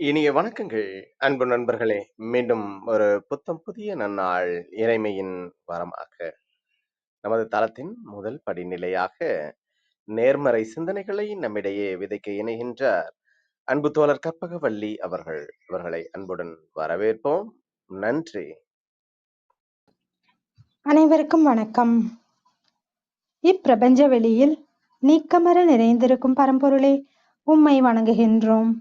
இனிய வணக்கங்கள், அன்பு நண்பர்களே. மீண்டும் ஒரு புத்தம் புதிய நன்னாள் இறைமையின் வரமாக நமது தளத்தின் முதல் படிநிலையாக நேர்மறை சிந்தனைகளை நம்மிடையே விதைக்க இணைகின்றார் அன்பு தோழர் கற்பகவள்ளி அவர்களை அன்புடன் வரவேற்போம். நன்றி. அனைவருக்கும் வணக்கம். இப்பிரபஞ்ச வெளியில் நீக்கமற நிறைந்திருக்கும் பரம்பொருளே, உம்மை வணங்குகின்றோம்.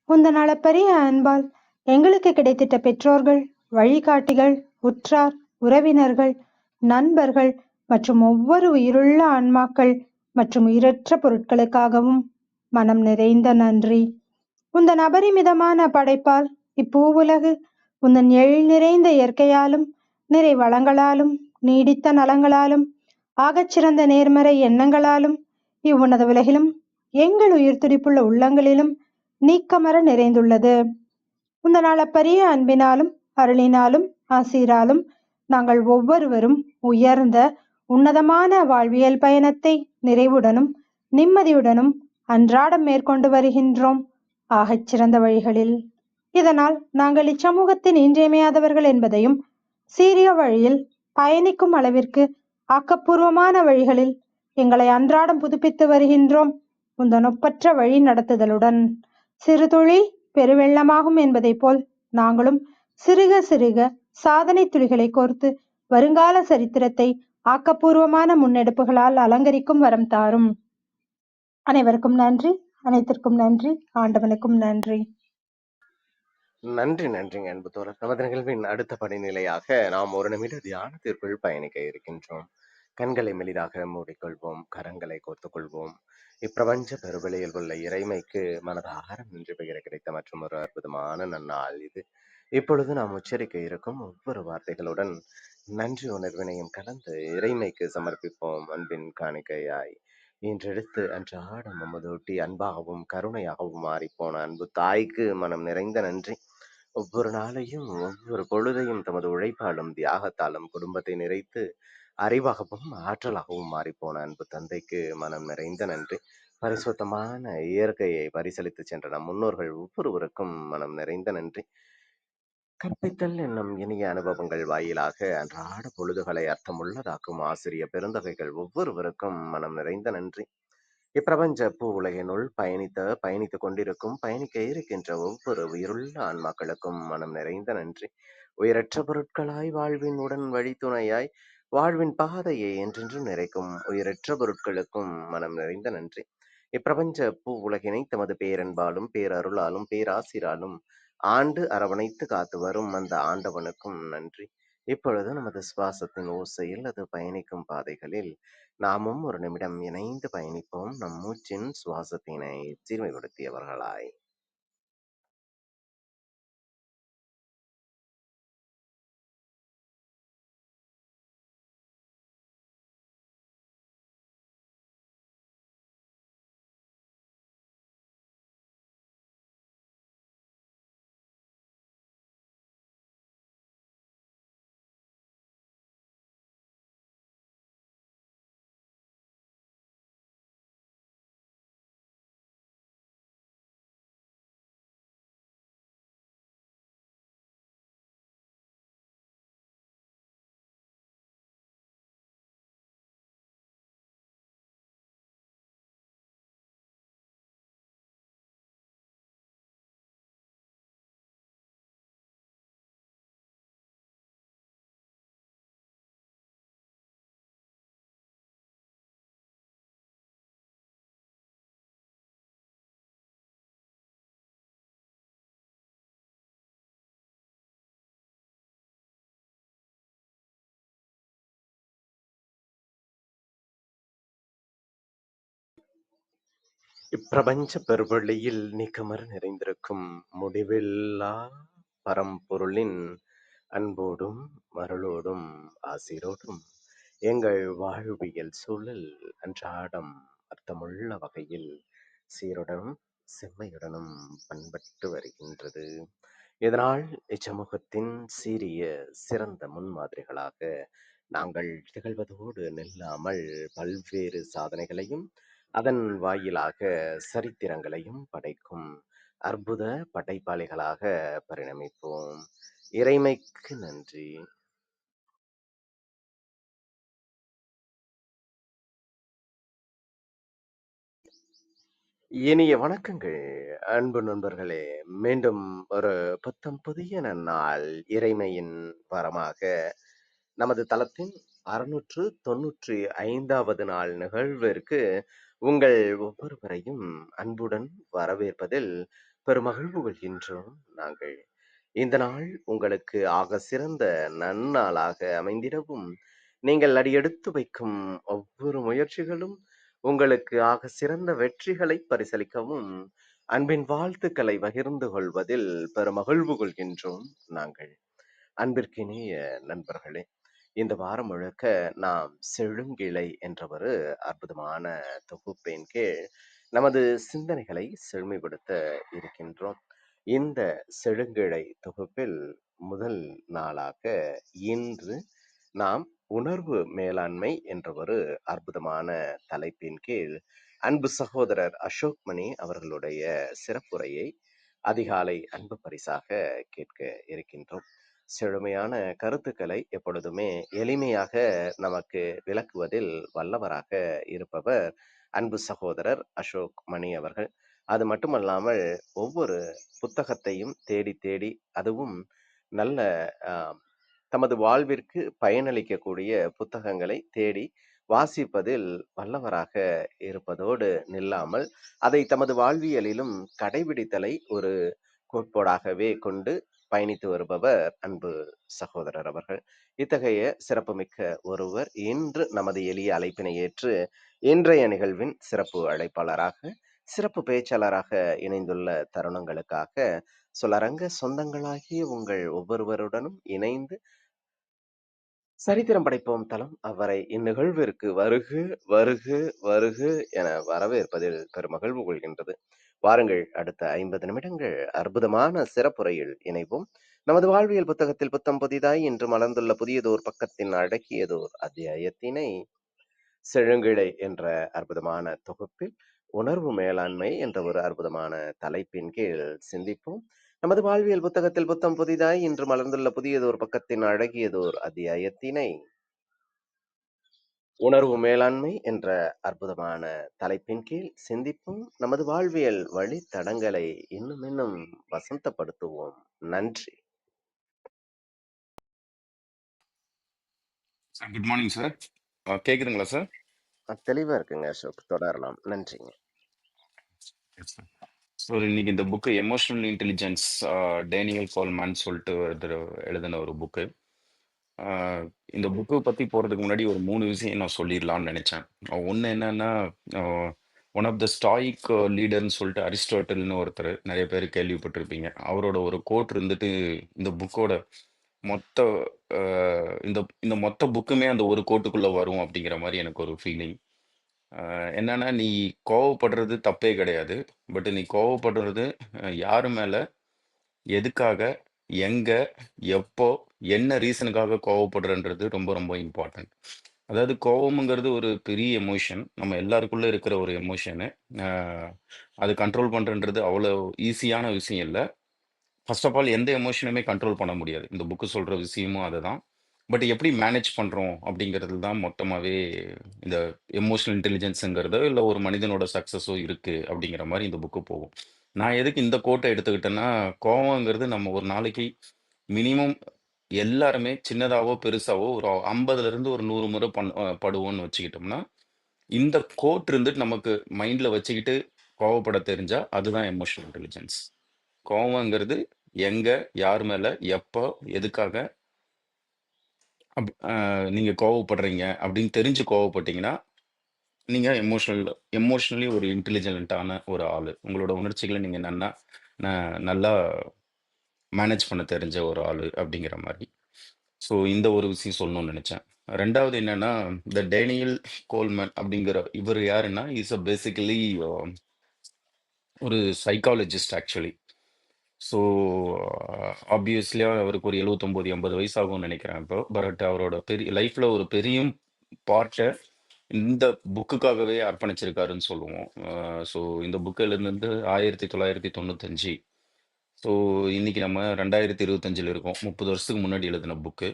உந்தன் அளப்பரிய அன்பால் எங்களுக்கு கிடைத்திட்ட பெற்றோர்கள், வழிகாட்டிகள், உற்றார், உறவினர்கள், நண்பர்கள் மற்றும் ஒவ்வொரு உயிருள்ள ஆன்மாக்கள் மற்றும் உயிரற்ற பொருட்களுக்காகவும் மனம் நிறைந்த நன்றி. உந்தன் அபரிமிதமான படைப்பால் இப்பூவுலகு உந்தன் எழில் நிறைந்த இயற்கையாலும் நிறை வளங்களாலும் நீடித்த நலங்களாலும் ஆகச்சிறந்த நேர்மறை எண்ணங்களாலும் இவ்வுன்னத உலகிலும் எங்கள் உயிர் துடிப்புள்ள உள்ளங்களிலும் நீக்கமற நிறைந்துள்ளது. உந்தன் அளப்பரிய அன்பினாலும் அருளினாலும் ஆசீராலும் நாங்கள் ஒவ்வொருவரும் உயர்ந்த உன்னதமான வாழ்வியல் பயணத்தை நிறைவுடனும் நிம்மதியுடனும் அன்றாடம் மேற்கொண்டு வருகின்றோம், ஆகச்சிறந்த வழிகளில். இதனால் நாங்கள் இச்சமூகத்தின் இன்றியமையாதவர்கள் என்பதையும், சீரிய வழியில் பயணிக்கும் அளவிற்கு ஆக்கப்பூர்வமான வழிகளில் எங்களை அன்றாடம் புதுப்பித்து வருகின்றோம், உந்தன் ஒப்பற்ற வழி நடத்துதலுடன். சிறு துளி பெருவெள்ளமாகும் என்பதைப் போல் நாங்களும் சிறுக சிறுக சாதனை துளிகளை கோர்த்து வருங்கால சரித்திரத்தை ஆக்கப்பூர்வமான முன்னெடுப்புகளால் அலங்கரிக்கும் வரம் தாரும். அனைவருக்கும் நன்றி, அனைத்திற்கும் நன்றி, ஆண்டவனுக்கும் நன்றி. நன்றிங்க அன்பு தோழர். நமது நிகழ்வின் அடுத்த படிநிலையாக நாம் ஒரு நிமிட தியானத்திற்குள் பயணிக்க இருக்கின்றோம். கண்களை மெலிதாக மூடிக்கொள்வோம், கரங்களை கோர்த்துக்கொள்வோம். இப்பிரபஞ்ச பெருவெளியில் உள்ள இறைமைக்கு மனதார நின்று பெயர கிடைத்த மற்றும் ஒரு அற்புதமான நன்னாள் இது. இப்பொழுது நாம் உச்சரிக்க இருக்கும் ஒவ்வொரு வார்த்தைகளுடன் நன்றி உணர்வினையும் கலந்து இறைமைக்கு சமர்ப்பிப்போம். அன்பின் காணிக்கையாய் இன்றெடுத்து அன்றாடம் அமுதூட்டி அன்பாகவும் கருணையாகவும் மாறிப்போன அன்பு தாய்க்கு மனம் நிறைந்த நன்றி. ஒவ்வொரு நாளையும் ஒவ்வொரு பொழுதையும் தமது உழைப்பாலும் தியாகத்தாலும் குடும்பத்தை நிறைத்து அறிவாகவும் ஆற்றலாகவும் மாறிப்போன அன்பு தந்தைக்கு மனம் நிறைந்த நன்றி. பரிசுத்தமான இயற்கையை பரிசளித்து சென்ற நம் முன்னோர்கள் ஒவ்வொருவருக்கும் மனம் நிறைந்த நன்றி. கற்பித்தல் என்னும் இனிய அனுபவங்கள் வாயிலாக அன்றாட பொழுதுகளை அர்த்தமுள்ளதாக்கும் ஆசிரிய பெருந்தகைகள் ஒவ்வொருவருக்கும் மனம் நிறைந்த நன்றி. இப்பிரபஞ்ச பூ உலகினுள் பயணித்துக் கொண்டிருக்கும் பயணிக்க இருக்கின்ற ஒவ்வொரு உயிருள்ள ஆன்மாக்களுக்கும் மனம் நிறைந்த நன்றி. உயிரற்ற பொருட்களாய் வாழ்வின் உடன் வழித்துணையாய் வாழ்வின் பாதையை என்றென்றும் நிறைக்கும் உயிரற்ற பொருட்களுக்கும் மனம் நிறைந்த நன்றி. இப்பிரபஞ்ச பூ உலகினை தமது பேரன்பாலும் பேரருளாலும் பேராசிராலும் ஆண்டு அரவணைத்து காத்து வரும் அந்த ஆண்டவனுக்கும் நன்றி. இப்பொழுது நமது சுவாசத்தின் ஓசையில் அது பயணிக்கும் பாதைகளில் நாமும் ஒரு நிமிடம் இணைந்து பயணிப்போம், நம் மூச்சின் சுவாசத்தினை சீர்மைப்படுத்தியவர்களாய். இப்பிரபஞ்ச பெருவெளியில் நீக்கமற நிறைந்திருக்கும் முடிவில்லா பரம்பொருளின் அன்போடும் அருளோடும் ஆசீரோடும் எங்கள் வாழ்வியல் சூழல் அன்றாடம் அர்த்தமுள்ள வகையில் சீருடனும் செம்மையுடனும் பண்பட்டு வருகின்றது. இதனால் இச்சமூகத்தின் சீரிய சிறந்த முன்மாதிரிகளாக நாங்கள் திகழ்வதோடு நில்லாமல் பல்வேறு சாதனைகளையும் அதன் வாயிலாக சரித்திரங்களையும் படைக்கும் அற்புத படைப்பாளிகளாக பரிணமிப்போம். இறைமைக்கு நன்றி. இனிய வணக்கங்கள் அன்பு நண்பர்களே. மீண்டும் ஒரு புத்தம் புதிய நன்னாள் இறைமையின் வரமாக நமது தளத்தின் 695வது நாள் நிகழ்விற்கு உங்கள் ஒவ்வொருவரையும் அன்புடன் வரவேற்பதில் பெருமகிழ்வு கொள்கின்றோம் நாங்கள். இந்த நாள் உங்களுக்கு ஆக சிறந்த நன்னாளாக அமைந்திடவும், நீங்கள் அடியெடுத்து வைக்கும் ஒவ்வொரு முயற்சிகளும் உங்களுக்கு ஆக சிறந்த வெற்றிகளை பரிசளிக்கவும், அன்பின் வாழ்த்துக்களை பகிர்ந்து கொள்வதில் பெருமகிழ்வு கொள்கின்றோம் நாங்கள். அன்பிற்கினிய நண்பர்களே, இந்த வாரம் முழுக்க நாம் செழுங்கிளை என்ற ஒரு அற்புதமான தொகுப்பின் கீழ் நமது சிந்தனைகளை செழுமைப்படுத்த இருக்கின்றோம். இந்த செழுங்கிழை தொகுப்பில் முதல் நாளாக இன்று நாம் உணர்வு மேலாண்மை என்ற ஒரு அற்புதமான தலைப்பின் கீழ் அன்பு சகோதரர் அசோக் மணி அவர்களுடைய சிறப்புரையை அதிகாலை அன்பு பரிசாக கேட்க இருக்கின்றோம். செழுமையான கருத்துக்களை எப்பொழுதுமே எளிமையாக நமக்கு விளக்குவதில் வல்லவராக இருப்பவர் அன்பு சகோதரர் அசோக் மணி அவர்கள். அது மட்டுமல்லாமல் ஒவ்வொரு புத்தகத்தையும் தேடி தேடி, அதுவும் நல்ல தமது வாழ்விற்கு பயனளிக்கக்கூடிய புத்தகங்களை தேடி வாசிப்பதில் வல்லவராக இருப்பதோடு நில்லாமல், அதை தமது வாழ்வியலிலும் கடைபிடித்தலை ஒரு கோட்பாடாகவே கொண்டு பயணித்து வருபவர் அன்பு சகோதரர் அவர்கள். இத்தகைய சிறப்புமிக்க ஒருவர் இன்று நமது எளிய அழைப்பினை ஏற்று இன்றைய நிகழ்வின் சிறப்பு அழைப்பாளராக, சிறப்பு பேச்சாளராக இணைந்துள்ள தருணங்களுக்காக சொல்லரங்க சொந்தங்களாகிய உங்கள் ஒவ்வொருவருடனும் இணைந்து சரித்திரம் படைப்போம் தளம் அவரை இந்நிகழ்விற்கு வருக வருக வருக என வரவேற்பதில் பெருமகிழ்வு கொள்கின்றது. வாருங்கள், அடுத்த 50 நிமிடங்கள் அற்புதமான சிறப்புரையில் இணைவோம். நமது வாழ்வியல் புத்தகத்தில் புத்தம் புதிதாய் இன்று மலர்ந்துள்ள புதியதோர் பக்கத்தின் அடக்கியதோர் அத்தியாயத்தினை செழுங்கிழை என்ற அற்புதமான தொகுப்பில் உணர்வு மேலாண்மை என்ற ஒரு அற்புதமான தலைப்பின் கீழ் சிந்திப்போம். நமது வாழ்வியல் புத்தகத்தில் புத்தம் புதிதாய் இன்று மலர்ந்துள்ள புதியதோர் பக்கத்தின் அழகியதோர் அத்தியாயத்தினை உணர்வு மேலாண்மை என்ற அற்புதமான தலைப்பின் கீழ் சிந்திப்போம். நமது வாழ்வியல் வழித்தடங்களை இன்னும் இன்னும் வசந்தப்படுத்துவோம். நன்றி. Sir good morning sir. கேக்குதுங்களா சார்? தெளிவா இருக்குங்க அசோக், தொடரலாம். நன்றிங்க. ஸோ இன்னைக்கு இந்த book emotional intelligence Daniel Goleman சொல்லிட்டு ஒருத்தர் எழுதின ஒரு புக்கு. இந்த புக்கு பற்றி போகிறதுக்கு முன்னாடி ஒரு 3 விஷயம் நான் சொல்லிடலாம்னு நினச்சேன். ஒன்று என்னன்னா, ஒன் ஆஃப் த ஸ்டாயிக் லீடர்னு சொல்லிட்டு அரிஸ்டாட்டில்னு ஒருத்தர் நிறைய பேர் கேள்விப்பட்டிருப்பீங்க. அவரோட ஒரு கோட் இருந்துட்டு இந்த புக்கோட மொத்த இந்த இந்த மொத்த புக்குமே அந்த ஒரு கோட்டுக்குள்ளே வரும் அப்படிங்கிற மாதிரி எனக்கு ஒரு ஃபீலிங். என்னன்னா, நீ கோவப்படுறது தப்பே கிடையாது. பட் நீ கோவப்படுறது யாரு மேல, எதுக்காக, எங்க, எப்போ, என்ன ரீசனுக்காக கோவப்படுறன்றது ரொம்ப ரொம்ப இம்பார்ட்டன்ட். அதாவது கோவம்ங்கிறது ஒரு பெரிய எமோஷன். நம்ம எல்லாருக்குள்ள இருக்கிற ஒரு எமோஷனு. அ அது கண்ட்ரோல் பண்றன்றது அவ்வளோ ஈஸியான விஷயம் இல்ல. ஃபர்ஸ்ட் ஆஃப் ஆல் எந்த எமோஷனுமே கண்ட்ரோல் பண்ண முடியாது. இந்த புக்கு சொல்ற விஷயமும் அதுதான். பட் எப்படி மேனேஜ் பண்றோம் அப்படிங்கிறதுல தான் மொத்தமாவே இந்த எமோஷனல் இன்டெலிஜென்ஸ்ங்கிறதோ, இல்ல ஒரு மனிதனோட சக்சஸோ இருக்கு அப்படிங்கிற மாரி இந்த புக்கு போகும். நான் எதுக்கு இந்த கோட்ட எடுத்துக்கிட்டேன்னா, கோவங்கிறது நம்ம ஒரு நாளைக்கு மினிமம் எல்லாருமே சின்னதாவோ, பெருசாவோ ஒரு 50லிருந்து ஒரு 100 முறை படுவோம்னு வச்சுக்கிட்டோம்னா, இந்த கோட் இருந்துட்டு நமக்கு மைண்ட்ல வச்சுக்கிட்டு கோவப்பட தெரிஞ்சா, அதுதான் எமோஷனல் இன்டெலிஜென்ஸ். கோவங்கிறது எங்க, யார் மேல, எப்போ, எதுக்காக நீங்க கோவப்படுறீங்க அப்படின்னு தெரிஞ்சு கோவப்பட்டீங்கன்னா, நீங்க எமோஷனலி ஒரு இன்டெலிஜென்ட்டான ஒரு ஆளு. உங்களோட உணர்ச்சிகள நீங்க நல்லா மேனேஜ் பண்ண தெரிஞ்ச ஒரு ஆளு அப்படிங்கிற மாரி. ஸோ இந்த ஒரு விஷயம் சொல்லணும்னு நெனச்சேன். 2வது என்னன்னா, இந்த டேனியல் கோல்மேன் அப்படிங்கிற இவரு யாருன்னா, இஸ் பேசிக்கலி ஒரு சைக்காலஜிஸ்ட் ஆக்சுவலி. ஸோ ஆப்வியஸ்லி அவருக்கு ஒரு 79, 80 வயசு ஆகும்னு நெனைக்கிறேன் இப்போ. பட் அவரோட லைஃப்ல ஒரு பெரிய பார்ட்ட இந்த புக்குக்காகவே அர்ப்பணிச்சிருக்காருன்னு சொல்லுவோம். ஸோ இந்த புக் எழுதுனது 1995. ஸோ இன்னைக்கு நம்ம 2025ல இருக்கோம். 30 வருஷத்துக்கு முன்னாடி எழுதின புக்கு.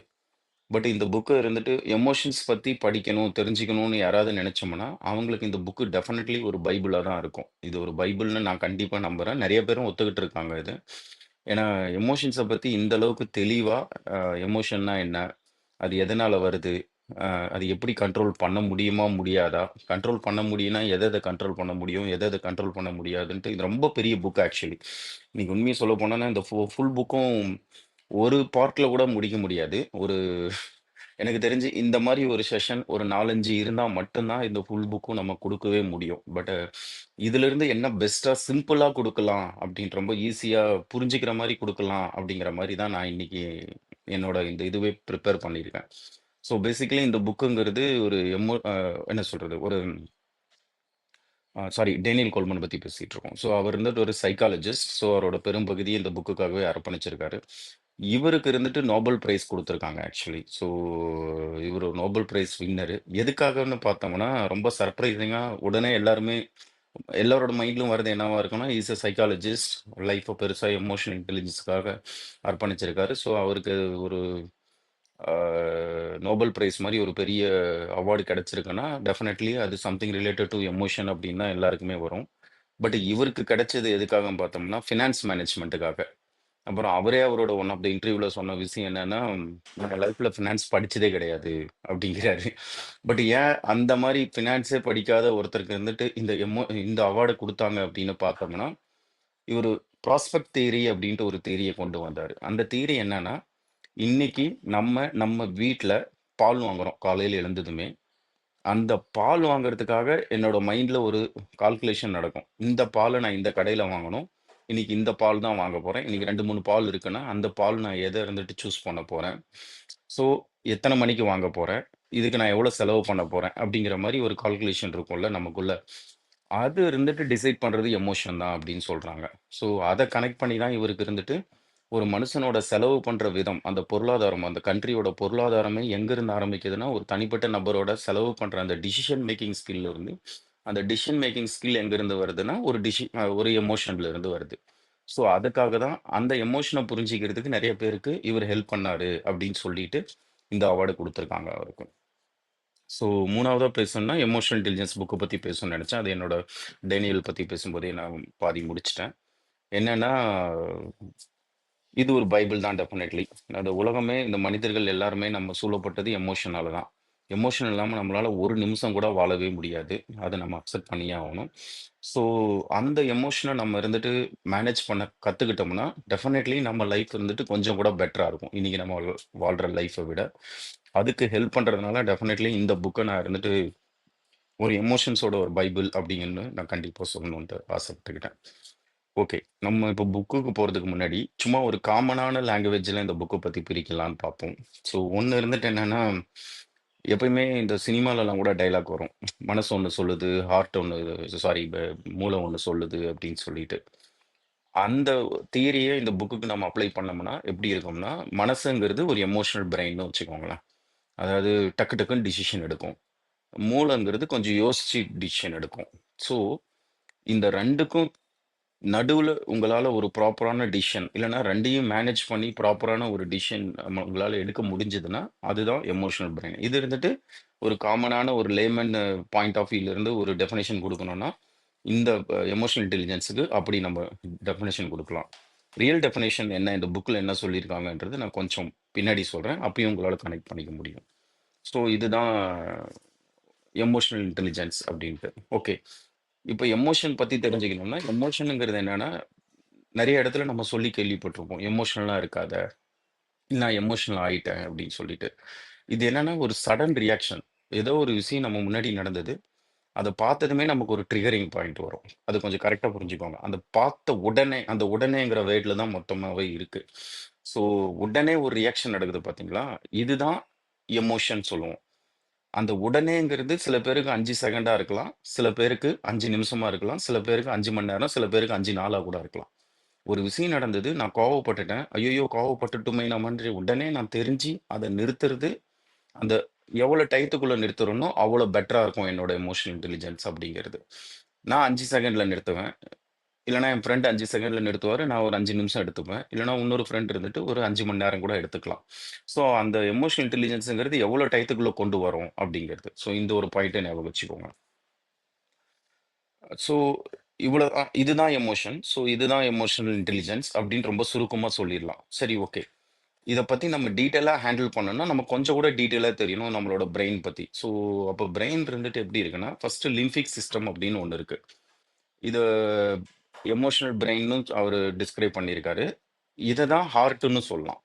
பட் இந்த புக்கு இருந்துட்டு எமோஷன்ஸ் பத்தி படிக்கணும், தெரிஞ்சுக்கணும்னு யாராவது நெனைச்சோம்னா, அவங்களுக்கு இந்த புக்கு டெஃபினெட்லி ஒரு பைபிளா தான் இருக்கும். இது ஒரு பைபிள்னு நான் கண்டிப்பா நம்புறேன். நெறைய பேரும் ஒத்துக்கிட்டு இருக்காங்க இது. ஏன்னா எமோஷன்ஸ பத்தி இந்த அளவுக்கு தெளிவா, எமோஷன்னா என்ன? அது எதனால வருது? அது எப்படி கண்ட்ரோல் பண்ண முடியுமா? முடியாதா? கண்ட்ரோல் பண்ண முடியும்னா, எத எத கண்ட்ரோல் பண்ண முடியும்? எத எத கண்ட்ரோல் பண்ண முடியாதுன்ட்டு இது ரொம்ப பெரிய புக் ஆக்சுவலி. இன்னைக்கு உண்மைய சொல்லப் போனோம்னா, இந்த ஃபுல் புக்கும் ஒரு பார்ட்ல கூட முடிக்க முடியாது. எனக்கு தெரிஞ்சு இந்த மாரி ஒரு செஷன் ஒரு 4, 5 இருந்தா மட்டும் தான் இந்த ஃபுல் புக்கும் நம்ம குடுக்கவே முடியும். பட் இதிலிருந்து என்ன பெஸ்ட்டா சிம்பிளா குடுக்கலாம் அப்படின்னு ரொம்ப ஈஸியா புரிஞ்சுக்கிற மாரி குடுக்கலாம் அப்படிங்கிற மாரி தான் நான் இன்னைக்கு என்னோட இந்த இதுவே பிரிப்பேர் பண்ணியிருக்கேன். ஸோ பேசிக்கலி இந்த புக்குங்கிறது ஒரு என்ன சொல்றது? ஒரு சாரி டேனியல் கோல்மன் பத்தி பேசிட்டு இருக்கோம். ஸோ அவர் இருந்துட்டு ஒரு சைக்காலஜிஸ்ட். ஸோ அவரோட பெரும்பகுதிய இந்த புக்குக்காகவே அர்ப்பணிச்சிருக்காரு. இவருக்கு இருந்துட்டு நோபல் பிரைஸ் குடுத்துருக்காங்க ஆக்சுவலி. ஸோ இவரு ஒரு நோபல் பிரைஸ் வின்னரு. எதுக்காகன்னு பார்த்தோம்னா, ரொம்ப சர்ப்ரைசிங்கா உடனே எல்லாரோட மைண்ட்லயும் வர்றது என்னவா இருக்கும்னா, இஸ் எ சைக்காலஜிஸ்ட். லைஃப்ப பெருசா எமோஷனல் இன்டெலிஜென்ஸ்க்காக அர்ப்பணிச்சிருக்காரு. ஸோ அவருக்கு ஒரு ஆ நோபல் பிரைஸ் மாரி ஒரு பெரிய அவார்டு கிடைச்சிருக்குன்னா, டெஃபினெட்லி அது சம்திங் ரிலேட்டட் டூ எமோஷன் அப்படின்னு தான் எல்லாருக்குமே வரும். பட் இவருக்கு கிடைச்சது எதுக்காகன்னு பார்த்தோம்னா, ஃபினான்ஸ் மேனேஜ்மென்ட்டுக்காக. அப்புறம் அவரே அவரோட ஒன் ஆஃப் த இன்டர்வியூல சொன்ன விஷயம் என்னன்னா, "நான் லைஃப்ல ஃபினான்ஸ் படிச்சதே கிடையாது" அப்படிங்கிறாரு. பட் ஏன் அந்த மாரி ஃபினான்ஸே படிக்காத ஒருத்தருக்கு வந்துட்டு இந்த அவார்ட குடுத்தாங்க அப்படின்னு பார்த்தோம்னா, இவரு ப்ராஸ்பெக்ட் தியரி அப்படின்ட்டு ஒரு தியரிய கொண்டு வந்தாரு. அந்த தியரி என்னன்னா, இன்னைக்கு நம்ம வீட்ல பால் வாங்குறோம் காலையில எழுந்ததுமே. அந்த பால் வாங்குறதுக்காக என்னோட மைண்ட்ல ஒரு கால்குலேஷன் நடக்கும். இந்த பால நான் இந்த கடையில வாங்கணும். இன்னைக்கு இந்த பால் தான் வாங்க போறேன். இன்னைக்கு 2, 3 பால் இருக்குன்னா, அந்த பால் நான் எத இருந்துட்டு சூஸ் பண்ண போறேன். ஸோ எத்தன மணிக்கு வாங்க போறேன்? இதுக்கு நான் எவ்வளோ செலவு பண்ண போறேன்? அப்படிங்கிற மாரி ஒரு கால்குலேஷன் இருக்கும்ல நமக்குள்ள. அது இருந்துட்டு டிசைட் பண்றது எமோஷன் தான் அப்படின்னு சொல்றாங்க. ஸோ அத கனெக்ட் பண்ணி தான் இவருக்கு இருந்துட்டு ஒரு மனுஷனோட செலவு பண்ற விதம், அந்த பொருளாதாரம், அந்த கண்ட்ரியோட பொருளாதாரமே எங்கிருந்து ஆரம்பிக்குதுன்னா, ஒரு தனிப்பட்ட நபரோட செலவு பண்ற அந்த டிசிஷன் மேக்கிங் ஸ்கில்ல இருந்து, அந்த டிசிஷன் மேக்கிங் ஸ்கில் எங்கிருந்து வருதுன்னா, ஒரு எமோஷன்ல இருந்து வருது. ஸோ அதுக்காக தான் அந்த எமோஷன புரிஞ்சுக்கிறதுக்கு நெறைய பேருக்கு இவரு ஹெல்ப் பண்ணாரு அப்படின்னு சொல்லிட்டு, இந்த அவார்டு குடுத்துருக்காங்க அவருக்கு. ஸோ 3வதா பேசணும்னா, எமோஷனல் இன்டெலிஜென்ஸ் புக்க பத்தி பேசணும்னு நெனச்சேன். அது என்னோட டேனியல் பத்தி பேசும்போதே நான் பாதி முடிச்சுட்டேன். என்னன்னா இது ஒரு பைபிள் தான் டெஃபினெட்லி. அந்த உலகமே, இந்த மனிதர்கள் எல்லாருமே நம்ம சூழப்பட்டது எமோஷனால தான். எமோஷன் இல்லாம நம்மளால ஒரு நிமிஷம் கூட வாழவே முடியாது. அத நம்ம அக்செப்ட் பண்ணியே ஆகணும். ஸோ அந்த எமோஷன நம்ம இருந்துட்டு மேனேஜ் பண்ண கத்துக்கிட்டோம்னா, டெஃபினெட்லி நம்ம லைஃப் இருந்துட்டு கொஞ்சம் கூட பெட்டரா இருக்கும். இன்னைக்கு நம்ம வாழ்ற லைஃப்ப விட. அதுக்கு ஹெல்ப் பண்றதுனால டெஃபினெட்லி இந்த புக்க நான் இருந்துட்டு ஒரு எமோஷன்ஸோட ஒரு பைபிள் அப்படிங்கன்னு நான் கண்டிப்பா சொல்லணுன்ட்டு ஆசைப்பட்டுக்கிட்டேன். ஓகே. நம்ம இப்போ புக்குக்கு போறதுக்கு முன்னாடி, சும்மா ஒரு காமனான லாங்குவேஜ்ல இந்த புக்க பத்தி பிரிக்கலான்னு பார்ப்போம். ஸோ ஒண்ணு இருந்துட்டு என்னன்னா, எப்பயுமே இந்த சினிமாலலாம் கூட டயலாக் வரும். மனசு ஒண்ணு சொல்லுது, ஹார்ட் ஒண்ணு சாரி மூளை ஒண்ணு சொல்லுது அப்படின்னு சொல்லிட்டு. அந்த தியரிய இந்த புக்குக்கு நம்ம அப்ளை பண்ணோம்னா, எப்படி இருக்கும்னா, மனசுங்கிறது ஒரு எமோஷனல் பிரெயின்னு வச்சுக்கோங்களேன். அதாவது டக்கு டக்குன்னு டிசிஷன் எடுக்கும். மூளைங்கிறது கொஞ்சம் யோசிச்சு டிசிஷன் எடுக்கும். ஸோ இந்த 2க்கும் நடுவுல உங்களால ஒரு ப்ராப்பரான டிசிஷன் இல்லன்னா 2யும் மேனேஜ் பண்ணி ப்ராப்பரான ஒரு டிசிஷன் உங்களால எடுக்க முடிஞ்சதுன்னா, அதுதான் எமோஷனல் பிரெயின். இது இருந்துட்டு ஒரு காமனான ஒரு லேமன் பாயிண்ட் ஆஃப் வியூல இருந்து ஒரு டெஃபினிஷன் குடுக்கணும்னா, இந்த எமோஷனல் இன்டெலிஜென்ஸ்‌க்கு அப்படி நம்ம டெஃபினிஷன் குடுக்கலாம். ரியல் டெஃபினிஷன் என்ன இந்த புக்ல என்ன சொல்லியிருக்காங்கன்றது நான் கொஞ்சம் பின்னாடி சொல்றேன். அப்பயும் உங்களால கனெக்ட் பண்ணிக்க முடியும். ஸோ இதுதான் எமோஷனல் இன்டெலிஜென்ஸ் அப்படின்ட்டு. ஓகே. இப்ப எமோஷன் பத்தி தெரிஞ்சுக்கணும்னா, எமோஷன்ங்கிறது என்னன்னா, நெறைய இடத்துல நம்ம சொல்லி கேள்விப்பட்டிருப்போம். எமோஷனலா இருக்காத, நான் எமோஷனல் ஆயிட்டேன் அப்படின்னு சொல்லிட்டு. இது என்னன்னா ஒரு சடன் ரியாக்ஷன். ஏதோ ஒரு விஷயம் நம்ம முன்னாடி நடந்தது. அத பார்த்ததுமே நமக்கு ஒரு ட்ரிகரிங் பாயிண்ட் வரும். அது கொஞ்சம் கரெக்ட்டா புரிஞ்சுக்கோங்க. அந்த பார்த்த உடனே, அந்த உடனேங்கிற வேர்ட்ல தான் மொத்தமாவே இருக்கு. ஸோ உடனே ஒரு ரியாக்ஷன் நடக்குது பார்த்தீங்களா? இதுதான் எமோஷன் சொல்லுவோம். அந்த உடனேங்கிறது சில பேருக்கு 5 செகண்டா இருக்கலாம். சில பேருக்கு 5 நிமிஷமா இருக்கலாம். சில பேருக்கு 5 மணி நேரம், சில பேருக்கு 5 நாளா கூட இருக்கலாம். ஒரு விஷயம் நடந்தது. நான் கோவப்பட்டுட்டேன். ஐய்யய்யோ! கோவப்பட்டுட்டோமே நம்மன்று உடனே நான் தெரிஞ்சு அத நிறுத்துறது, அந்த எவ்வளோ டயத்துக்குள்ள நிறுத்துறனோ அவ்வளோ பெட்டரா இருக்கும் என்னோட எமோஷனல் இன்டெலிஜென்ஸ் அப்படிங்கிறது. நான் 5 செகண்ட்ல நிறுத்துவேன். இல்லன்னா என் ஃப்ரெண்ட் 5 செகண்ட்ல நிறுத்துவாரு. நான் ஒரு 5 நிமிஷம் எடுத்துப்பேன். இல்லன்னா இன்னொரு ஃப்ரெண்ட் இருந்துட்டு ஒரு 5 மணி நேரம் கூட எடுத்துக்கலாம். ஸோ அந்த எமோஷனல் இன்டெலிஜென்ஸ்ங்கிறது எவ்வளோ டயத்துக்குள்ள கொண்டு வரோம் அப்படிங்கிறது. ஸோ இந்த ஒரு பாயிண்ட்ட ஞாபகம் வச்சுக்கோங்க. ஸோ இவ்வளோ இதுதான் எமோஷன். ஸோ இதுதான் எமோஷனல் இன்டெலிஜென்ஸ் அப்படின்னு ரொம்ப சுருக்கமா சொல்லிடலாம். சரி, ஓகே. இத பத்தி நம்ம டீட்டெயிலா ஹேண்டில் பண்ணணும்னா, நம்ம கொஞ்சம் கூட டீட்டெயிலா தெரியணும் நம்மளோட பிரெயின் பத்தி. ஸோ அப்போ பிரெயின் இருந்துட்டு எப்படி இருக்குன்னா, ஃபர்ஸ்ட் லிம்பிக் சிஸ்டம் அப்படின்னு ஒண்ணு இருக்கு. இத எமோஷனல் பிரெயின்னு அவரு டிஸ்கிரைப் பண்ணியிருக்காரு. இத தான் ஹார்ட்ன்னு சொல்லலாம்.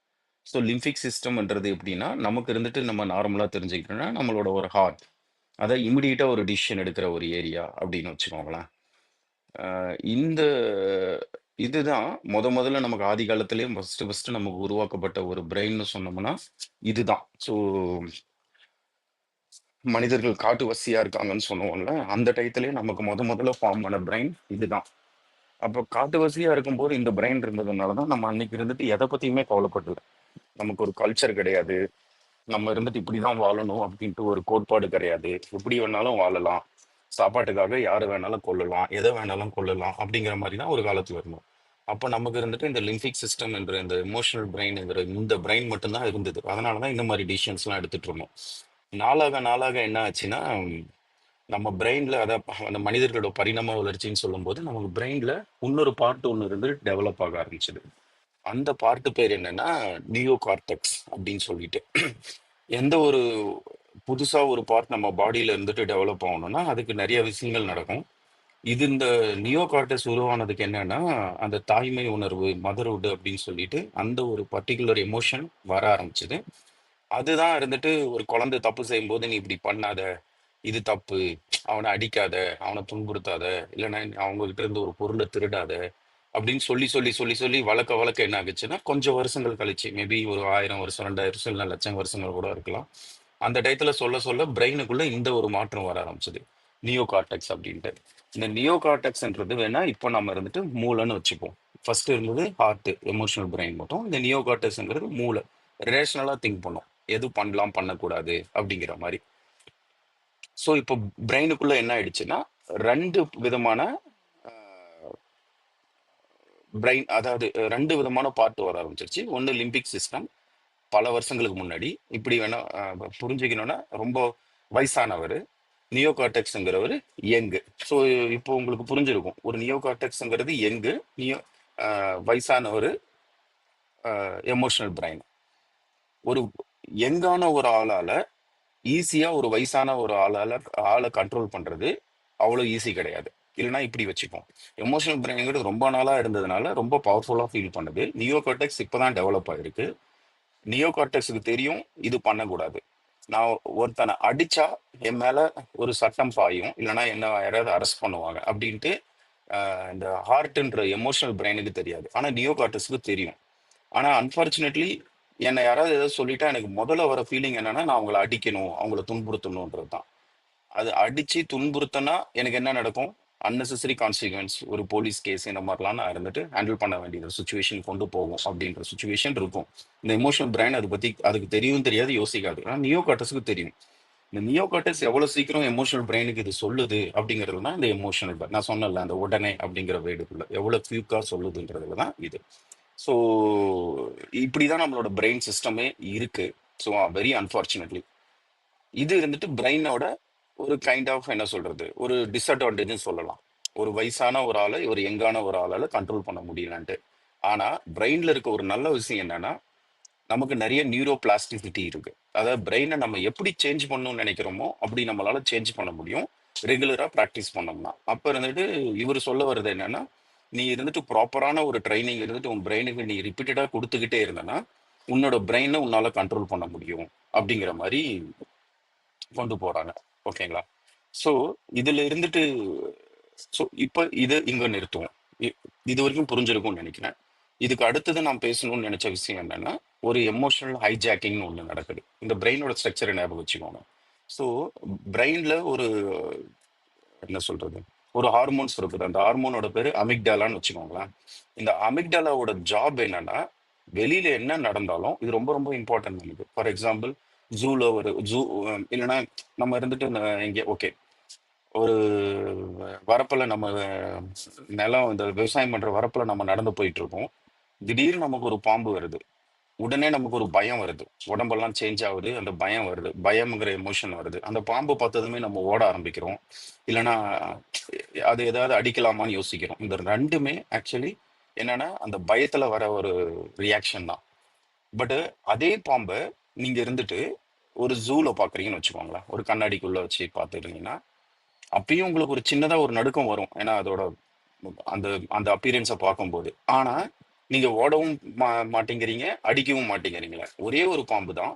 ஸோ லிம்பிக் சிஸ்டம்ன்றது எப்படின்னா, நமக்கு இருந்துட்டு நம்ம நார்மலா தெரிஞ்சுக்கிட்டோம்னா, நம்மளோட ஒரு ஹார்ட். அத இமிடியேட்டா ஒரு டிசிஷன் எடுக்கிற ஒரு ஏரியா அப்படின்னு வச்சுக்கோங்களேன். இந்த இதுதான் முதல்ல நமக்கு ஆதி காலத்திலேயே ஃபர்ஸ்ட் நமக்கு உருவாக்கப்பட்ட ஒரு பிரெயின்னு சொன்னோம்னா இதுதான். ஸோ மனிதர்கள் காட்டுவாசியா இருக்காங்கன்னு சொன்னோம்ல, அந்த டயத்திலேயே நமக்கு முதல்ல ஃபார்ம் ஆன பிரெயின் இதுதான். அப்போ காட்டுவாசியா இருக்கும்போது இந்த பிரெயின் இருந்ததுனால தான் நம்ம அன்னைக்கு இருந்துட்டு எதை பத்தியுமே கவலைப்படல. நமக்கு ஒரு கல்ச்சர் கிடையாது. நம்ம இருந்துட்டு இப்படிதான் வாழணும் அப்படின்ட்டு ஒரு கோட்பாடு கிடையாது. எப்படி வேணாலும் வாழலாம். சாப்பாட்டுக்காக யாரு வேணாலும் கொல்லலாம். எதை வேணாலும் கொல்லலாம். அப்படிங்கிற மாதிரி தான் ஒரு காலத்துல இருந்தோம். அப்போ நமக்கு இருந்துட்டு இந்த லிம்பிக் சிஸ்டம் என்ற இந்த எமோஷனல் பிரெயின்ங்கிற இந்த பிரெயின் மட்டும்தான் இருந்தது. அதனாலதான் இந்த மாதிரி டிசிஷன்ஸ்லாம் எடுத்துட்டு இருந்தோம். நாளாக நாளாக என்ன ஆச்சுன்னா, நம்ம பிரெயின்ல அந்த மனிதர்களோட பரிணாம வளர்ச்சின்னு சொல்லும்போது நமக்கு பிரெயின்ல இன்னொரு பார்ட் ஒன்று இருந்து டெவலப் ஆக ஆரம்பிச்சது. அந்த பார்ட் பேர் என்னன்னா நியோ கார்டெக்ஸ் அப்படின்னு சொல்லிட்டு. எந்த ஒரு புதுசா ஒரு பார்ட் நம்ம பாடியில இருந்துட்டு டெவலப் ஆகணும்னா அதுக்கு நிறைய விஷயங்கள் நடக்கும். இது இந்த நியோ கார்டெக்ஸ் உருவானதுக்கு என்னன்னா, அந்த தாய்மை உணர்வு மதர்ஹுட் அப்படின்னு சொல்லிட்டு அந்த ஒரு பர்டிகுலர் எமோஷன் வர ஆரம்பிச்சது. அதுதான் இருந்துட்டு ஒரு குழந்தை தப்பு செய்யும்போது நீ இப்படி பண்ணாத, இது தப்பு, அவனை அடிக்காத, அவனை துன்புறுத்தாத, இல்லைன்னா அவங்க கிட்ட இருந்து ஒரு பொருளை திருடாத அப்படின்னு சொல்லி சொல்லி சொல்லி சொல்லி வளர்க்க வளர்க்க என்ன ஆகுச்சுன்னா, கொஞ்சம் வருஷங்கள் கழிச்சு மேபி ஒரு 1000 வருஷம் 2000 வருஷம் இல்லை லட்சம் வருஷங்கள் கூட இருக்கலாம். அந்த டயத்துல சொல்ல சொல்ல பிரெயினுக்குள்ள இந்த ஒரு மாற்றம் வர ஆரம்பிச்சது, நியோ கார்டெக்ஸ் அப்படின்ட்டு. இந்த நியோ கார்டெக்ஸ்ன்றது வேணா இப்போ நம்ம இருந்துட்டு மூளைன்னு வச்சுப்போம். ஃபர்ஸ்ட் இருந்தது ஹார்ட் எமோஷனல் பிரெயின் மட்டும். இந்த நியோ கார்டெக்ஸ்ங்கிறது மூளை, ரேஷனலா திங்க் பண்ணும், எது பண்ணலாம் பண்ணக்கூடாது அப்படிங்கிற மாதிரி. ஸோ இப்போ பிரெயினுக்குள்ள என்ன ஆயிடுச்சுன்னா, ரெண்டு விதமான பிரெயின், அதாவது ரெண்டு விதமான பார்ட் வர ஆரம்பிச்சிருச்சு. ஒன்று லிம்பிக் சிஸ்டம், பல வருஷங்களுக்கு முன்னாடி. இப்படி வேணா புரிஞ்சுக்கணும்னா, ரொம்ப வயசானவர். Neo கார்டெக்ஸ்ங்கிறவர் young. ஸோ இப்போ உங்களுக்கு புரிஞ்சிருக்கும், ஒரு நியோ கார்டெக்ஸ்ங்கிறது யங்கு, நியோ வயசானவர் எமோஷனல் பிரெயின். ஒரு யங்கான ஒரு ஆளால ஈஸியா ஒரு வயசான ஒரு ஆளை கண்ட்ரோல் பண்றது அவ்வளோ ஈஸி கிடையாது. இல்லைன்னா இப்படி வச்சுப்போம், எமோஷனல் பிரெயின்ங்கிறது ரொம்ப நாளா இருந்ததுனால ரொம்ப பவர்ஃபுல்லா ஃபீல் பண்ணுது. நியோ கார்டெக்ஸ் இப்பதான் டெவலப் ஆயிருக்கு. நியோ கார்டெக்ஸுக்கு தெரியும் இது பண்ணக்கூடாது. நான் ஒருத்தனை அடிச்சா என் மேல ஒரு சட்டம் பாயும், இல்லைன்னா என்ன யாராவது அரெஸ்ட் பண்ணுவாங்க அப்படின்ட்டு இந்த ஹார்ட்ன்ற எமோஷனல் பிரெயினுக்கு தெரியாது. ஆனா நியோ கார்டெக்ஸுக்கு தெரியும். ஆனா அன்பார்ச்சுனேட்லி என்னை யாராவது ஏதாவது சொல்லிட்டா எனக்கு முதல்ல வர ஃபீலிங் என்னன்னா, நான் அவங்கள அடிக்கணும், அவங்கள துன்புறுத்தணுன்றது தான். அது அடிச்சு துன்புறுத்தினா எனக்கு என்ன நடக்கும்? அன்னெசரி கான்சிக்வன்ஸ், ஒரு போலீஸ் கேஸ் இந்த மாதிரிலாம் நான் இருந்துட்டு ஹேண்டில் பண்ண வேண்டிய சுச்சுவேஷன் கொண்டு போகும் அப்படின்ற சுச்சுவேஷன் இருக்கும். இந்த எமோஷனல் பிரெயின் அதை பத்தி அதுக்கு தெரியவும் தெரியாது, யோசிக்காது. ஆனால் நியோ கார்டெக்ஸுக்கு தெரியும். இந்த நியோ கார்டெக்ஸ் எவ்வளவு சீக்கிரம் எமோஷனல் பிரெயினுக்கு இது சொல்லுது அப்படிங்கிறது தான் இந்த எமோஷனல், நான் சொன்னல அந்த உடனே அப்படிங்கிற வேர்டுக்குள்ள எவ்வளவு குயிக்கா சொல்லுதுன்றதுல தான் இது. ஸோ இப்படிதான் நம்மளோட பிரெயின் சிஸ்டமே இருக்கு. ஸோ வெரி அன்பார்ச்சுனேட்லி இது இருந்துட்டு பிரெயினோட ஒரு கைண்ட் ஆஃப் என்ன சொல்றது, ஒரு டிஸ்அட்வான்டேஜ்னு சொல்லலாம். ஒரு வயசான ஒரு ஆளை ஒரு யங்கான ஒரு ஆளால கண்ட்ரோல் பண்ண முடியலன்ட்டு. ஆனா பிரெயின்ல இருக்க ஒரு நல்ல விஷயம் என்னன்னா, நமக்கு நிறைய நியூரோ பிளாஸ்டிசிட்டி இருக்கு. அதாவது பிரெயினை நம்ம எப்படி சேஞ்ச் பண்ணணும்னு நினைக்கிறோமோ அப்படி நம்மளால சேஞ்ச் பண்ண முடியும், ரெகுலரா ப்ராக்டிஸ் பண்ணோம்னா. அப்ப இருந்துட்டு இவர் சொல்ல வர்றது என்னன்னா, நீ இருந்துட்டு ப்ராப்பரான ஒரு ட்ரைனிங் இருந்துட்டு உன் பிரெயினுக்கு நீ ரிப்பீட்டடா கொடுத்துக்கிட்டே இருந்தனா உன்னோட பிரெயினை உன்னால கண்ட்ரோல் பண்ண முடியும் அப்படிங்கிற மாதிரி கொண்டு போறாங்க. ஓகேங்களா? ஸோ இதுல இருந்துட்டு ஸோ இப்போ இது இங்க நிறுத்துவோம். இ- இது வரைக்கும் புரிஞ்சிருக்கும்னு நினைக்கிறேன். இதுக்கு அடுத்தது நான் பேசணும்னு நினைச்ச விஷயம் என்னன்னா, ஒரு எமோஷனல் ஹைஜாக்கிங்னு ஒன்று நடக்குது. இந்த பிரெயினோட ஸ்ட்ரக்சரை ஞாபகம் வச்சுக்கோங்க. ஸோ பிரெயின்ல ஒரு என்ன சொல்றது, ஒரு ஹார்மோன்ஸ் இருக்குது. அந்த ஹார்மோனோட பேரு அமிக்டாலான்னு வச்சுக்கோங்களேன். இந்த அமிக்டாலாவோட ஜாப் என்னன்னா, வெளியில என்ன நடந்தாலும் இது ரொம்ப ரொம்ப இம்பார்ட்டன்ட் நமக்கு. ஃபார் எக்ஸாம்பிள், ஜூல ஒரு ஜூ இல்லைன்னா நம்ம இருந்துட்டு இங்கே ஓகே ஒரு வரப்புல நம்ம நிலம் இந்த விவசாயம் பண்ற வரப்புல நம்ம நடந்து போயிட்டு இருக்கோம். திடீர்னு நமக்கு ஒரு பாம்பு வருது. உடனே நமக்கு ஒரு பயம் வருது. உடம்பெல்லாம் சேஞ்ச் ஆகுது. அந்த பயம் வருது. பயம்ங்கிற எமோஷன் வருது. அந்த பாம்பு பார்த்ததுமே நம்ம ஓட ஆரம்பிக்கிறோம். இல்லைன்னா அது ஏதாவது அடிக்கலாமான்னு யோசிக்கிறோம். இந்த ரெண்டுமே ஆக்சுவலி என்னன்னா அந்த பயத்துல வர ஒரு ரியாக்ஷன் தான். பட் அதே பாம்பை நீங்க இருந்துட்டு ஒரு ஜூல பாக்குறீங்கன்னு வச்சுக்கோங்களேன். ஒரு கண்ணாடிக்குள்ள வச்சு பார்த்துருந்தீங்கன்னா அப்பயும் உங்களுக்கு ஒரு சின்னதா ஒரு நடுக்கம் வரும். ஏன்னா அதோட அந்த அந்த அப்பியரன்ஸை பார்க்கும்போது. ஆனா நீங்க ஓடவும் மாட்டேங்கிறீங்க, அடிக்கவும் மாட்டேங்கிறீங்களே. ஒரே ஒரு பாம்பு தான்.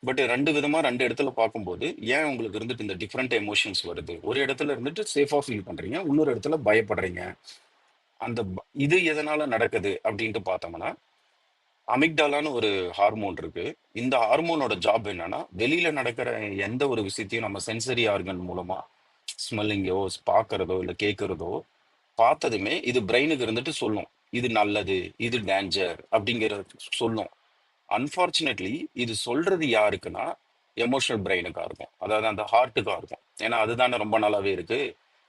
பட் ரெண்டு விதமா ரெண்டு இடத்துல பார்க்கும்போது ஏன் உங்களுக்கு இருந்துட்டு இந்த டிஃப்ரெண்ட் எமோஷன்ஸ் வருது? ஒரு இடத்துல இருந்துட்டு சேஃபா ஃபீல் பண்றீங்க, இன்னொரு இடத்துல பயப்படுறீங்க. அந்த இது எதனால நடக்குது அப்படின்ட்டு பார்த்தோம்னா அமிக்டாலான்னு ஒரு ஹார்மோன் இருக்கு. இந்த ஹார்மோனோட ஜாப் என்னன்னா வெளியில நடக்கிற எந்த ஒரு விஷயத்தையும் நம்ம சென்சரி ஆர்கன் மூலமா ஸ்மெல்லிங்கோ பார்க்கறதோ இல்லை கேட்கறதோ பார்த்ததுமே இது பிரெயினுக்கு இருந்துட்டு சொல்லும். இது நல்லது, இது டேஞ்சர் அப்படிங்கிறது சொல்லும். அன்பார்ச்சுனேட்லி இது சொல்றது யாருக்குன்னா எமோஷனல் பிரெயினுக்கா இருக்கும். அதாவது அந்த ஹார்ட்டுக்கா இருக்கும். ஏன்னா அதுதானே ரொம்ப நல்லாவே இருக்கு.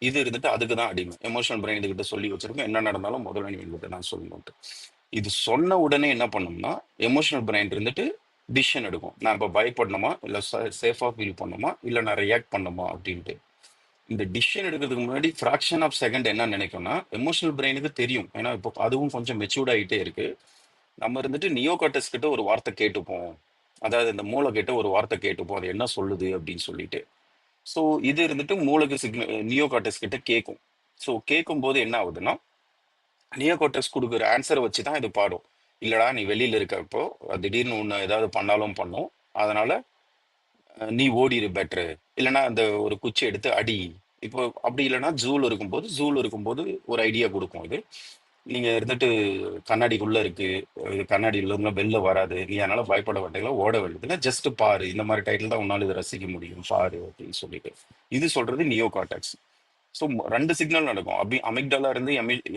இது இருந்துட்டு அதுக்கு தான் அடிமை. எமோஷனல் பிரெயின் இதுகிட்ட சொல்லி வச்சிருக்கோம், என்ன நடந்தாலும் முதல்ல நீ என்கிட்ட நான் சொல்லணும்ட்டு. இது சொன்ன உடனே என்ன பண்ணும்னா எமோஷனல் பிரெயின் இருந்துட்டு டிசிஷன் எடுக்கும். நான் இப்போ பயப்படணுமா, இல்லை சேஃபா ஃபீல் பண்ணுமா, இல்லை நான் ரியாக்ட் பண்ணுமா அப்படின்ட்டு. இந்த டிசிஷன் எடுக்கிறதுக்கு முன்னாடி ஃப்ராக்ஷன் ஆஃப் செகண்ட் என்ன நினைக்கும்னா எமோஷனல் பிரெயினுக்கு தெரியும். ஏன்னா இப்போ அதுவும் கொஞ்சம் மெச்சூர்ட் ஆகிட்டே இருக்கு. நம்ம இருந்துட்டு நியோகார்டஸ் கிட்ட ஒரு வார்த்தை கேட்டுப்போம். அதாவது இந்த மூளை கிட்ட ஒரு வார்த்தை கேட்டுப்போம், அது என்ன சொல்லுது அப்படின்னு சொல்லிட்டு. ஸோ இது இருந்துட்டு மூளைக்கு சிக்னல் நியோகார்டஸ் கிட்ட கேட்கும். ஸோ கேட்கும் போது என்ன ஆகுதுன்னா நியோகார்டஸ் கொடுக்குற ஆன்சரை வச்சு தான் இது பாடும். இல்லடா நீ வெளியில இருக்கப்போ திடீர்னு ஒன்று ஏதாவது பண்ணாலும் பண்ணும், அதனால நீ ஓடிடு பெட்ரு. இல்லைன்னா அந்த ஒரு குச்சி எடுத்து அடி. இப்போ அப்படி இல்லைன்னா ஜூல் இருக்கும்போது ஒரு ஐடியா கொடுக்கும். இது நீங்க இருந்துட்டு கண்ணாடிக்குள்ள இருக்கு, இது கண்ணாடியில இருந்தா வெளில வராது, நீ அதனால பயப்பட மாட்டீங்களா, ஓட வேண்டியதுல ஜஸ்ட் பாரு, இந்த மாதிரி டைட்டில் தான் உன்னால இதை ரசிக்க முடியும், பாரு அப்படின்னு சொல்லிட்டு. இது சொல்றது நியோ கார்டெக்ஸ். ஸோ ரெண்டு சிக்னல் நடக்கும். அப்படி அமிக்டாலா இருந்து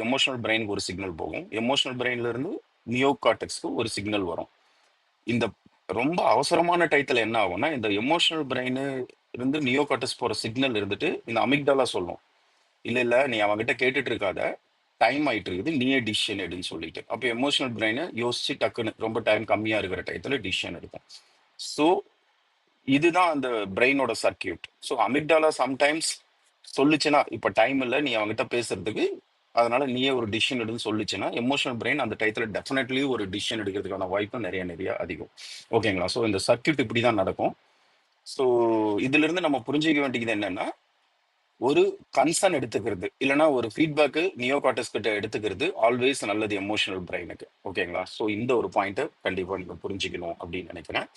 எமோஷனல் பிரெயினுக்கு ஒரு சிக்னல் போகும், எமோஷனல் பிரெயின்ல இருந்து நியோ கார்டெக்ஸ்க்கு ஒரு சிக்னல் வரும். இந்த ரொம்ப அவசரமான டயத்துல என்ன ஆகும்னா இந்த எமோஷனல் பிரெயின் இருந்து நியோ கார்டெக்ஸ் போற சிக்னல் இருந்துட்டு இந்த அமிக்டாலா சொல்லும், இல்ல இல்ல நீ அவன்கிட்ட கேட்டுட்டு இருக்காத, டைம் ஆயிட்டு இருக்குது, நீயே டிசிஷன் எடுன்னு சொல்லிட்டு. அப்போ எமோஷனல் பிரெயினை யோசிச்சு டக்குன்னு ரொம்ப டைம் கம்மியா இருக்கிற டயத்துல டிசிஷன் எடுக்கும். ஸோ இதுதான் அந்த பிரெயினோட சர்க்கியூட். ஸோ அமிக்டாலா சம்டைம்ஸ் சொல்லுச்சுன்னா இப்ப டைம் இல்லை நீ அவங்ககிட்ட பேசுறதுக்கு, அதனால நீயே ஒரு டிசிஷன் எடுன்னு சொல்லுச்சுன்னா எமோஷனல் பிரெயின் அந்த டயத்துல டெஃபினெட்லி ஒரு டிசிஷன் எடுக்கிறதுக்கான வாய்ப்பு நிறைய நிறைய அதிகம். ஓகேங்களா? ஸோ இந்த சர்க்கியூட் இப்படி தான் நடக்கும். ஸோ இதுல இருந்து நம்ம புரிஞ்சுக்க வேண்டியது என்னன்னா ஒரு கன்சர்ன் எடுத்துக்கிறது இல்லைன்னா ஒரு ஃபீட்பேக்கு நியோ கார்டெக்ஸ் கிட்ட எடுத்துக்கிறது ஆல்வேஸ் நல்லது எமோஷனல் பிரெயினுக்கு. ஓகேங்களா? ஸோ இந்த ஒரு பாயிண்ட்டை கண்டிப்பாக நீங்கள் புரிஞ்சுக்கணும் அப்படின்னு நினைக்கிறேன்.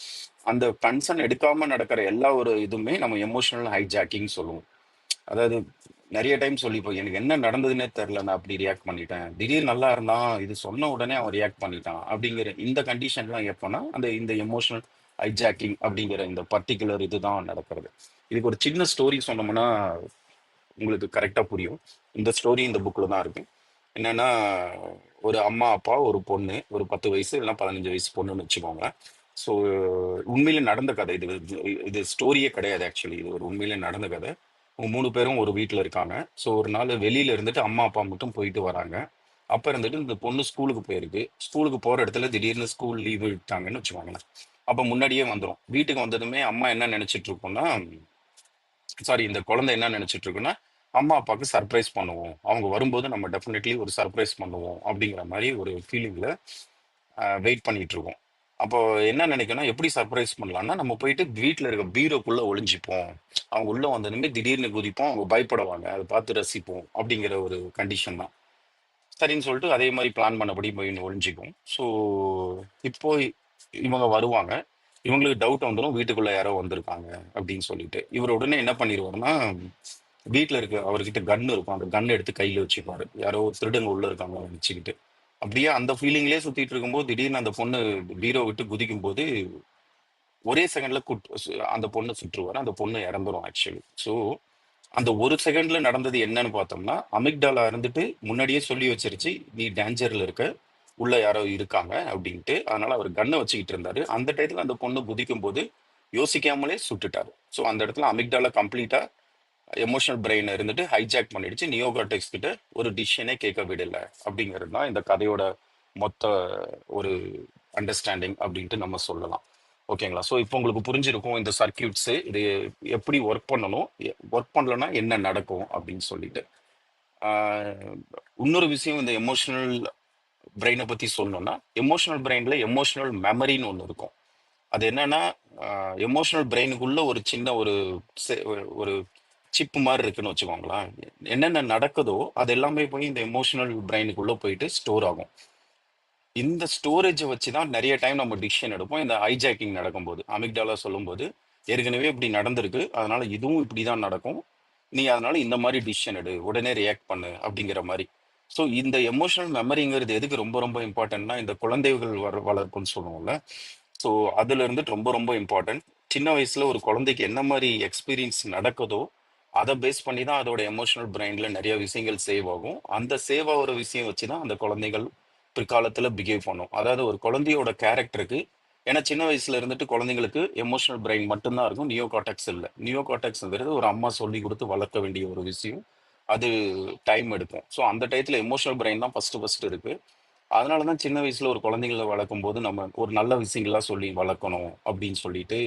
அந்த கன்சர்ன் எடுக்காம நடக்கிற எல்லா ஒரு இதுவுமே நம்ம எமோஷனல் ஹைஜாக்கிங் சொல்லுவோம். அதாவது நிறைய டைம் சொல்லிப்போம், எனக்கு என்ன நடந்ததுன்னே தெரில, நான் அப்படி ரியாக்ட் பண்ணிட்டேன், திடீர் நல்லா இருந்தான், இது சொன்ன உடனே அவன் ரியாக்ட் பண்ணிட்டான் அப்படிங்கிற இந்த கண்டிஷன்லாம் எப்போனா இந்த எமோஷனல் ஹைஜாக்கிங் அப்படிங்கிற இந்த பர்டிகுலர் இதுதான் நடக்கிறது. இதுக்கு ஒரு சின்ன ஸ்டோரி சொன்னோம்னா உங்களுக்கு கரெக்டாக புரியும். இந்த ஸ்டோரி இந்த புக்கில் தான் இருக்கு. என்னன்னா ஒரு அம்மா அப்பா ஒரு பொண்ணு, ஒரு 10 வயசு இல்லைன்னா 15 வயசு பொண்ணுன்னு வச்சுக்கோங்க. ஸோ உண்மையிலே நடந்த கதை இது. இது ஸ்டோரியே கிடையாது ஆக்சுவலி, இது ஒரு உண்மையிலே நடந்த கதை. அவங்க 3 பேரும் ஒரு வீட்டில் இருக்காங்க. ஸோ ஒரு நாள் வெளியில இருந்துட்டு அம்மா அப்பா மட்டும் போயிட்டு வராங்க. அப்போ இருந்துட்டு இந்த பொண்ணு ஸ்கூலுக்கு போயிருக்கு. ஸ்கூலுக்கு போகிற இடத்துல திடீர்னு ஸ்கூல் லீவு விட்டாங்கன்னு வச்சுக்கோங்களேன். அப்போ முன்னாடியே வந்துடும். வீட்டுக்கு வந்ததுமே அம்மா என்ன நினைச்சிட்டு இருக்கோம்னா, சாரி இந்த குழந்தை என்ன நினைச்சிட்டு இருக்குன்னா, அம்மா அப்பாவுக்கு சர்ப்ரைஸ் பண்ணுவோம், அவங்க வரும்போது நம்ம டெஃபினெட்லி ஒரு சர்ப்ரைஸ் பண்ணுவோம் அப்படிங்கிற மாதிரி ஒரு ஃபீலிங்ல வெயிட் பண்ணிட்டு இருக்கோம். அப்போ என்ன நினைக்கணும், எப்படி சர்ப்ரைஸ் பண்ணலாம்னா நம்ம போயிட்டு வீட்டில் இருக்க பீரோக்குள்ள ஒளிஞ்சிப்போம், அவங்க உள்ள வந்ததுமே திடீர்னு குதிப்போம், அவங்க பயப்படுவாங்க, அதை பார்த்து ரசிப்போம் அப்படிங்கிற ஒரு கண்டிஷன் தான். சரின்னு சொல்லிட்டு அதே மாதிரி பிளான் பண்ணபடி போய் ஒளிஞ்சிக்கும். ஸோ இப்போ இவங்க வருவாங்க, இவங்களுக்கு டவுட் வந்துடும் வீட்டுக்குள்ள யாரோ வந்திருக்காங்க அப்படின்னு சொல்லிட்டு. இவர் உடனே என்ன பண்ணிடுவாருன்னா வீட்டில் இருக்க அவர்கிட்ட கன் இருக்கும், அந்த கன் எடுத்து கையில வச்சுப்பாரு, யாரோ திருடங்க உள்ள இருக்காங்க வச்சுக்கிட்டு. அப்படியே அந்த ஃபீலிங்லேயே சுத்திட்டு இருக்கும்போது திடீர்னு அந்த பொண்ணு பீரோ விட்டு குதிக்கும் போது ஒரே செகண்ட்ல அந்த பொண்ணு சுற்றுவார், அந்த பொண்ணு இறந்துரும் ஆக்சுவலி. ஸோ அந்த ஒரு செகண்ட்ல நடந்தது என்னன்னு பார்த்தோம்னா அமிக்டாலா இருந்துட்டு முன்னாடியே சொல்லி வச்சிருச்சு நீ டேஞ்சர்ல இருக்க, உள்ள யாரோ இருக்காங்க அப்படின்ட்டு. அதனால அவர் கன்னை வச்சுக்கிட்டு இருந்தாரு. அந்த டயத்துல அந்த பொண்ணு குதிக்கும் போது யோசிக்காமலே சுட்டுட்டாரு. ஸோ அந்த இடத்துல அமிக்டாலா கம்ப்ளீட்டா எமோஷனல் பிரெயின் இருந்துட்டு ஹைஜாக் பண்ணிடுச்சு, நியோகார்டெக்ஸ் கிட்ட ஒரு டிசிஷனே கேட்க விடல. அப்படிங்கிறது தான் இந்த கதையோட மொத்த ஒரு அண்டர்ஸ்டாண்டிங் அப்படின்ட்டு நம்ம சொல்லலாம். ஓகேங்களா? ஸோ இப்போ உங்களுக்கு புரிஞ்சிருக்கும் இந்த சர்க்கியூட்ஸ் இது எப்படி ஒர்க் பண்ணணும், ஒர்க் பண்ணலன்னா என்ன நடக்கும் அப்படின்னு சொல்லிட்டு. இன்னொரு விஷயம் இந்த எமோஷனல் பிரெயினை பத்தி சொல்லணும்னா, எமோஷனல் பிரெயின்ல எமோஷனல் மெமரின்னு ஒன்று இருக்கும். அது என்னன்னா, எமோஷனல் பிரெயினுக்குள்ள ஒரு சின்ன ஒரு ஒரு சிப் மாதிரி இருக்குன்னு வச்சுக்கோங்களேன். என்னென்ன நடக்குதோ அது எல்லாமே போய் இந்த எமோஷனல் பிரெயினுக்குள்ள போயிட்டு ஸ்டோர் ஆகும். இந்த ஸ்டோரேஜை வச்சு தான் நிறைய டைம் நம்ம டிசிஷன் எடுப்போம். இந்த ஹைஜாக்கிங் நடக்கும்போது அமிக்டாலா சொல்லும்போது, ஏற்கனவே இப்படி நடந்திருக்கு, அதனால இதுவும் இப்படிதான் நடக்கும், நீ அதனால இந்த மாதிரி டிசிஷன் எடு, உடனே ரியாக்ட் பண்ணு அப்படிங்கிற மாதிரி. ஸோ இந்த எமோஷனல் மெமரிங்கிறது எதுக்கு ரொம்ப ரொம்ப இம்பார்ட்டன்ட்னா, இந்த குழந்தைகள் வளர்ப்புன்னு சொல்லுவோம்ல. ஸோ அதுல இருந்துட்டு ரொம்ப ரொம்ப இம்பார்ட்டன்ட். சின்ன வயசுல ஒரு குழந்தைக்கு என்ன மாதிரி எக்ஸ்பீரியன்ஸ் நடக்குதோ அதை பேஸ் பண்ணி தான் அதோட எமோஷனல் பிரெயின்ல நிறைய விஷயங்கள் சேவ் ஆகும். அந்த சேவ் ஆகிற விஷயம் வச்சு தான் அந்த குழந்தைகள் பிற்காலத்துல பிஹேவ் பண்ணும். அதாவது ஒரு குழந்தையோட கேரக்டருக்கு, ஏன்னா சின்ன வயசுல இருந்துட்டு குழந்தைங்களுக்கு எமோஷனல் பிரெயின் மட்டும்தான் இருக்கும், நியோ கார்டெக்ஸ் இல்லை. நியோ கார்டெக்ஸ்ங்கிறது ஒரு அம்மா சொல்லி கொடுத்து வளர்க்க வேண்டிய ஒரு விஷயம். அது டைம் எடுக்கும். ஸோ அந்த டயத்துல எமோஷனல் பிரெயின் தான் ஃபர்ஸ்ட் இருக்கு. அதனாலதான் சின்ன வயசுல ஒரு குழந்தைங்களை வளர்க்கும் போது நம்ம ஒரு நல்ல விஷயங்களா சொல்லி வளர்க்கணும் அப்படின்னு சொல்லிட்டு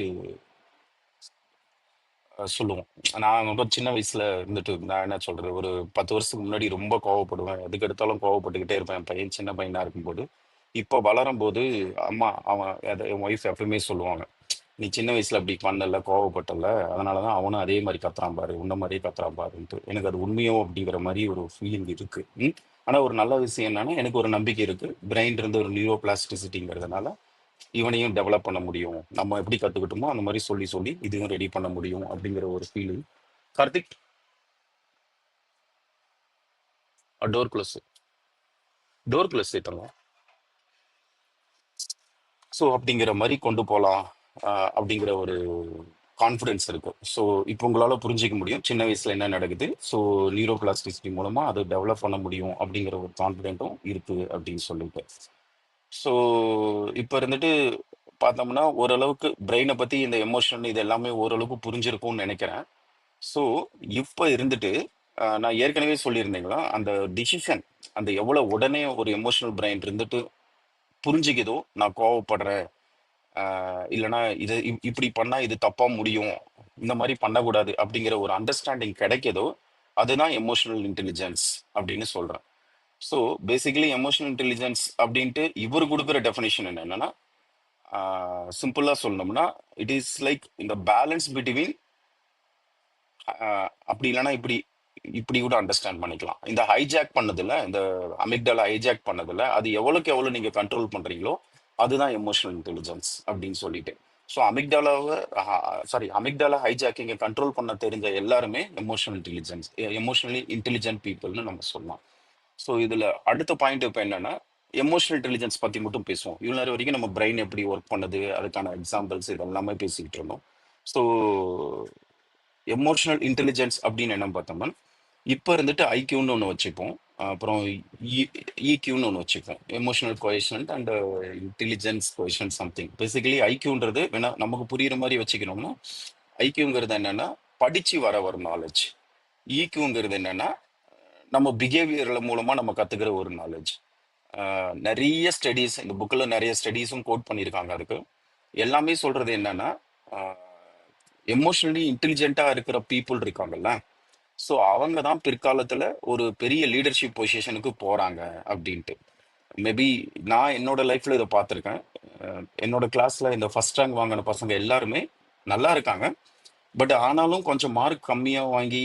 சொல்லுவோம். நான் ரொம்ப சின்ன வயசுல இருந்துட்டு நான் என்ன சொல்றது, ஒரு 10 வருஷத்துக்கு முன்னாடி ரொம்ப கோவப்படுவேன், எதுக்கு எடுத்தாலும் கோவப்பட்டுக்கிட்டே இருப்பேன் என் பையன் சின்ன பையனா இருக்கும்போது. இப்போ வளரும் போது அம்மா அவன் என் ஒய்ஃப் எப்பவுமே சொல்லுவாங்க, நீ சின்ன வயசுல அப்படி பண்ணல, கோவப்பட்டல, அதனாலதான் அவனும் அதே மாதிரி கத்துறான் பாரு, உன்ன மாதிரியே கத்துறான் பாருன்ட்டு. எனக்கு அது உண்மையோ அப்படிங்கிற மாதிரி ஒரு ஃபீலிங் இருக்கு. ஆனா ஒரு நல்ல விஷயம் என்னன்னா, எனக்கு ஒரு நம்பிக்கை இருக்கு, பிரெயின் இருந்து ஒரு நியூரோ பிளாஸ்டிசிட்டிங்கிறதுனால இவனையும் டெவலப் பண்ண முடியும், நம்ம எப்படி கத்துக்கிட்டோமோ அந்த மாதிரி சொல்லி சொல்லி இதையும் ரெடி பண்ண முடியும் அப்படிங்கிற ஒரு ஃபீலிங். கார்த்திக், டோர் க்ளோஸ் சேர்த்தங்க. ஸோ அப்படிங்கிற மாதிரி கொண்டு போகலாம் அப்படிங்கிற ஒரு கான்ஃபிடென்ஸ் இருக்கு. ஸோ இப்போ உங்களால புரிஞ்சிக்க முடியும் சின்ன வயசுல என்ன நடக்குது. ஸோ நியூரோ பிளாஸ்டிசிட்டி மூலமா அதை டெவலப் பண்ண முடியும் அப்படிங்கிற ஒரு கான்ஃபிடென்ட்டும் இருக்கு அப்படின்னு சொல்லிட்டு. ஸோ இப்போ இருந்துட்டு பார்த்தோம்னா ஓரளவுக்கு பிரெயினை பத்தி இந்த எமோஷன் இது எல்லாமே ஓரளவுக்கு புரிஞ்சிருக்கும்னு நினைக்கிறேன். ஸோ இப்போ இருந்துட்டு நான் ஏற்கனவே சொல்லியிருந்தீங்களா அந்த டிசிஷன், அந்த எவ்வளவு உடனே ஒரு எமோஷனல் பிரெயின் இருந்துட்டு புரிஞ்சுக்குதோ, நான் கோவப்படுறேன், இல்லைன்னா இது இப்படி பண்ணா இது தப்பா முடியும், இந்த மாதிரி பண்ணக்கூடாது அப்படிங்கிற ஒரு அண்டர்ஸ்டாண்டிங் கிடைக்குதோ, அதுதான் எமோஷனல் இன்டெலிஜென்ஸ் அப்படின்னு சொல்றேன். ஸோ பேசிக்கலி எமோஷனல் இன்டெலிஜென்ஸ் அப்படின்ட்டு இவர் கொடுக்குற டெஃபினேஷன் என்னன்னா, சிம்பிளா சொல்லணும்னா, இட் இஸ் லைக் இந்த பேலன்ஸ் பிட்வீன், அப்படி இல்லைன்னா இப்படி இப்படி கூட அண்டர்ஸ்டாண்ட் பண்ணிக்கலாம். இந்த ஹைஜாக் பண்ணதுல, இந்த அமிக்டாலா ஹைஜாக் பண்ணதுல அது எவ்வளவுக்கு எவ்வளவு நீங்க கண்ட்ரோல் பண்றீங்களோ அதுதான் எமோஷனல் இன்டெலிஜென்ஸ் அப்படின்னு சொல்லிட்டு. ஸோ அமிக்டாலா ஹைஜாக்கிங்க கண்ட்ரோல் பண்ண தெரிஞ்ச எல்லாருமே எமோஷனல் இன்டெலிஜென்ஸ், எமோஷனலி இன்டெலிஜென்ட் பீப்புள்னு நம்ம சொல்லலாம். ஸோ இதுல அடுத்த பாயிண்ட் இப்போ என்னன்னா, எமோஷனல் இன்டெலிஜென்ஸ் பத்தி மட்டும் பேசுவோம். இவ்வளவு நேரம் வரைக்கும் நம்ம பிரெயின் எப்படி ஒர்க் பண்ணுது, அதுக்கான எக்ஸாம்பிள்ஸ் இதெல்லாமே பேசிக்கிட்டு இருந்தோம். ஸோ எமோஷனல் இன்டெலிஜென்ஸ் அப்படின்னு என்ன பார்த்தோம்னா, இப்போ இருந்துட்டு ஐக்யூன்னு ஒன்று வச்சுப்போம், அப்புறம் இக்யூன்னு ஒன்று வச்சுப்போம், emotional quotient and intelligence quotient something. Basically ஐக்யூன்றது வேணா நமக்கு புரியுற மாதிரி வச்சுக்கணும்னா, ஐக்யூங்கிறது என்னன்னா படிச்சு வர நாலேஜ். இக்யூங்கிறது என்னன்னா நம்ம பிஹேவியர்ல மூலமா நம்ம கத்துக்கிற ஒரு நாலேஜ். நிறைய ஸ்டடீஸ் இந்த புக்கில் நிறைய ஸ்டடீஸும் கோட் பண்ணியிருக்காங்க. அதுக்கு எல்லாமே சொல்றது என்னன்னா, எமோஷனலி இன்டெலிஜென்ட்டா இருக்கிற பீப்புள் இருக்காங்கல்ல, ஸோ அவங்க தான் பிற்காலத்துல ஒரு பெரிய லீடர்ஷிப் பொசிஷனுக்கு போறாங்க அப்படின்ட்டு. மேபி நான் என்னோட லைஃப்ல இதை பார்த்துருக்கேன். என்னோட கிளாஸ்ல இந்த ஃபர்ஸ்ட் ரேங்க் வாங்கின பசங்க எல்லாருமே நல்லா இருக்காங்க. பட் ஆனாலும் கொஞ்சம் மார்க் கம்மியா வாங்கி,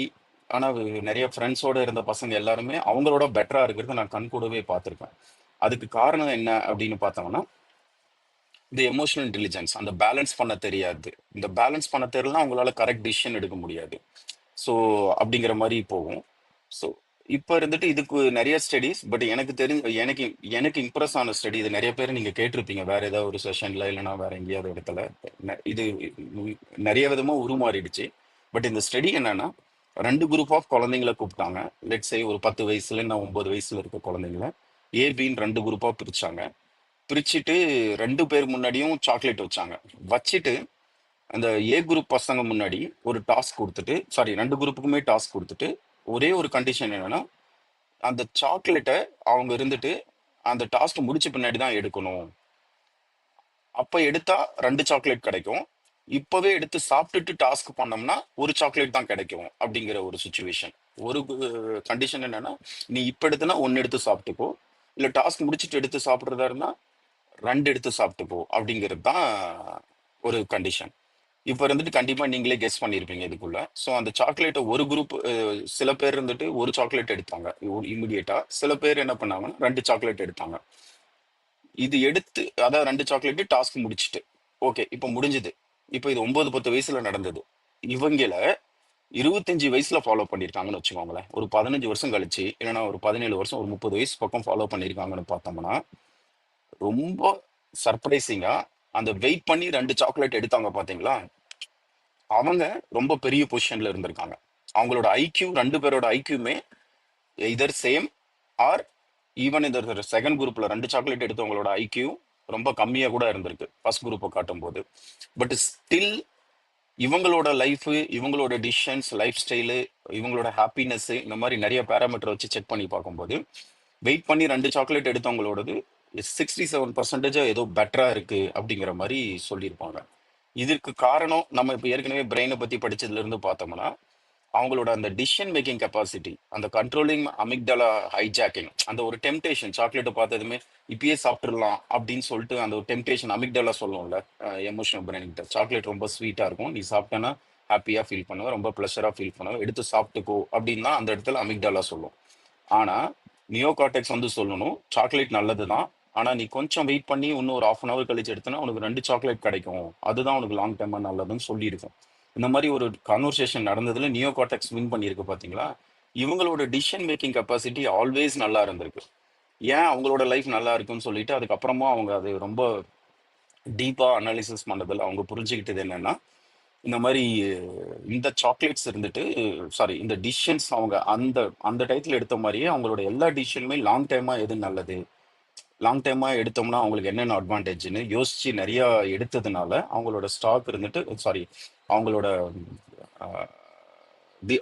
ஆனா நிறைய ஃப்ரெண்ட்ஸோட இருந்த பசங்க எல்லாருமே அவங்களோட பெட்டரா இருக்கிறத நான் கண்கூடவே பார்த்துருக்கேன். அதுக்கு காரணம் என்ன அப்படின்னு பார்த்தோம்னா, இந்த எமோஷனல் இன்டெலிஜென்ஸ், அந்த பேலன்ஸ் பண்ண தெரியாது. இந்த பேலன்ஸ் பண்ண தெரியலனா அவங்களால கரெக்ட் டிசிஷன் எடுக்க முடியாது. ஸோ அப்படிங்கிற மாதிரி போகும். ஸோ இப்போ இருந்துட்டு இதுக்கு நிறைய ஸ்டடீஸ், பட் எனக்கு தெரிஞ்ச எனக்கு இம்ப்ரெஸ் ஆன ஸ்டடி, இது நிறைய பேர் நீங்க கேட்டிருப்பீங்க வேற ஏதாவது ஒரு செஷன்ல இல்லைன்னா வேற எங்கேயாவது இடத்துல. இது நிறைய விதமா உருமாறிடுச்சு. பட் இந்த ஸ்டடி என்னன்னா, 2 குரூப் ஆஃப் குழந்தைங்களை கூப்பிட்டாங்க. லெட்ஸ் சே ஒரு 10 வயசுல இல்லைன்னா 9 வயசுல இருக்க குழந்தைங்கள ஏபின்னு 2 குரூப்பா பிரிச்சாங்க. பிரிச்சுட்டு 2 பேர் முன்னாடியும் சாக்லேட் வச்சாங்க. வச்சுட்டு அந்த ஏ குரூப் பசங்க முன்னாடி ஒரு டாஸ்க் கொடுத்துட்டு, சாரி 2 குரூப்புக்குமே டாஸ்க் கொடுத்துட்டு, ஒரே ஒரு கண்டிஷன் என்னன்னா, அந்த சாக்லேட்டை அவங்க இருந்துட்டு அந்த டாஸ்க் முடிச்ச பின்னாடி தான் எடுக்கணும். அப்ப எடுத்தா 2 சாக்லேட் கிடைக்கும். இப்பவே எடுத்து சாப்பிட்டுட்டு டாஸ்க் பண்ணோம்னா, 1 சாக்லேட் தான் கிடைக்கும் அப்படிங்கிற ஒரு சிச்சுவேஷன். ஒரு கண்டிஷன் என்னன்னா, நீ இப்ப எடுத்தனா 1 எடுத்து சாப்பிட்டுக்கோ. இல்ல டாஸ்க் முடிச்சுட்டு எடுத்து சாப்பிடுறதா இருந்தா 2 எடுத்து சாப்பிட்டுக்கோ அப்படிங்கிறது தான் ஒரு கண்டிஷன். இப்ப இருந்துட்டு கண்டிப்பா நீங்களே கெஸ் பண்ணிருப்பீங்க இதுக்குள்ள. சோ அந்த சாக்லேட்ட ஒரு குரூப் சில பேர் இருந்துட்டு ஒரு சாக்லேட் எடுத்தாங்க இமிடியேட்டா. சில பேர் என்ன பண்ணாங்கன்னா 2 சாக்லேட் எடுத்தாங்க. இது எடுத்து அதான் 2 சாக்லேட் டாஸ்க் முடிச்சுட்டு ஓகே இப்ப முடிஞ்சது. இப்ப இது 9 10 வயசுல நடந்தது. இவங்கள 25 வயசுல ஃபாலோ பண்ணிருக்காங்கன்னு வச்சுக்கோங்களேன். ஒரு 15 வருஷம் கழிச்சு இல்லைன்னா ஒரு 17 வருஷம் ஒரு 30 வயசு பக்கம் ஃபாலோ பண்ணிருக்காங்கன்னு பார்த்தோம்னா ரொம்ப சர்ப்ரைசிங்கா அந்த வெயிட் பண்ணி 2 சாக்லேட் எடுத்தாங்க பாத்தீங்களா, அவங்க ரொம்ப பெரிய பொசிஷன்ல இருந்திருக்காங்க. அவங்களோட ஐக்யூ 2 பேரோட ஐக்யூமே எதர் சேம் ஆர் ஈவன் இந்த செகண்ட் குரூப்ல 2 சாக்லேட் எடுத்தவங்களோட ஐக்யூ ரொம்ப கம்மியா கூட இருந்திருக்கு ஃபர்ஸ்ட் குரூப்பை காட்டும் போது. பட் ஸ்டில் இவங்களோட லைஃப், இவங்களோட டிசிஷன்ஸ், லைஃப் ஸ்டைலு, இவங்களோட ஹாப்பினஸ், இந்த மாதிரி நிறைய பேராமீட்டர் வச்சு செக் பண்ணி பார்க்கும்போது வெயிட் பண்ணி 2 சாக்லேட் எடுத்தவங்களோடது 67% ஏதோ பெட்டரா இருக்கு அப்படிங்கிற மாதிரி சொல்லியிருப்பாங்க. இதற்கு காரணம் நம்ம இப்போ ஏற்கனவே பிரெயினை பத்தி படிச்சதுல இருந்து பார்த்தோம்னா அவங்களோட அந்த டிசிஷன் மேக்கிங் கெப்பாசிட்டி, அந்த கண்ட்ரோலிங் அமிக்டலா ஹைஜாக்கிங், அந்த ஒரு டெம்டேஷன் சாக்லேட்டை பார்த்ததுமே இப்பயே சாப்பிட்டுறலாம் அப்படின்னு சொல்லிட்டு அந்த ஒரு டெம்டேஷன் அமிக்டலா சொல்லுவோம்ல எமோஷனல் பிரெயின் கிட்ட. சாக்லேட் ரொம்ப ஸ்வீட்டா இருக்கும், நீ சாப்பிட்டேன்னா ஹாப்பியா ஃபீல் பண்ணுவ, ரொம்ப ப்ளஷரா ஃபீல் பண்ணுவ, எடுத்து சாப்பிட்டுக்கோ அப்படின்னு தான் அந்த இடத்துல அமிக்டலா சொல்லும். ஆனா நியோ கார்டெக்ஸ் வந்து சொல்லணும் சாக்லேட் நல்லதுதான், ஆனா நீ கொஞ்சம் வெயிட் பண்ணி இன்னும் ஒரு 1/2 அன் கழிச்சு எடுத்தனா உனக்கு 2 சாக்லேட் கிடைக்கும், அதுதான் உனக்கு லாங் டைமா நல்லதுன்னு சொல்லியிருக்கும். இந்த மாதிரி ஒரு கான்வர்சேஷன் நடந்ததுல நியோ கார்டெக்ஸ் வின் பண்ணியிருக்கு பாத்தீங்களா. இவங்களோட டிசிஷன் மேக்கிங் கெப்பாசிட்டி ஆல்வேஸ் நல்லா இருந்திருக்கு. ஏன் அவங்களோட லைஃப் நல்லா இருக்குன்னு சொல்லிட்டு அதுக்கப்புறமா அவங்க அது ரொம்ப டீப்பா அனாலிசிஸ் பண்ணதில் அவங்க புரிஞ்சுக்கிட்டது என்னன்னா, இந்த மாதிரி இந்த சாக்லேட்ஸ் இருந்துட்டு சாரி இந்த டிசிஷன்ஸ் அவங்க அந்த அந்த டயத்துல எடுத்த மாதிரியே அவங்களோட எல்லா டிசிஷனுமே லாங் டைமா எது நல்லது, லாங் டைமா எடுத்தோம்னா அவங்களுக்கு என்னென்ன அட்வான்டேஜ்னு யோசிச்சு நிறைய எடுத்ததுனால அவங்களோட ஸ்டாக் இருந்துட்டு சாரி அவங்களோட அஹ்,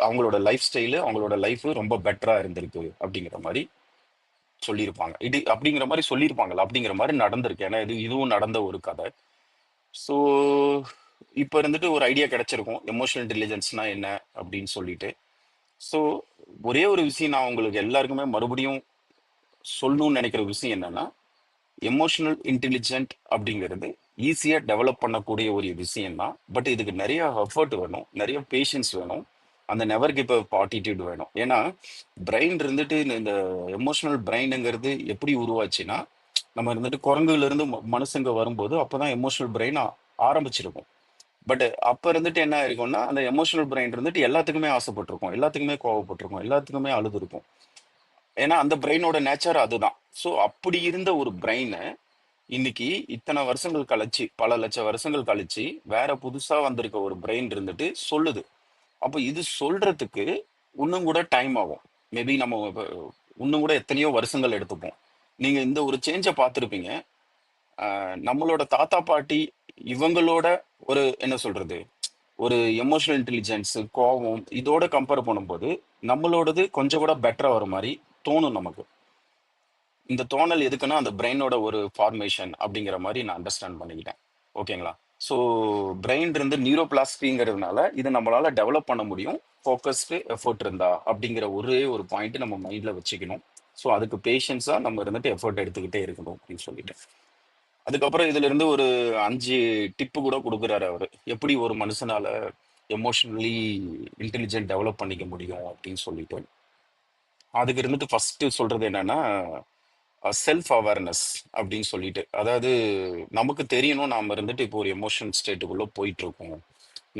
அவங்களோட லைஃப் ஸ்டைலு, அவங்களோட லைஃப் ரொம்ப பெட்டரா இருந்திருக்கு அப்படிங்கிற மாதிரி சொல்லியிருப்பாங்க. இது அப்படிங்கிற மாதிரி சொல்லியிருப்பாங்கல்ல, அப்படிங்கிற மாதிரி நடந்திருக்கு. ஏன்னா இதுவும் நடந்த ஒரு கதை. ஸோ இப்போ இருந்துட்டு ஒரு ஐடியா கிடைச்சிருக்கும் எமோஷனல் இன்டெலிஜென்ஸ்னா என்ன அப்படின்னு சொல்லிட்டு. ஸோ ஒரே ஒரு விஷயம் நான் உங்களுக்கு எல்லாருக்குமே மறுபடியும் சொல்லணும்னு நினைக்கிற விஷயம் என்னன்னா, எமோஷனல் இன்டெலிஜென்ட் அப்படிங்கிறது ஈஸியா டெவலப் பண்ணக்கூடிய ஒரு விஷயம் தான். பட் இதுக்கு நிறைய எஃபர்ட் வேணும், நிறைய பேஷன்ஸ் வேணும், அந்த நெவர் கிவ் அப் ஆட்டிடியூட் வேணும். ஏன்னா பிரெயின் இருந்துட்டு இந்த எமோஷனல் பிரெயினுங்கிறது எப்படி உருவாச்சுன்னா, நம்ம இருந்துட்டு குரங்குல இருந்து மனுஷங்க வரும்போது அப்பதான் எமோஷனல் பிரெயின் ஆரம்பிச்சிருக்கும். பட் அப்ப இருந்துட்டு என்ன இருக்கும்னா அந்த எமோஷனல் பிரெயின் இருந்துட்டு எல்லாத்துக்குமே ஆசைப்பட்டிருக்கும், எல்லாத்துக்குமே கோவப்பட்டிருக்கும், எல்லாத்துக்குமே அழுது இருக்கும். ஏன்னா அந்த பிரெயினோட நேச்சர் அதுதான். ஸோ அப்படி இருந்த ஒரு பிரெயினை இன்னைக்கு இத்தனை வருஷங்கள் கழிச்சு, பல லட்சம் வருஷங்கள் கழிச்சு வேற புதுசா வந்திருக்க ஒரு பிரெயின் இருந்துட்டு சொல்லுது. அப்போ இது சொல்றதுக்கு இன்னும் கூட டைம் ஆகும். மேபி நம்ம இன்னும் கூட எத்தனையோ வருஷங்கள் எடுத்துப்போம். நீங்க இந்த ஒரு சேஞ்சை பார்த்துருப்பீங்க. நம்மளோட தாத்தா பாட்டி இவங்களோட ஒரு என்ன சொல்றது, ஒரு எமோஷனல் இன்டெலிஜென்ஸ், கோவம் இதோட கம்பேர் பண்ணும்போது நம்மளோடது கொஞ்சம் கூட பெட்டரா வர மாதிரி தோணும் நமக்கு. இந்த தோணல் எதுக்குன்னா அந்த பிரெயினோட ஒரு ஃபார்மேஷன் அப்படிங்கிற மாதிரி நான் அண்டர்ஸ்டாண்ட் பண்ணிக்கிட்டேன். ஓகேங்களா. ஸோ பிரெயின் இருந்து நியூரோபிளாஸ்டிங்கிறதுனால இது நம்மளால டெவலப் பண்ண முடியும், ஃபோக்கஸ்டு எஃபர்ட் இருந்தா அப்படிங்கிற ஒரே ஒரு பாயிண்ட் நம்ம மைண்ட்ல வச்சுக்கணும். ஸோ அதுக்கு பேஷன்ஸா நம்ம இருந்துட்டு எஃபர்ட் எடுத்துக்கிட்டே இருக்கணும் அப்படின்னு சொல்லிட்டு அதுக்கப்புறம் இதுல இருந்து ஒரு 5 டிப்பு கூட கொடுக்குறாரு அவரு, எப்படி ஒரு மனுஷனால எமோஷனலி இன்டெலிஜென்ட் டெவலப் பண்ணிக்க முடியும் அப்படின்னு சொல்லிட்டு. அதுக்கு இருந்துட்டு ஃபர்ஸ்ட் சொல்றது என்னன்னா செல்ஃப் அவேர்னஸ் அப்படின்னு சொல்லிட்டு, அதாவது நமக்கு தெரியணும் நாம இருந்துட்டு இப்போ ஒரு எமோஷன் ஸ்டேட்டுக்குள்ள போயிட்டு இருக்கோம்,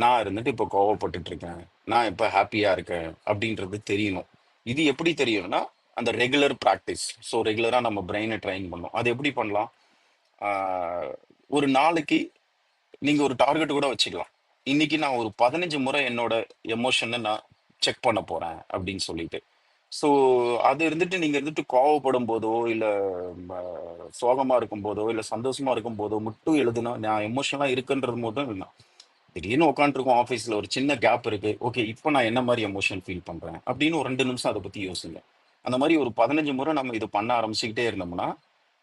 நான் இருந்துட்டு இப்போ கோவப்பட்டுட்டு இருக்கேன், நான் இப்போ ஹாப்பியா இருக்கேன் அப்படின்றது தெரியணும். இது எப்படி தெரியும்னா அந்த ரெகுலர் ப்ராக்டிஸ். ஸோ ரெகுலரா நம்ம பிரெயினை ட்ரைன் பண்ணோம். அது எப்படி பண்ணலாம்? ஆஹ் ஒரு நாளைக்கு நீங்க ஒரு டார்கெட் கூட வச்சுக்கலாம். இன்னைக்கு நான் ஒரு 15 முறை என்னோட எமோஷனை நான் செக் பண்ண போறேன் அப்படின்னு சொல்லிட்டு. ஸோ அது இருந்துட்டு நீங்க இருந்துட்டு கோவப்படும் போதோ இல்ல சோகமா இருக்கும் போதோ இல்ல சந்தோஷமா இருக்கும் போதோ மட்டும் எழுதுனா நான் எமோஷனலா இருக்குன்றது மட்டும் இல்லை. திடீர்னு உட்காந்துருக்கோம் ஆஃபீஸில், ஒரு சின்ன கேப் இருக்கு. ஓகே, இப்போ நான் என்ன மாதிரி எமோஷன் ஃபீல் பண்ணுறேன் அப்படின்னு ஒரு 2 நிமிஷம் அதை பற்றி யோசிங்க. அந்த மாதிரி ஒரு 15 முறை நம்ம இது பண்ண ஆரம்பிச்சுக்கிட்டே இருந்தோம்னா,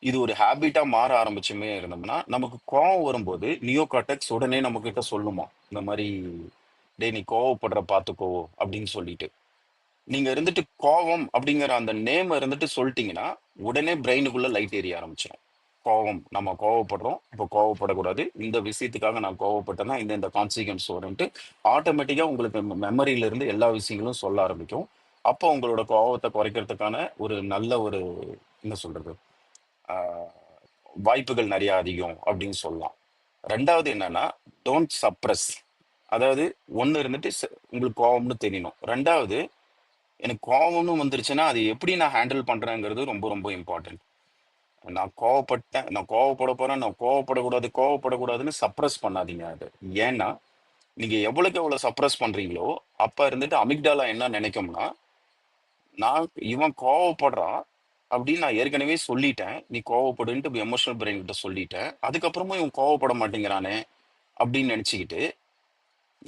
இது ஒரு ஹேபிட்டா மாற ஆரம்பிச்சுமே இருந்தோம்னா, நமக்கு கோவம் வரும்போது நியோ கார்டெக்ஸ் உடனே நம்ம கிட்ட சொல்லுமா, இந்த மாதிரி டேய் நீ கோவப்படுற பார்த்துக்கோ அப்படின்னு சொல்லிட்டு. நீங்க இருந்துட்டு கோவம் அப்படிங்கிற அந்த நேம் இருந்துட்டு சொல்லிட்டீங்கன்னா, உடனே பிரெயினுக்குள்ள லைட் எரிய ஆரம்பிச்சிடும். கோவம், நம்ம கோவப்படுறோம், இப்போ கோவப்படக்கூடாது, இந்த விஷயத்துக்காக நான் கோவப்பட்டேன்னா இந்த இந்த கான்சிக்வன்ஸ் வரும்ட்டு ஆட்டோமேட்டிக்கா உங்களுக்கு மெமரியில இருந்து எல்லா விஷயங்களும் சொல்ல ஆரம்பிக்கும். அப்போ உங்களோட கோவத்தை குறைக்கிறதுக்கான ஒரு நல்ல ஒரு, என்ன சொல்றது, ஆஹ், வாய்ப்புகள் நிறைய அதிகம் அப்படின்னு சொல்லலாம். ரெண்டாவது என்னன்னா, டோன்ட் சப்ரஸ். அதாவது ஒண்ணு இருந்துட்டு உங்களுக்கு கோவம்னு தெரியணும். ரெண்டாவது, எனக்கு கோவம்னு வந்துருச்சுன்னா அது எப்படி நான் ஹேண்டில் பண்றேங்கிறது ரொம்ப ரொம்ப இம்பார்ட்டன்ட். நான் கோவப்பட்டேன், நான் கோவப்பட போறேன், நான் கோவப்படக்கூடாது, கோவப்படக்கூடாதுன்னு சப்ரஸ் பண்ணாதீங்க அது. ஏன்னா நீங்க எவ்வளவுக்கு எவ்வளவு சப்ரஸ் பண்றீங்களோ அப்ப இருந்துட்டு அமிக்டாலா என்ன நினைக்கும்னா, நான் இவன் கோவப்படுறான் அப்படின்னு நான் ஏற்கனவே சொல்லிட்டேன், நீ கோவப்படுன்ட்டு எமோஷனல் பிரெயின் கிட்ட சொல்லிட்டேன், அதுக்கப்புறமும் இவன் கோவப்பட மாட்டேங்கிறானே அப்படின்னு நினைச்சுக்கிட்டு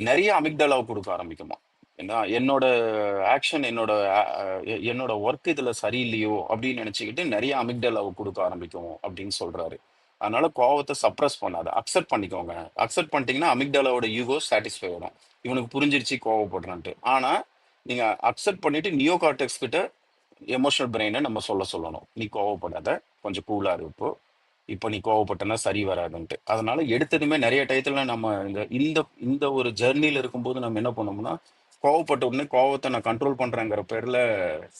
நிறைய அமிக்டலாவை கொடுக்க ஆரம்பிக்குமா. ஏன்னா என்னோட ஆக்ஷன், என்னோட ஒர்க் இதுல சரியில்லையோ அப்படின்னு நினைச்சுக்கிட்டு நிறைய அமிக்டலாவை கொடுக்க ஆரம்பிக்கும் அப்படின்னு சொல்றாரு. அதனால கோவத்தை சப்ரஸ் பண்ணாத, அக்செப்ட் பண்ணிக்கோங்க. அக்செப்ட் பண்ணிட்டீங்கன்னா அமிக்டலாவோட யூகோ சாட்டிஸ்ஃபை ஆகும். இவனுக்கு புரிஞ்சிருச்சு கோவப்படுறான்ட்டு. ஆனா நீங்க அக்செப்ட் பண்ணிட்டு நியோ கார்டெக்ஸ் கிட்ட எமோஷனல் பிரெயினை நம்ம சொல்லணும், நீ கோவப்படாத, கொஞ்சம் கூலா இருப்போ, இப்போ நீ கோவப்பட்டனா சரி வராதுன்ட்டு. அதனால எடுத்ததுமே நிறைய டயத்துல நம்ம இந்த இந்த இந்த ஒரு ஜெர்னில இருக்கும்போது நம்ம என்ன பண்ணோம்னா, கோவப்பட்ட உடனே கோவத்தை நான் கண்ட்ரோல் பண்றேங்கிற பேர்ல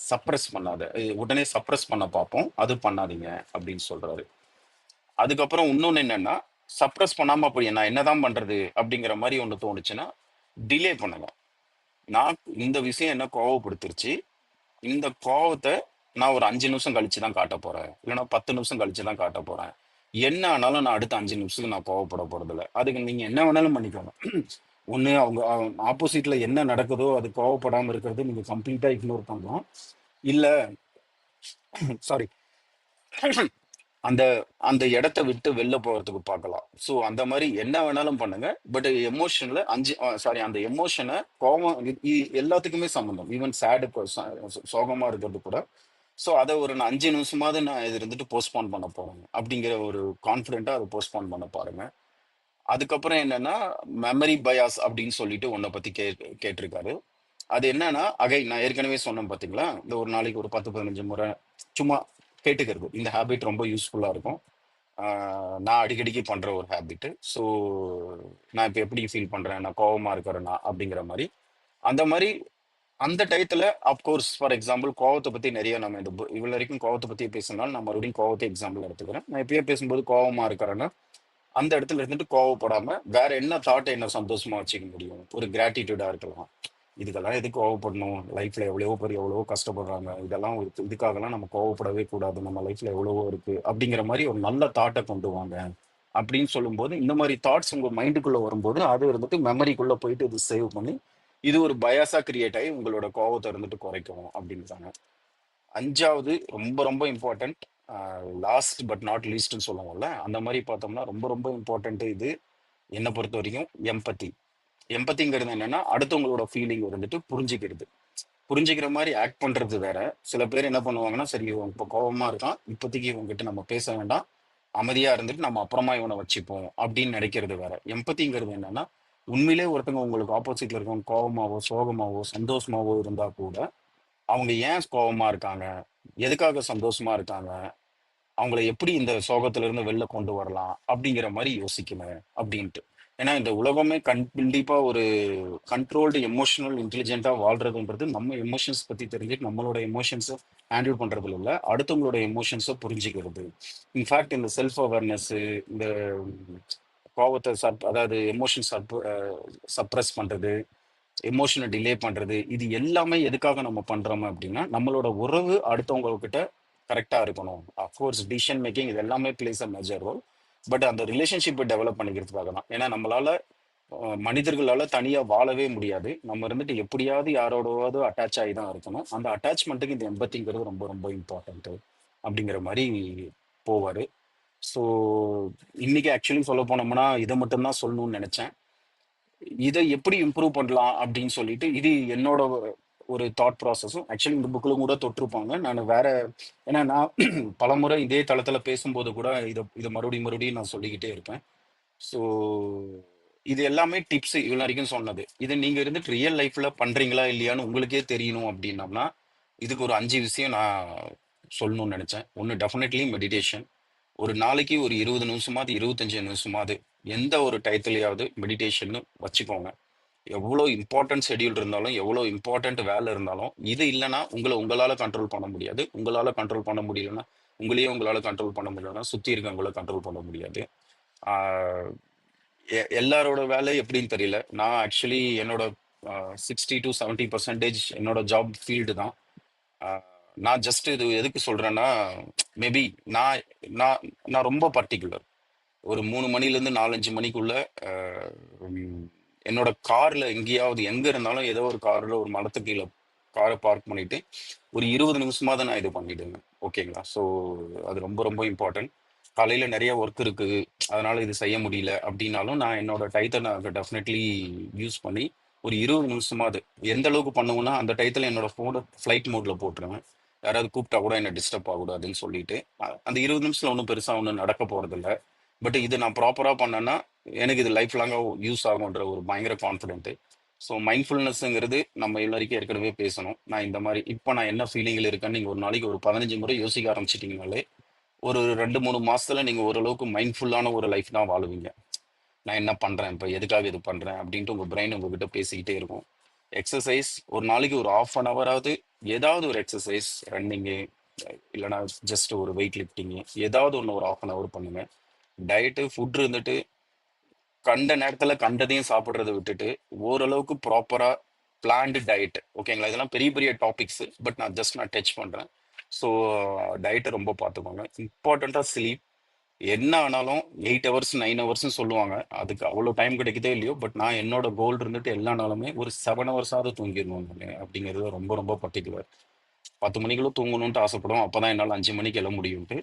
சப்ரஸ் பண்ணாத, உடனே சப்ரஸ் பண்ண பார்ப்போம், அது பண்ணாதீங்க அப்படின்னு சொல்றாரு. அதுக்கப்புறம் இன்னொன்னு என்னன்னா, சப்ரஸ் பண்ணாம அப்படி நான் என்னதான் பண்றது அப்படிங்கிற மாதிரி ஒண்ணு தோணுச்சுன்னா, டிலே பண்ணுங்க. நான் இந்த விஷயம் என்ன கோவப்படுத்திருச்சு, இந்த கோவத்தை நான் ஒரு 5 நிமிஷம் கழிச்சு தான் காட்ட போறேன், இல்லைன்னா 10 நிமிஷம் கழிச்சு தான் காட்ட போறேன். என்ன ஆனாலும் நான் அடுத்த 5 நிமிஷத்துக்கு நான் கோவப்பட போறது இல்லை. அதுக்கு நீங்க என்ன வேணாலும் பண்ணிக்கோங்க. ஒண்ணு அவங்க ஆப்போசிட்ல என்ன நடக்குதோ அது கோவப்படாம இருக்கிறது நீங்க கம்ப்ளீட்டா இக்னோர் பண்ணலாம். இல்ல சாரி, அந்த அந்த இடத்த விட்டு வெளில போறதுக்கு பார்க்கலாம். ஸோ அந்த மாதிரி என்ன வேணாலும் பண்ணுங்க. பட் எமோஷன்ல சாரி, அந்த எமோஷனை, கோவம் எல்லாத்துக்குமே சம்மந்தம். ஈவன் சேடு, சோகமா இருக்கிறது கூட. ஸோ அதை ஒரு நான் 5 நிமிஷமாவது நான் இது இருந்துட்டு போஸ்ட்போன் பண்ண போறேன் அப்படிங்கிற ஒரு கான்ஃபிடென்ட்டா அதை போஸ்ட்போன் பண்ண பாருங்க. அதுக்கப்புறம் என்னன்னா, மெமரி பயாஸ் அப்படின்னு சொல்லிட்டு உன்னை பத்தி கேட்டிருக்காரு. அது என்னன்னா, நான் ஏற்கனவே சொன்னேன் பாத்தீங்களா, இந்த ஒரு நாளைக்கு ஒரு 10 15 முறை சும்மா கேட்டுக்கிறது, இந்த ஹேபிட் ரொம்ப யூஸ்ஃபுல்லா இருக்கும். நான் அடிக்கடிக்கு பண்ற ஒரு ஹேபிட். ஸோ நான் இப்போ எப்படி ஃபீல் பண்றேன், நான் கோவமா இருக்கிறேன்னா அப்படிங்கிற மாதிரி. அந்த மாதிரி அந்த டயத்துல அப்கோர்ஸ், ஃபார் எக்ஸாம்பிள் கோவத்தை பத்தி நிறைய நம்ம இந்த இவ்வளவு வரைக்கும் கோவத்தை பத்தி பேசினாலும் நான் மறுபடியும் கோவத்தை எக்ஸாம்பிள் எடுத்துக்கிறேன். நான் இப்பயே பேசும்போது கோவமா இருக்கிறேன்னா அந்த இடத்துல இருந்துட்டு கோவப்படாம வேற என்ன தாட்டை என்ன சந்தோஷமா வச்சுக்க முடியும். ஒரு கிராட்டிடியூடா இருக்கலாம். இதுக்கெல்லாம் எதுக்கு கோவப்படணும், லைஃப்ல எவ்வளவோ பேர் எவ்வளவோ கஷ்டப்படுறாங்க, இதெல்லாம் இதுக்காகலாம் நம்ம கோவப்படவே கூடாது, நம்ம லைஃப்ல எவ்வளவோ இருக்கு அப்படிங்கிற மாதிரி ஒரு நல்ல தாட்டை கொண்டு வாங்க அப்படின்னு சொல்லும்போது, இந்த மாதிரி தாட்ஸ் உங்க மைண்டுக்குள்ள வரும்போது அது இருந்துட்டு மெமரிக்குள்ள போயிட்டு இது சேவ் பண்ணி இது ஒரு பயாஸா கிரியேட் ஆகி உங்களோட கோவத்தை இருந்துட்டு குறைக்கும் அப்படின்றாங்க. 5வது ரொம்ப ரொம்ப இம்பார்ட்டன்ட், லாஸ்ட் பட் நாட் லீஸ்ட்னு சொல்லுவோம்ல, அந்த மாதிரி பார்த்தோம்னா ரொம்ப ரொம்ப இம்பார்ட்டன்ட் இது என்னை பொறுத்த வரைக்கும் எம்பத்தி. எம்பத்திங்கிறது என்னன்னா, அடுத்தவங்களோட ஃபீலிங் வந்துட்டு புரிஞ்சுக்கிறது. புரிஞ்சுக்கிற மாதிரி ஆக்ட் பண்றது வேற. சில பேர் என்ன பண்ணுவாங்கன்னா, சரி இவன் இப்போ கோவமா இருக்கான், இப்போதைக்கு இவங்ககிட்ட நம்ம பேச வேண்டாம், அமைதியா இருந்துட்டு நம்ம அப்புறமா இவனை வச்சுப்போம் அப்படின்னு நினைக்கிறது வேற. எம்பத்திங்கிறது என்னன்னா, உண்மையிலே ஒருத்தவங்க உங்களுக்கு ஆப்போசிட்ல இருக்கவங்க கோவமாவோ சோகமாவோ சந்தோஷமாவோ இருந்தா கூட அவங்க ஏன் கோவமா இருக்காங்க, எதுக்காக சந்தோஷமா இருக்காங்க, அவங்கள எப்படி இந்த சோகத்துல இருந்து வெளில கொண்டு வரலாம் அப்படிங்கிற மாதிரி யோசிக்கணும் அப்படின்ட்டு. ஏன்னா இந்த உலகமே கண்டிப்பா ஒரு கண்ட்ரோல்டு எமோஷனல் இன்டெலிஜென்ட்டா வாழ்றதுன்றது நம்ம எமோஷன்ஸ் பத்தி தெரிஞ்சுட்டு நம்மளோட எமோஷன்ஸை ஹேண்டில் பண்றதுல இல்ல, அடுத்தவங்களோட எமோஷன்ஸை புரிஞ்சுக்கிறது. இன்ஃபேக்ட் இந்த செல்ஃப் அவேர்னஸ், இந்த கோவத்தை அதாவது எமோஷன் சப்ரஸ் பண்றது, எமோஷனை டிலே பண்றது, இது எல்லாமே எதுக்காக நம்ம பண்றோம் அப்படின்னா, நம்மளோட உறவு அடுத்தவங்க கிட்ட கரெக்டா இருக்கணும். அஃப்கோர்ஸ் டிசிஷன் மேக்கிங் இது எல்லாமே plays a major role. But அந்த ரிலேஷன்ஷிப்பை டெவலப் பண்ணிக்கிறதுக்காக தான். ஏன்னா நம்மளால மனிதர்களால தனியா வாழவே முடியாது. நம்ம இருந்துட்டு எப்படியாவது யாரோடவாவது அட்டாச் ஆகி தான் இருக்கணும். அந்த அட்டாச்மெண்ட்டுக்கு இந்த எம்பத்திங்கிறது ரொம்ப ரொம்ப இம்பார்ட்டன்ட் அப்படிங்கிற மாதிரி போவாரு. ஸோ இன்னைக்கு ஆக்சுவலி சொல்ல போனோம்னா இதை மட்டும்தான் சொல்லணும்னு நினைச்சேன். இதை எப்படி இம்ப்ரூவ் பண்ணலாம் அப்படின்னு சொல்லிட்டு இது என்னோட ஒரு தாட் ப்ராசஸும் ஆக்சுவலி இந்த புக்கில் கூட தொட்டிருப்பாங்க. நான் வேற ஏன்னா நான் பலமுறை இதே தளத்துல பேசும்போது கூட இதை மறுபடியும் மறுபடியும் நான் சொல்லிக்கிட்டே இருப்பேன். ஸோ இது எல்லாமே டிப்ஸ் இவ்வளோ வரைக்கும் சொன்னது. இது நீங்க இருந்துட்டு ரியல் லைஃப்ல பண்றீங்களா இல்லையான்னு உங்களுக்கே தெரியணும் அப்படின்னம்னா இதுக்கு ஒரு 5 விஷயம் நான் சொல்லணும்னு நினைச்சேன். ஒன்று டெஃபினெட்லி மெடிடேஷன். ஒரு நாளைக்கு ஒரு 20 நிமிஷமாவது 25 நிமிஷமாவது எந்த ஒரு டயத்துலையாவது மெடிடேஷன் வச்சுக்கோங்க. எவ்வளோ இம்பார்ட்டன்ட் ஷெட்யூல் இருந்தாலும் எவ்வளோ இம்பார்ட்டன்ட் வேலை இருந்தாலும் இது இல்லைன்னா உங்களால் கண்ட்ரோல் பண்ண முடியாது. உங்களால் கண்ட்ரோல் பண்ண முடியலன்னா உங்களையே உங்களால் கண்ட்ரோல் பண்ண முடியலன்னா சுற்றி இருக்கவங்கள கண்ட்ரோல் பண்ண முடியாது. ஆஹ் எல்லாரோட வேலை எப்படின்னு தெரியல. நான் ஆக்சுவலி என்னோட 60 to 70% என்னோட ஜாப் ஃபீல்டு தான். ஆஹ் நான் ஜஸ்ட் இது எதுக்கு சொல்றேன்னா மேபி நான் நான் நான் ரொம்ப பர்டிகுலர். ஒரு 3 மணிலேருந்து 4-5 மணிக்குள்ள ஆஹ் உம் என்னோட கார்ல எங்கேயாவது எங்க இருந்தாலும் ஏதோ ஒரு கார்ல ஒரு மரத்துக்கு கீழே காரை பார்க் பண்ணிட்டு ஒரு 20 நிமிஷமாவது நான் இது பண்ணிடுவேன். ஓகேங்களா? ஸோ அது ரொம்ப ரொம்ப இம்பார்ட்டன்ட். காலையில நிறைய ஒர்க் இருக்கு, அதனால இது செய்ய முடியல அப்படின்னாலும் நான் என்னோட டயத்தை நான் டெஃபினெட்லி யூஸ் பண்ணி ஒரு 20 நிமிஷமாவது எந்த அளவுக்கு பண்ணுவேன்னா அந்த டயத்துல என்னோட ஃபோனை ஃப்ளைட் மோட்ல போட்டுருவேன். யாராவது கூப்பிட்டா கூட என்ன டிஸ்டர்ப் ஆகக்கூடாதுன்னு சொல்லிட்டு அந்த 20 நிமிஷத்துல ஒன்றும் பெருசா ஒன்றும் நடக்க போறதில்ல. பட் இது நான் ப்ராப்பரா பண்ணேன்னா எனக்கு இது லைஃப் லாங்கா யூஸ் ஆகுன்ற ஒரு பயங்கர கான்ஃபிடென்ட். ஸோ மைண்ட்ஃபுல்னஸ்ங்கிறது நம்ம எல்லாருக்கும் ஏற்கனவே பேசணும். நான் இந்த மாதிரி இப்போ நான் என்ன ஃபீலிங்கில் இருக்கேன்னு நீங்கள் ஒரு நாளைக்கு ஒரு 15 முறை யோசிக்க ஆரம்பிச்சிட்டிங்கனாலே ஒரு 2-3 மாசத்துல நீங்கள் ஓரளவுக்கு மைண்ட்ஃபுல்லான ஒரு லைஃப் தான் வாழுவீங்க. நான் என்ன பண்ணுறேன், இப்போ எதுக்காக இது பண்ணுறேன் அப்படின்ட்டு உங்கள் பிரெயின் உங்ககிட்ட பேசிக்கிட்டே இருக்கும். எக்ஸசைஸ் ஒரு நாளைக்கு ஒரு 1/2 hour ஏதாவது ஒரு எக்ஸசைஸ், ரன்னிங்கு இல்லைனா ஜஸ்ட் ஒரு வெயிட் லிஃப்டிங்கு ஏதாவது ஒன்று ஒரு 1/2 hour பண்ணுங்க. டயட்டு ஃபுட் இருந்துட்டு கண்ட நேரத்துல கண்டதையும் சாப்பிட்றத விட்டுட்டு ஓரளவுக்கு ப்ராப்பரா பிளான்டு டயட். ஓகேங்களா? இதெல்லாம் பெரிய பெரிய டாபிக்ஸ், பட் நான் டச் பண்றேன். ஸோ டயட்டை ரொம்ப பார்த்துக்கோங்க. இம்பார்ட்டண்ட்டாக ஸ்லீப். என்ன ஆனாலும் 8 hours 9 hours சொல்லுவாங்க, அதுக்கு அவ்வளோ டைம் கிடைக்குதே இல்லையோ, பட் நான் என்னோட கோல் இருந்துட்டு எல்லா நாளுமே ஒரு 7 hours தூங்கிடணும் நான் அப்படிங்கிறது ரொம்ப ரொம்ப பர்டிகுலர். 10 மணிக்குள்ள தூங்கணும்ட்டு ஆசைப்படுவோம், அப்பதான் என்னால் 5 மணிக்கு எழ முடியும்ட்டு.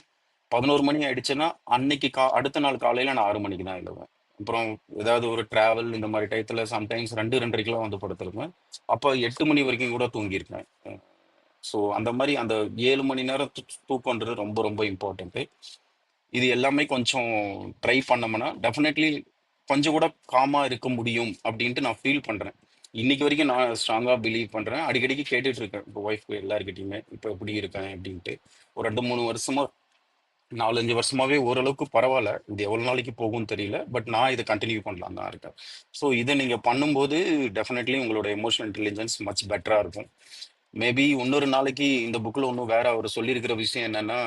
11 மணி ஆயிடுச்சுன்னா அன்னைக்கு அடுத்த நாள் காலையில நான் 6 மணிக்கு தான் எழுவேன். அப்புறம் ஏதாவது ஒரு டிராவல் இந்த மாதிரி டயத்துல சம்டைம்ஸ் 2-2:30 வந்து படுத்துருவேன். அப்போ 8 மணி வரைக்கும் கூட தூங்கியிருக்கேன். ஸோ அந்த மாதிரி அந்த 7 மணி நேரம் தூக்கம்ன்றது ரொம்ப ரொம்ப இம்பார்ட்டன்ட்டு. இது எல்லாமே கொஞ்சம் ட்ரை பண்ணோம்னா டெஃபினெட்லி கொஞ்சம் கூட காமா இருக்க முடியும் அப்படின்ட்டு நான் ஃபீல் பண்றேன். இன்னைக்கு வரைக்கும் நான் ஸ்ட்ராங்கா பிலீவ் பண்றேன். அடிக்கடிக்கு கேட்டுட்டு இருக்கேன் இப்போ ஒய்ஃப் எல்லாருக்கிட்டையுமே, இப்போ எப்படி இருக்கேன் அப்படின்ட்டு. ஒரு 2-3 வருஷமா 4-5 வருஷமாவே ஓரளவுக்கு பரவாயில்ல. இது எவ்வளவு நாளைக்கு போகும்னு தெரியல, பட் நான் இதை கண்டினியூ பண்ணலாம் தான் இருக்கேன். ஸோ இதை நீங்க பண்ணும்போது டெஃபினெட்லி உங்களோட எமோஷனல் இன்டெலிஜென்ஸ் மச் பெட்டரா இருக்கும். மேபி இன்னொரு நாளைக்கு இந்த புக்ல ஒன்றும் வேற அவர் சொல்லியிருக்கிற விஷயம் என்னன்னா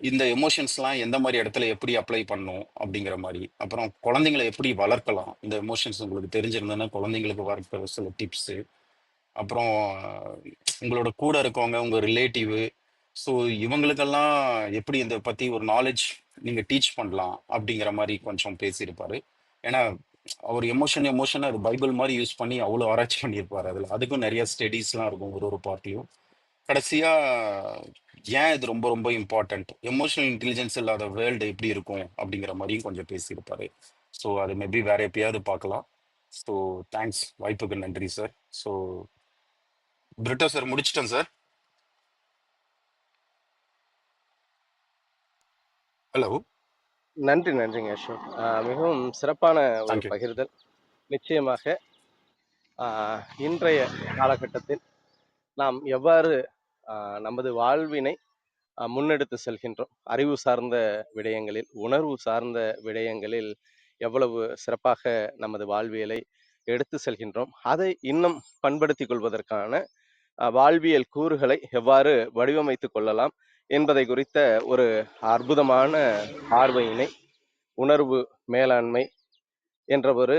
இந்த எமோஷன்ஸ்லாம் எந்த மாதிரி இடத்துல எப்படி அப்ளை பண்ணும் அப்படிங்கிற மாதிரி, அப்புறம் குழந்தைங்களை எப்படி வளர்க்கலாம், இந்த எமோஷன்ஸ் உங்களுக்கு தெரிஞ்சிருந்ததுன்னா குழந்தைங்களுக்கு வளர்க்கிற சில டிப்ஸு, அப்புறம் உங்களோட கூட இருக்கவங்க உங்க ரிலேட்டிவ், ஸோ இவங்களுக்கெல்லாம் எப்படி இதை பத்தி ஒரு நாலேஜ் நீங்க டீச் பண்ணலாம் அப்படிங்கிற மாதிரி கொஞ்சம் பேசியிருப்பாரு. ஏன்னா அவர் எமோஷனை அது பைபிள் மாதிரி யூஸ் பண்ணி அவ்வளோ ஆராய்ச்சி பண்ணியிருப்பாரு. அதுல அதுக்கும் நிறைய ஸ்டடீஸ்லாம் இருக்கும் ஒரு ஒரு பார்ட்லையும். கடைசியா ஏன் இது ரொம்ப ரொம்ப இம்பார்ட்டன்ட், எமோஷனல் இன்டெலிஜென்ஸ் இல்லாத வேர்ல்டு எப்படி இருக்கும் அப்படிங்கிற மாதிரியும் கொஞ்சம் பேசியிருப்பாரு. ஸோ அது மேபி வேற எப்பயாவது பார்க்கலாம். ஸோ தேங்க்ஸ், வாய்ப்புக்கு நன்றி சார். ஸோ பிரிட்டோ சார் முடிச்சிட்டேன் சார். ஹலோ. நன்றிங்க அசோக். மிகவும் சிறப்பான ஒரு தேங்க்யூ. பகிர்தல். நிச்சயமாக இன்றைய காலகட்டத்தில் நாம் எவ்வாறு நமது வாழ்வினை முன்னெடுத்து செல்கின்றோம், அறிவு சார்ந்த விடயங்களில், உணர்வு சார்ந்த விடயங்களில் எவ்வளவு சிறப்பாக நமது வாழ்வியலை எடுத்து செல்கின்றோம், அதை இன்னும் பண்படுத்திக் கொள்வதற்கான வாழ்வியல் கூறுகளை எவ்வாறு வடிவமைத்துக் கொள்ளலாம் என்பதை குறித்த ஒரு அற்புதமான பார்வையினை உணர்வு மேலாண்மை என்ற ஒரு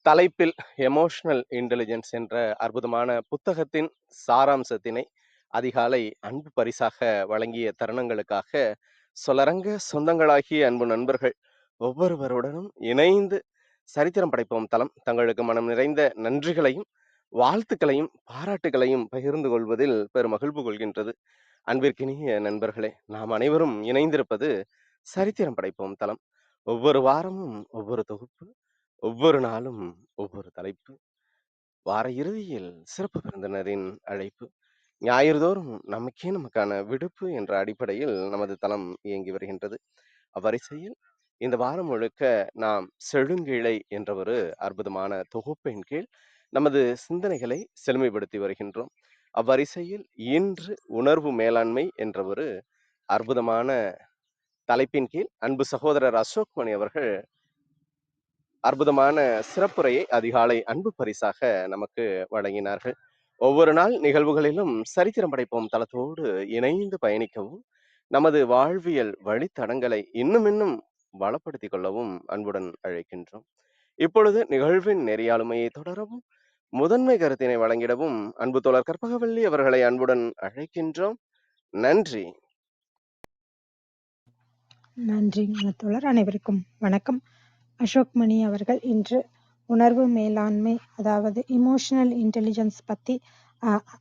தலைப்பில் எமோஷனல் இன்டெலிஜென்ஸ் என்ற அற்புதமான புத்தகத்தின் சாராம்சத்தினை அதிகாலை அன்பு பரிசாக வழங்கிய தருணங்களுக்காக சொலரங்க சொந்தங்களாகிய அன்பு நண்பர்கள் ஒவ்வொருவருடனும் இணைந்து சரித்திரம் படைப்போம் தளம் தங்களுக்கு மனம் நிறைந்த நன்றிகளையும் வாழ்த்துக்களையும் பாராட்டுகளையும் பகிர்ந்து கொள்வதில் பெரும் மகிழ்வு கொள்கின்றது. அன்பிற்கினிய நண்பர்களே, நாம் அனைவரும் இணைந்திருப்பது சரித்திரம் படைப்போம் தளம். ஒவ்வொரு வாரமும் ஒவ்வொரு தொகுப்பு, ஒவ்வொரு நாளும் ஒவ்வொரு தலைப்பு. வார இறுதியில் சிறப்பு விருந்தினரின் அழைப்பு. ஞாயிறுதோறும் நமக்கான விடுப்பு என்ற அடிப்படையில் நமது தளம் இயங்கி வருகின்றது. அவ்வரிசையில் இந்த வாரம் முழுக்க நாம் செழுங்கிழை என்ற ஒரு அற்புதமான தொகுப்பின் கீழ் நமது சிந்தனைகளை செழுமைப்படுத்தி வருகின்றோம். அவ்வரிசையில் இன்று உணர்வு மேலாண்மை என்ற ஒரு அற்புதமான தலைப்பின் கீழ் அன்பு சகோதரர் அசோக் மணி அவர்கள் அற்புதமான சிறப்புரையை அதிகாலை அன்பு பரிசாக நமக்கு வழங்கினார்கள். ஒவ்வொரு நாள் நிகழ்வுகளிலும் சரித்திரம் படைப்போம் தளத்தோடு இணைந்து பயணிக்கவும், நமது வாழ்வியல் வழித்தடங்களை இன்னும் வளப்படுத்திக் கொள்ளவும் அன்புடன் அழைக்கின்றோம். இப்பொழுது நிகழ்வின் நெறியாளுமையை தொடரவும், முதன்மை கருத்தினை வழங்கிடவும் அன்பு தோழர் கற்பகவல்லி அவர்களை அன்புடன் அழைக்கின்றோம். நன்றி. நன்றிங்க தோழர். அனைவருக்கும் வணக்கம். அசோக் மணி அவர்கள் இன்று உணர்வு மேலாண்மை, அதாவது இமோஷனல் இன்டெலிஜென்ஸ் பத்தி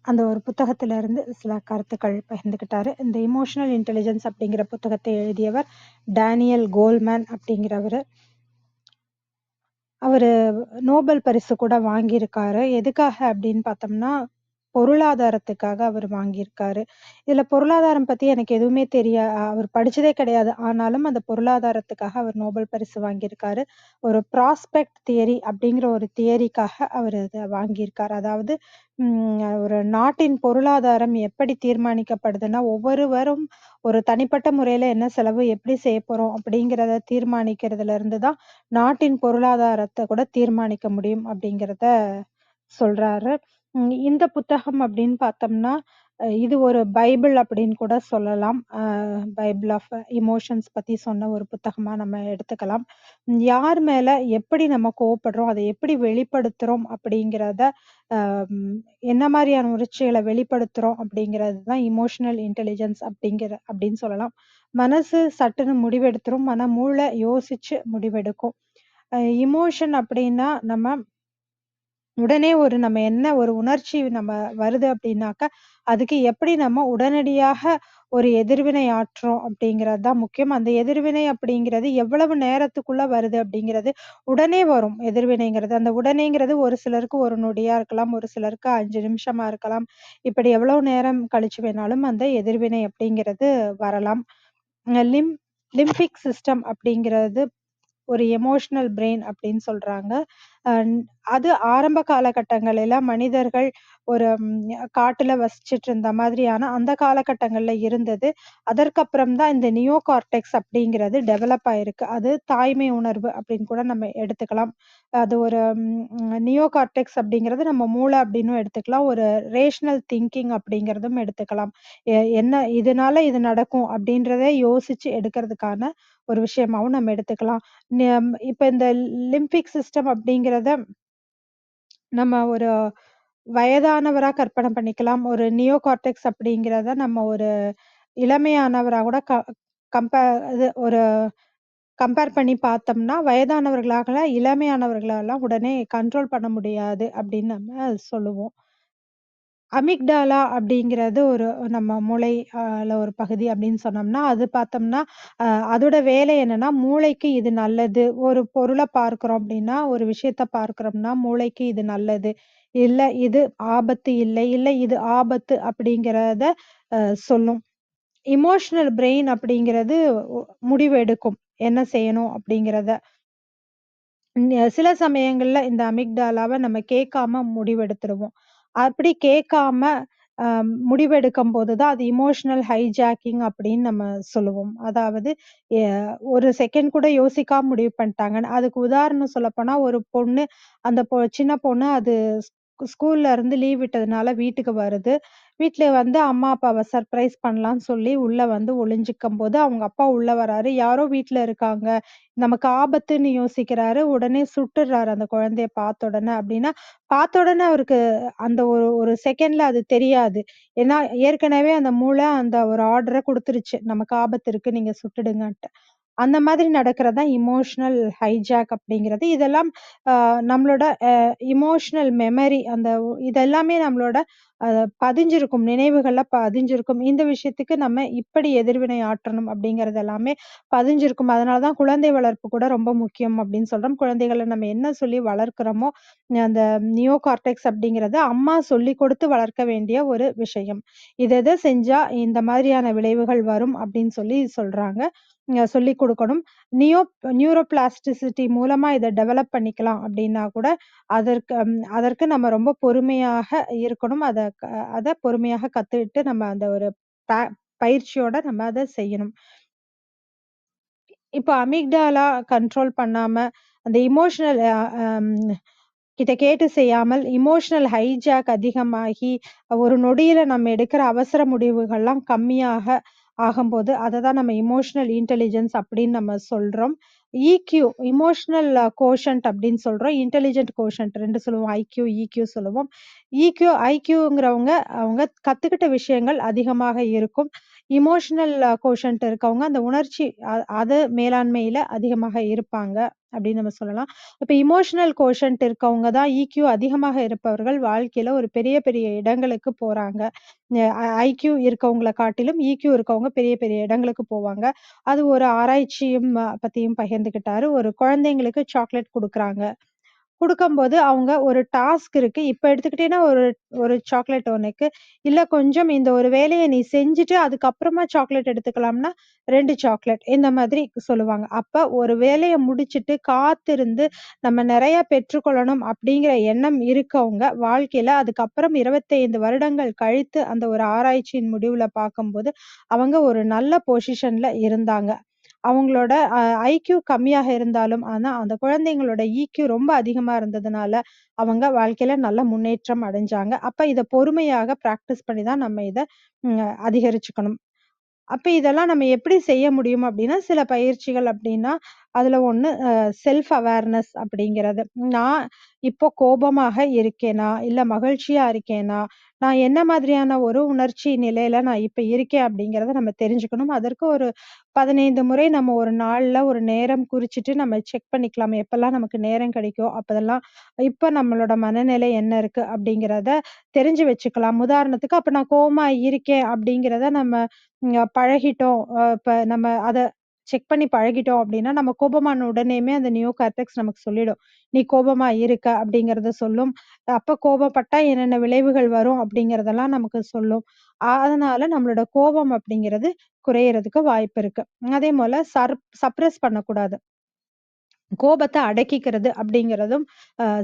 அந்த ஒரு புத்தகத்துல இருந்து சில கருத்துக்கள் பகிர்ந்துக்கிட்டாரு. இந்த இமோஷனல் இன்டெலிஜென்ஸ் அப்படிங்கிற புத்தகத்தை எழுதியவர் டேனியல் கோல்மேன் அப்படிங்கிறவரு. அவரு நோபல் பரிசு கூட வாங்கியிருக்காரு. எதுக்காக அப்படின்னு பார்த்தோம்னா பொருளாதாரத்துக்காக அவர் வாங்கியிருக்காரு. இதுல பொருளாதாரம் பத்தி எனக்கு எதுவுமே அவர் படிச்சதே கிடையாது. ஆனாலும் அந்த பொருளாதாரத்துக்காக அவர் நோபல் பரிசு வாங்கியிருக்காரு. ஒரு ப்ராஸ்பெக்ட் தியரி அப்படிங்கிற ஒரு தியரிக்காக அவர் இத வாங்கியிருக்காரு. அதாவது ஒரு நாட்டின் பொருளாதாரம் எப்படி தீர்மானிக்கப்படுதுன்னா, ஒவ்வொருவரும் ஒரு தனிப்பட்ட முறையில என்ன செலவு எப்படி செய்யப் போறோம் அப்படிங்கிறத தீர்மானிக்கிறதுல இருந்து தான் நாட்டின் பொருளாதாரத்த கூட தீர்மானிக்க முடியும் அப்படிங்கிறத சொல்றாரு. இந்த புத்தகம் அப்படின்னு பார்த்தோம்னா, இது ஒரு பைபிள் அப்படின்னு கூட சொல்லலாம். பைபிள் ஆஃப் எமோஷன்ஸ் பத்தி சொன்ன ஒரு புத்தகமா நம்ம எடுத்துக்கலாம். யார் மேல எப்படி நம்ம கோவப்படுறோம், அதை எப்படி வெளிப்படுத்துறோம் அப்படிங்கிறத, என்ன மாதிரியான உணர்ச்சிகளை வெளிப்படுத்துறோம் அப்படிங்கிறது தான் இமோஷனல் இன்டெலிஜென்ஸ் அப்படின்னு சொல்லலாம். மனசு சட்டுன்னு முடிவெடுத்துரும். ஆனா மூளை யோசிச்சு முடிவெடுக்கும். இமோஷன் அப்படின்னா நம்ம உடனே நம்ம என்ன ஒரு உணர்ச்சி நம்ம வருது அப்படின்னாக்க, அதுக்கு எப்படி நம்ம உடனடியாக ஒரு எதிர்வினை ஆற்றுறோம் அப்படிங்கிறது தான் முக்கியம். அந்த எதிர்வினை அப்படிங்கிறது எவ்வளவு நேரத்துக்குள்ள வருது அப்படிங்கிறது, உடனே வரும் எதிர்வினைங்கிறது. அந்த உடனேங்கிறது ஒரு சிலருக்கு 1 நொடியா இருக்கலாம், ஒரு சிலருக்கு 5 நிமிஷமா இருக்கலாம். இப்படி எவ்வளவு நேரம் கழிச்சு வேணாலும் அந்த எதிர்வினை அப்படிங்கிறது வரலாம். லிம் லிம்பிக் சிஸ்டம் அப்படிங்கிறது ஒரு எமோஷனல் பிரெயின் அப்படின்னு சொல்றாங்க. அது ஆரம்ப காலகட்டங்களில மனிதர்கள் ஒரு காட்டுல வசிச்சுட்டு இருந்த மாதிரியான அந்த காலகட்டங்கள்ல இருந்தது. அதற்கப்புறம் தான் இந்த நியோ கார்டெக்ஸ் அப்படிங்கிறது டெவலப் ஆயிருக்கு. அது தாய்மை உணர்வு அப்படின்னு கூட நம்ம எடுத்துக்கலாம். அது ஒரு நியோ கார்டெக்ஸ் அப்படிங்கிறது நம்ம மூளை அப்படின்னும் எடுத்துக்கலாம். ஒரு ரேஷனல் திங்கிங் அப்படிங்கிறதும் எடுத்துக்கலாம். என்ன இதனால இது நடக்கும் அப்படின்றத யோசிச்சு எடுக்கிறதுக்கான ஒரு விஷயமாவும் நம்ம எடுத்துக்கலாம். இப்ப இந்த லிம்பிக் சிஸ்டம் அப்படிங்கிறத நம்ம ஒரு வயதானவரா கற்பனை பண்ணிக்கலாம். ஒரு நியோ கார்டெக்ஸ் அப்படிங்கிறத நம்ம ஒரு இளமையானவரா கூட இது ஒரு கம்பேர் பண்ணி பார்த்தோம்னா, வயதானவர்களால இளமையானவர்களெல்லாம் உடனே கண்ட்ரோல் பண்ண முடியாது அப்படின்னு நம்ம சொல்லுவோம். அமிக்டாலா அப்படிங்கிறது ஒரு நம்ம மூளை ஒரு பகுதி அப்படின்னு சொன்னோம்னா, அது பார்த்தோம்னா, அதோட வேலை என்னன்னா, மூளைக்கு இது நல்லது. ஒரு பொருள பார்க்கிறோம் அப்படின்னா, ஒரு விஷயத்த பார்க்கிறோம்னா, மூளைக்கு இது நல்லது. இல்ல இது ஆபத்து இல்லை. இல்ல இது ஆபத்து அப்படிங்கிறத சொல்லும். எமோஷனல் பிரெயின் அப்படிங்கிறது முடிவு எடுக்கும். என்ன செய்யணும் அப்படிங்கிறத. சில சமயங்கள்ல இந்த அமிக்டாலாவ நம்ம கேட்காம முடிவெடுத்துருவோம். அப்படி கேட்காம முடிவெடுக்கும்போது தான் அது எமோஷனல் ஹைஜாக்கிங் அப்படின்னு நம்ம சொல்லுவோம். அதாவது எ ஒரு செகண்ட் கூட யோசிக்காம முடிவு பண்ணிட்டாங்கன்னு. அதுக்கு உதாரணம் சொல்லப்போனா, ஒரு பொண்ணு அந்த சின்ன பொண்ணு அது ஸ்கூல்ல இருந்து லீவ் விட்டதுனால வீட்டுக்கு வருது. வீட்ல வந்து அம்மா, அப்பாவ சர்ப்ரைஸ் பண்ணலான்னு சொல்லி உள்ள வந்து ஒளிஞ்சுக்கும்போது, அவங்க அப்பா உள்ள வராரு. யாரோ வீட்ல இருக்காங்க. நமக்கு ஆபத்துன்னு யோசிக்கிறாரு. உடனே சுட்டுர்றாரு அந்த குழந்தைய பார்த்த உடனே. அப்படின்னா, பார்த்த உடனே அவருக்கு அந்த ஒரு ஒரு செகண்ட்ல அது தெரியாது. ஏன்னா, ஏற்கனவே அந்த மூளை அந்த ஒரு ஆர்டர குடுத்துருச்சு. நமக்கு ஆபத்து இருக்கு. நீங்க சுட்டுடுங்கன்ட்டு. அந்த மாதிரி நடக்கிறது தான் எமோஷனல் ஹைஜாக் அப்படிங்கிறது. இதெல்லாம் நம்மளோட எமோஷனல் மெமரி இதெல்லாமே நம்மளோட பதிஞ்சிருக்கும். நினைவுகள்ல பதிஞ்சிருக்கும். இந்த விஷயத்துக்கு நம்ம இப்படி எதிர்வினை ஆற்றணும் அப்படிங்கிறது எல்லாமே பதிஞ்சிருக்கும். அதனால தான் குழந்தை வளர்ப்பு கூட ரொம்ப முக்கியம் அப்படின்னு சொல்றோம். குழந்தைகள நம்ம என்ன சொல்லி வளர்க்கிறோமோ, அந்த நியோ கார்டெக்ஸ் அப்படிங்கிறது அம்மா சொல்லிக் கொடுத்து வளர்க்க வேண்டிய ஒரு விஷயம். இத இத செஞ்சா இந்த மாதிரியான விளைவுகள் வரும் அப்படின்னு சொல்லி சொல்றாங்க. சொல்லிக் குடுக்கணும். நியூரோபிளாஸ்டிசிட்டி மூலமா இத டெவலப் பண்ணிக்கலாம் அப்படின்னா கூட, அதற்கு நம்ம ரொம்ப பொறுமையாக இருக்கணும். அத பொறுமையாக கத்துக்கிட்டு நம்ம அந்த ஒரு ப பயிற்சியோட நம்ம அத செய்யணும். இப்போ அமிக்டாலா கண்ட்ரோல் பண்ணாம, அந்த எமோஷனல் இத கேட்டு செய்யாமல் எமோஷனல் ஹைஜாக் அதிகமாகி, ஒரு நொடியில நம்ம எடுக்கிற அவசர முடிவுகள்லாம் கம்மியாக ஆகும்போது, அததான் நம்ம எமோஷனல் இன்டெலிஜென்ஸ் அப்படின்னு நம்ம சொல்றோம். இக்யூ எமோஷனல் கோஷன்ட் அப்படின்னு சொல்றோம். இன்டெலிஜென்ட் கோஷன்ட் 2 சொல்லுவோம். ஐக்யூ, இக்யூ சொல்லுவோம். ஐக்யூங்கிறவங்க அவங்க கத்துக்கிட்ட விஷயங்கள் அதிகமாக இருக்கும். எமோஷனல் கோஷன்ட் இருக்கவங்க அந்த உணர்ச்சி அது மேலாண்மையில அதிகமாக இருப்பாங்க அப்படின்னு நம்ம சொல்லலாம். இப்ப எமோஷனல் கோஷன்ட் இருக்கவங்க தான் இக்யூ அதிகமாக இருப்பவர்கள் வாழ்க்கையில ஒரு பெரிய பெரிய இடங்களுக்கு போறாங்க. ஐக்யூ இருக்கவங்கள காட்டிலும் இக்யூ இருக்கவங்க பெரிய பெரிய இடங்களுக்கு போவாங்க. அது ஒரு ஆராய்ச்சியும் பத்தியும் பகிர்ந்துக்கிட்டாரு. ஒரு குழந்தைங்களுக்கு சாக்லேட் குடுக்குறாங்க. குடுக்கும்போது அவங்க ஒரு டாஸ்க் இருக்கு. இப்ப எடுத்துக்கிட்டீன்னா ஒரு ஒரு சாக்லேட் உனக்கு. இல்ல கொஞ்சம் இந்த ஒரு வேலைய நீ செஞ்சுட்டு அதுக்கப்புறமா சாக்லேட் எடுத்துக்கலாம்னா, 2 சாக்லேட் இந்த மாதிரி சொல்லுவாங்க. அப்ப ஒரு வேலைய முடிச்சுட்டு காத்திருந்து நம்ம நெறைய பெற்றுக்கொள்ளணும் அப்படிங்கிற எண்ணம் இருக்கவங்க, வாழ்க்கையில அதுக்கப்புறம் 25 வருடங்கள் கழித்து அந்த ஒரு ஆராய்ச்சியின் முடிவுல பார்க்கும்போது, அவங்க ஒரு நல்ல பொசிஷன்ல இருந்தாங்க. அவங்களோட ஐக்யூ கம்மியாக இருந்தாலும், ஆனா அந்த குழந்தைங்களோட ஈக்யூ ரொம்ப அதிகமா இருந்ததுனால, அவங்க வாழ்க்கையில நல்ல முன்னேற்றம் அடைஞ்சாங்க. அப்ப இத பொறுமையாக பிராக்டிஸ் பண்ணி தான் நம்ம இத அதிகரிச்சுக்கணும். அப்ப இதெல்லாம் நம்ம எப்படி செய்ய முடியும் அப்படின்னா, சில பயிற்சிகள் அப்படின்னா, அதுல ஒண்ணு செல்ஃப் அவேர்னஸ் அப்படிங்கிறது. நான் இப்போ கோபமாக இருக்கேனா? இல்ல மகிழ்ச்சியா இருக்கேனா? நான் என்ன மாதிரியான ஒரு உணர்ச்சி நிலையில நான் இப்ப இருக்கேன் அப்படிங்கிறத நம்ம தெரிஞ்சுக்கணும். அதற்கு ஒரு 15 முறை நம்ம ஒரு நாள்ல ஒரு நேரம் குறிச்சுட்டு நம்ம செக் பண்ணிக்கலாம். எப்பல்லாம் நமக்கு நேரம் கிடைக்கோ, அப்பதெல்லாம் இப்ப நம்மளோட மனநிலை என்ன இருக்கு அப்படிங்கிறத தெரிஞ்சு வச்சுக்கலாம். உதாரணத்துக்கு, அப்ப நான் கோவமா இருக்கேன் அப்படிங்கிறத நம்ம பழகிட்டோம். இப்ப நம்ம அத செக் பண்ணி பழகிட்டோம் அப்டின்னா, நம்ம கோபமான உடனேயுமே அந்த நியோ கார்டெக்ஸ் நமக்கு சொல்லிடும். "நீ கோபமா இருக்க" அப்படிங்கிறத சொல்லும். அப்ப கோபப்பட்டா என்னென்ன விளைவுகள் வரும் அப்படிங்கிறதெல்லாம் நமக்கு சொல்லும். அதனால நம்மளோட கோபம் அப்படிங்கிறது குறையறதுக்கு வாய்ப்பு இருக்கு. அதே போல சப்ரஸ் பண்ணக்கூடாது. கோபத்த அடக்கிக்கிறது அப்படிங்கிறதும்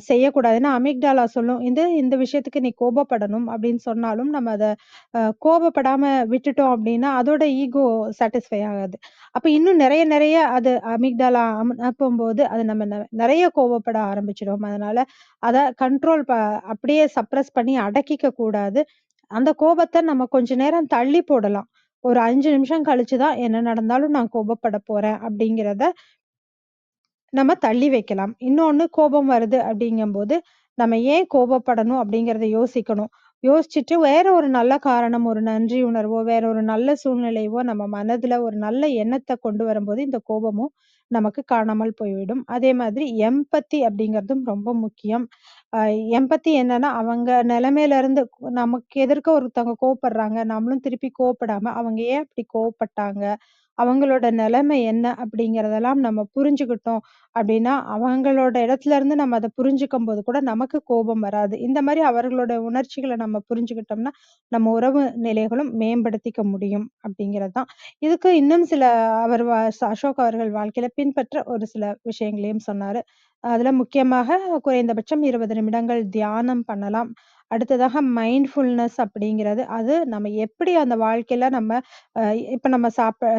செய்யக்கூடாது. ஏன்னா அமிக்டாலா சொல்லும், இந்த விஷயத்துக்கு நீ கோபப்படணும் அப்படின்னு சொன்னாலும், நம்ம அத கோபப்படாம விட்டுட்டோம் அப்படின்னா, அதோட ஈகோ சாட்டிஸ்ஃபை ஆகாது. அப்ப இன்னும் நெறைய நெறைய அது அமிக்டாலா அனுப்பும்போது, அது நம்ம நெறைய கோவப்பட ஆரம்பிச்சுடும். அதனால அத கண்ட்ரோல் அப்படியே சப்ரஸ் பண்ணி அடக்கிக்க கூடாது. அந்த கோபத்த நம்ம கொஞ்ச நேரம் தள்ளி போடலாம். ஒரு 5 நிமிஷம் கழிச்சு தான் என்ன நடந்தாலும் நான் கோபப்பட போறேன் அப்படிங்கிறத நம்ம தள்ளி வைக்கலாம். இன்னொன்னு கோபம் வருது அப்படிங்கம்போது, நம்ம ஏன் கோபப்படணும் அப்படிங்கிறத யோசிக்கணும். யோசிச்சுட்டு வேற ஒரு நல்ல காரணம், ஒரு நன்றி உணர்வோ, வேற ஒரு நல்ல சூழ்நிலையவோ நம்ம மனதுல ஒரு நல்ல எண்ணத்த கொண்டு வரும்போது, இந்த கோபமும் நமக்கு காணாமல் போய்விடும். அதே மாதிரி எம்பத்தி அப்படிங்கிறதும் ரொம்ப முக்கியம். அ எம்பத்தி என்னன்னா, அவங்க நிலைமையில இருந்து நமக்கு எதிர்க்க ஒருத்தவங்க கோவப்படுறாங்க. நம்மளும் திருப்பி கோவப்படாம, அவங்க ஏன் அப்படி கோவப்பட்டாங்க? அவங்களோட நிலைமை என்ன? அப்படிங்கிறதெல்லாம் நம்ம புரிஞ்சுக்கிட்டோம் அப்படின்னா, அவங்களோட இடத்துல இருந்து நம்ம அத புரிஞ்சுக்கும்போது கூட நமக்கு கோபம் வராது. இந்த மாரி அவர்களோட உணர்ச்சிகள நம்ம புரிஞ்சுக்கிட்டோம்னா, நம்ம உறவு நிலைகளும் மேம்படுத்திக்க முடியும் அப்படிங்கிறது தான். இதுக்கு இன்னும் சில அவர் அசோக் அவர்கள் வாழ்க்கையில பின்பற்ற ஒரு சில விஷயங்களையும் சொன்னாரு. அதுல முக்கியமாக குறைந்தபட்சம் 20 நிமிடங்கள் தியானம் பண்ணலாம். அடுத்ததாக மைண்ட்ஃபுல்னஸ் அப்படிங்கிறது, அது நம்ம எப்படி அந்த வாழ்க்கையில நம்ம அ இப்ப நம்ம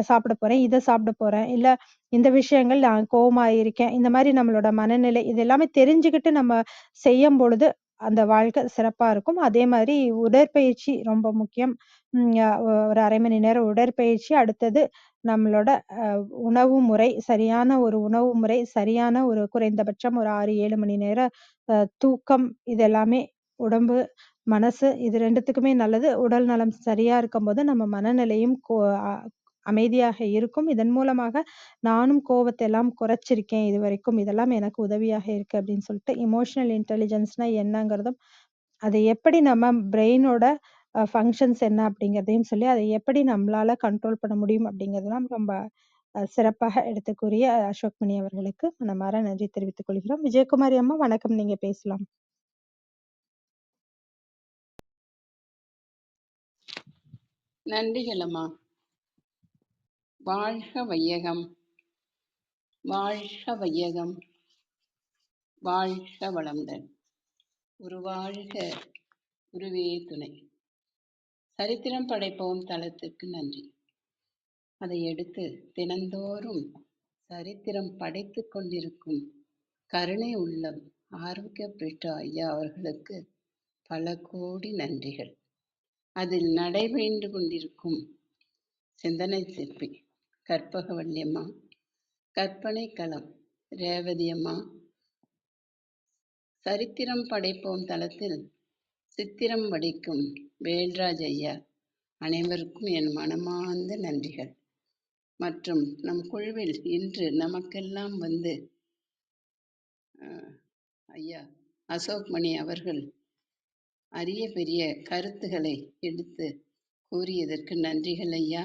சாப்பிட போறேன், இத சாப்பிட போறேன், இல்ல இந்த விஷயங்கள் நான் கோவமா இருக்கேன். இந்த மாரி நம்மளோட மனநிலை இது எல்லாமே தெரிஞ்சுகிட்டு நம்ம செய்யும்பொழுது, அந்த வாழ்க்கை சிறப்பா இருக்கும். அதே மாரி உடற்பயிற்சி ரொம்ப முக்கியம். ம் அ ஒரு 1/2 மணி நேரம் உடற்பயிற்சி. அடுத்தது நம்மளோட உணவு முறை, சரியான ஒரு உணவு முறை, சரியான ஒரு குறைந்தபட்சம் ஒரு 6, 7 மணி நேர தூக்கம் இது எல்லாமே உடம்பு, மனசு இது 2த்துக்குமே நல்லது. உடல் நலம் சரியா இருக்கும்போது நம்ம மனநிலையும் அ அமைதியாக இருக்கும். இதன் மூலமாக நானும் கோவத்த எல்லாம் குறைச்சிருக்கேன் இதுவரைக்கும். இதெல்லாம் எனக்கு உதவியாக இருக்கு அப்படின்னு சொல்லிட்டு, எமோஷனல் இன்டெலிஜென்ஸ்னா என்னங்கிறதும் அதை எப்படி நம்ம பிரெயினோட ஃபங்ஷன்ஸ் என்ன அப்படிங்கிறதையும் சொல்லி, அதை எப்படி நம்மளால கண்ட்ரோல் பண்ண முடியும் அப்படிங்கிறதெல்லாம் ரொம்ப சிறப்பாக எடுத்துக் கூறிய அசோக்மணி அவர்களுக்கு மனமார நன்றி தெரிவித்துக் கொள்கிறோம். விஜயகுமாரி அம்மா வணக்கம். நீங்க பேசலாம். நன்றிகள் அம்மா. வாழ்க வையகம், வாழ்க வையகம், வாழ்க வளமுடன். உருவாழ்க, உருவே துணை. சரித்திரம் படைப்போம் தளத்துக்கு நன்றி. அதை எடுத்து தினந்தோறும் சரித்திரம் படைத்து கொண்டிருக்கும் கருணை உள்ளம் ஆரோக்கிய பிரிட்டோ ஐயா அவர்களுக்கு பல கோடி நன்றிகள். அதில் நடைபெற்று கொண்டிருக்கும் சிந்தனை சிற்பி கற்பகவல்லி அம்மா, கற்பனை களம் ரேவதி அம்மா, சரித்திரம் படைப்போம் தளத்தில் சித்திரம் வடிக்கும் வேல்ராஜ் ஐயா, அனைவருக்கும் என் மனமார்ந்த நன்றிகள். மற்றும் நம் குழுவில் இன்று நமக்கெல்லாம் வந்து ஐயா அசோக்மணி அவர்கள் அரிய பெரிய கருத்துக்களை எடுத்து கூறியதற்கு நன்றிகள் ஐயா.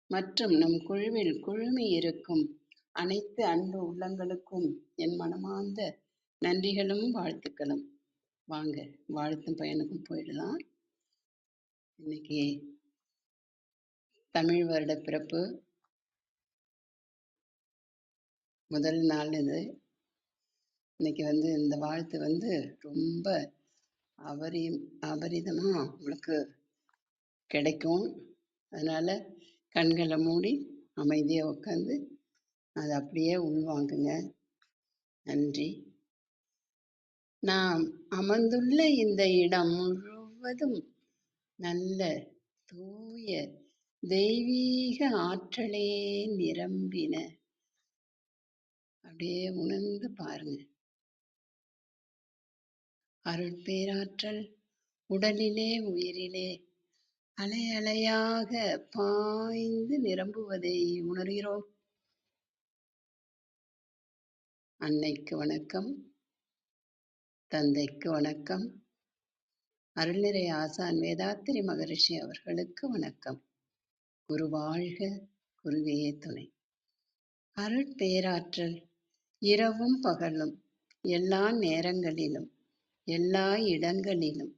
மற்றும் நம் குழுவில் குழுமி இருக்கும் அனைத்து அன்பு உள்ளங்களுக்கும் என் மனமார்ந்த நன்றிகளும் வாழ்த்துக்களும். வாங்க வாழ்த்தும் பயனுக்கும் போயிடலாம். இன்னைக்கு தமிழ் வருட பிறப்பு முதல் நாள் இது. இன்னைக்கு வந்து இந்த வாழ்த்து ரொம்ப அபரிதமா உங்களுக்கு கிடைக்கும். அதனால கண்களை மூடி அமைதியா உட்காந்து அதை அப்படியே உள்வாங்குங்க. நன்றி. நாம் அமர்ந்துள்ள இந்த இடம் முழுவதும் நல்ல தூய தெய்வீக ஆற்றலே நிரம்பின. அப்படியே உணர்ந்து பாருங்க. அருட்பேராற்றல் உடலிலே உயிரிலே அலை அலையாக பாய்ந்து நிரம்புவதை உணர்கிறோம். அன்னைக்கு வணக்கம், தந்தைக்கு வணக்கம், அருள்நிறை ஆசான் வேதாத்திரி மகரிஷி அவர்களுக்கு வணக்கம். குரு வாழ்க, குருவே துணை. அருட்பேராற்றல் இரவும் பகலும் எல்லா நேரங்களிலும் எல்லா இடங்களிலும்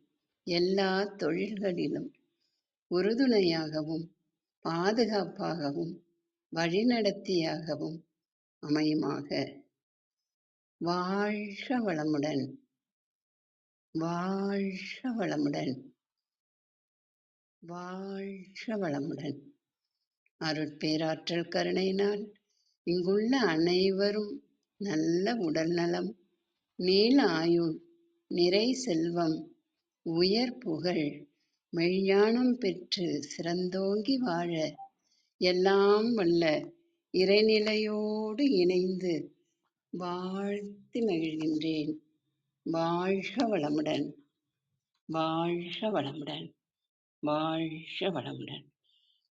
எல்லா தொழில்களிலும் உறுதுணையாகவும் பாதுகாப்பாகவும் வழிநடத்தியாகவும் அமையுமாக. வாழ்க வளமுடன், வாழ்க வளமுடன், வாழ்க வளமுடன். அருட்பேராற்றல் கருணையினால் இங்குள்ள அனைவரும் நல்ல உடல் நலம், நீள ஆயுள், நிறை செல்வம், உயர் புகழ், மெய்ஞானம் பெற்று சிறந்தோங்கி வாழ எல்லாம் வல்ல இறைநிலையோடு இணைந்து வாழ்த்தி மகிழ்கின்றேன். வாழ்க வளமுடன், வாழ்க வளமுடன், வாழ்க வளமுடன்.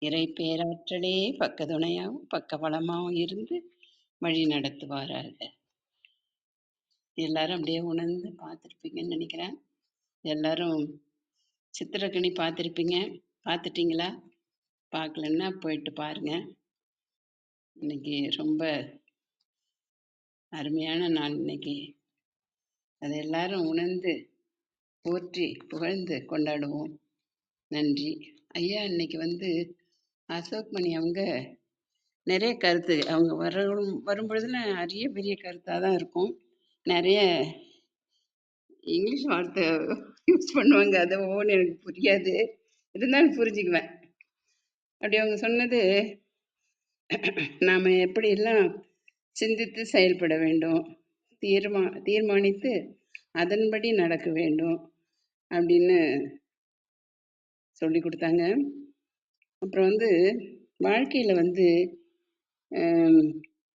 இறை பேராற்றலே பக்கத்துணையாகவும் பக்கபலமாகவும் இருந்து வழி நடத்துவாராக. எல்லாரும் அப்படியே உணர்ந்து பார்த்துருப்பீங்கன்னு நினைக்கிறேன். எல்லாரும் சித்திரக்கனி பார்த்துருப்பீங்க. பார்த்துட்டீங்களா? பார்க்கலன்னா போயிட்டு பாருங்க. இன்னைக்கு ரொம்ப அருமையான நாள். இன்னைக்கு அதை எல்லாரும் உணர்ந்து போற்றி புகழ்ந்து கொண்டாடுவோம். நன்றி ஐயா. இன்னைக்கு அசோக்மணி அவங்க நிறைய கருத்து அவங்க வரும்பொழுதுல நிறைய பெரிய கருத்தாக தான் இருக்கும். நிறைய இங்கிலீஷ் வார்த்தை யூஸ் பண்ணுவாங்க. அதை ஒவ்வொன்று எனக்கு புரியாது, இருந்தாலும் புரிஞ்சுக்குவேன். அப்படி அவங்க சொன்னது, நாம் எப்படியெல்லாம் சிந்தித்து செயல்பட வேண்டும், தீர்மானித்து அதன்படி நடக்க வேண்டும் அப்படின்னு சொல்லி கொடுத்தாங்க. அப்புறம் வாழ்க்கையில்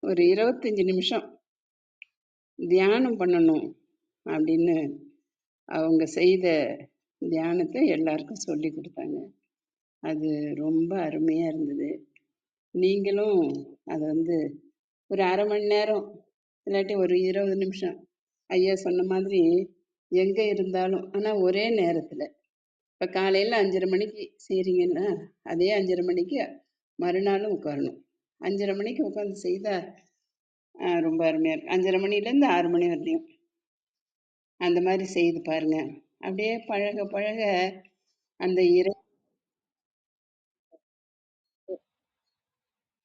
ஒரு 25 நிமிஷம் தியானம் பண்ணணும் அப்படின்னு அவங்க செய்த தியானத்தை எல்லாருக்கும் சொல்லி கொடுத்தாங்க. அது ரொம்ப அருமையாக இருந்தது. நீங்களும் அதை ஒரு 1/2 மணி நேரம் இல்லாட்டி ஒரு 20 நிமிஷம் ஐயா சொன்ன மாதிரி எங்க இருந்தாலும். ஆனா ஒரே நேரத்துல. இப்ப காலையில 5:30 மணிக்கு செய்றீங்கன்னா, அதே 5:30 மணிக்கு மறுநாளும் உட்காரணும். 5:30 மணிக்கு உட்கார்ந்து செய்தா ரொம்ப அருமையா இருக்கும். 5:30 மணிலேருந்து 6 மணி வரலையும். அந்த மாரி செய்து பாருங்க. அப்படியே பழக பழக அந்த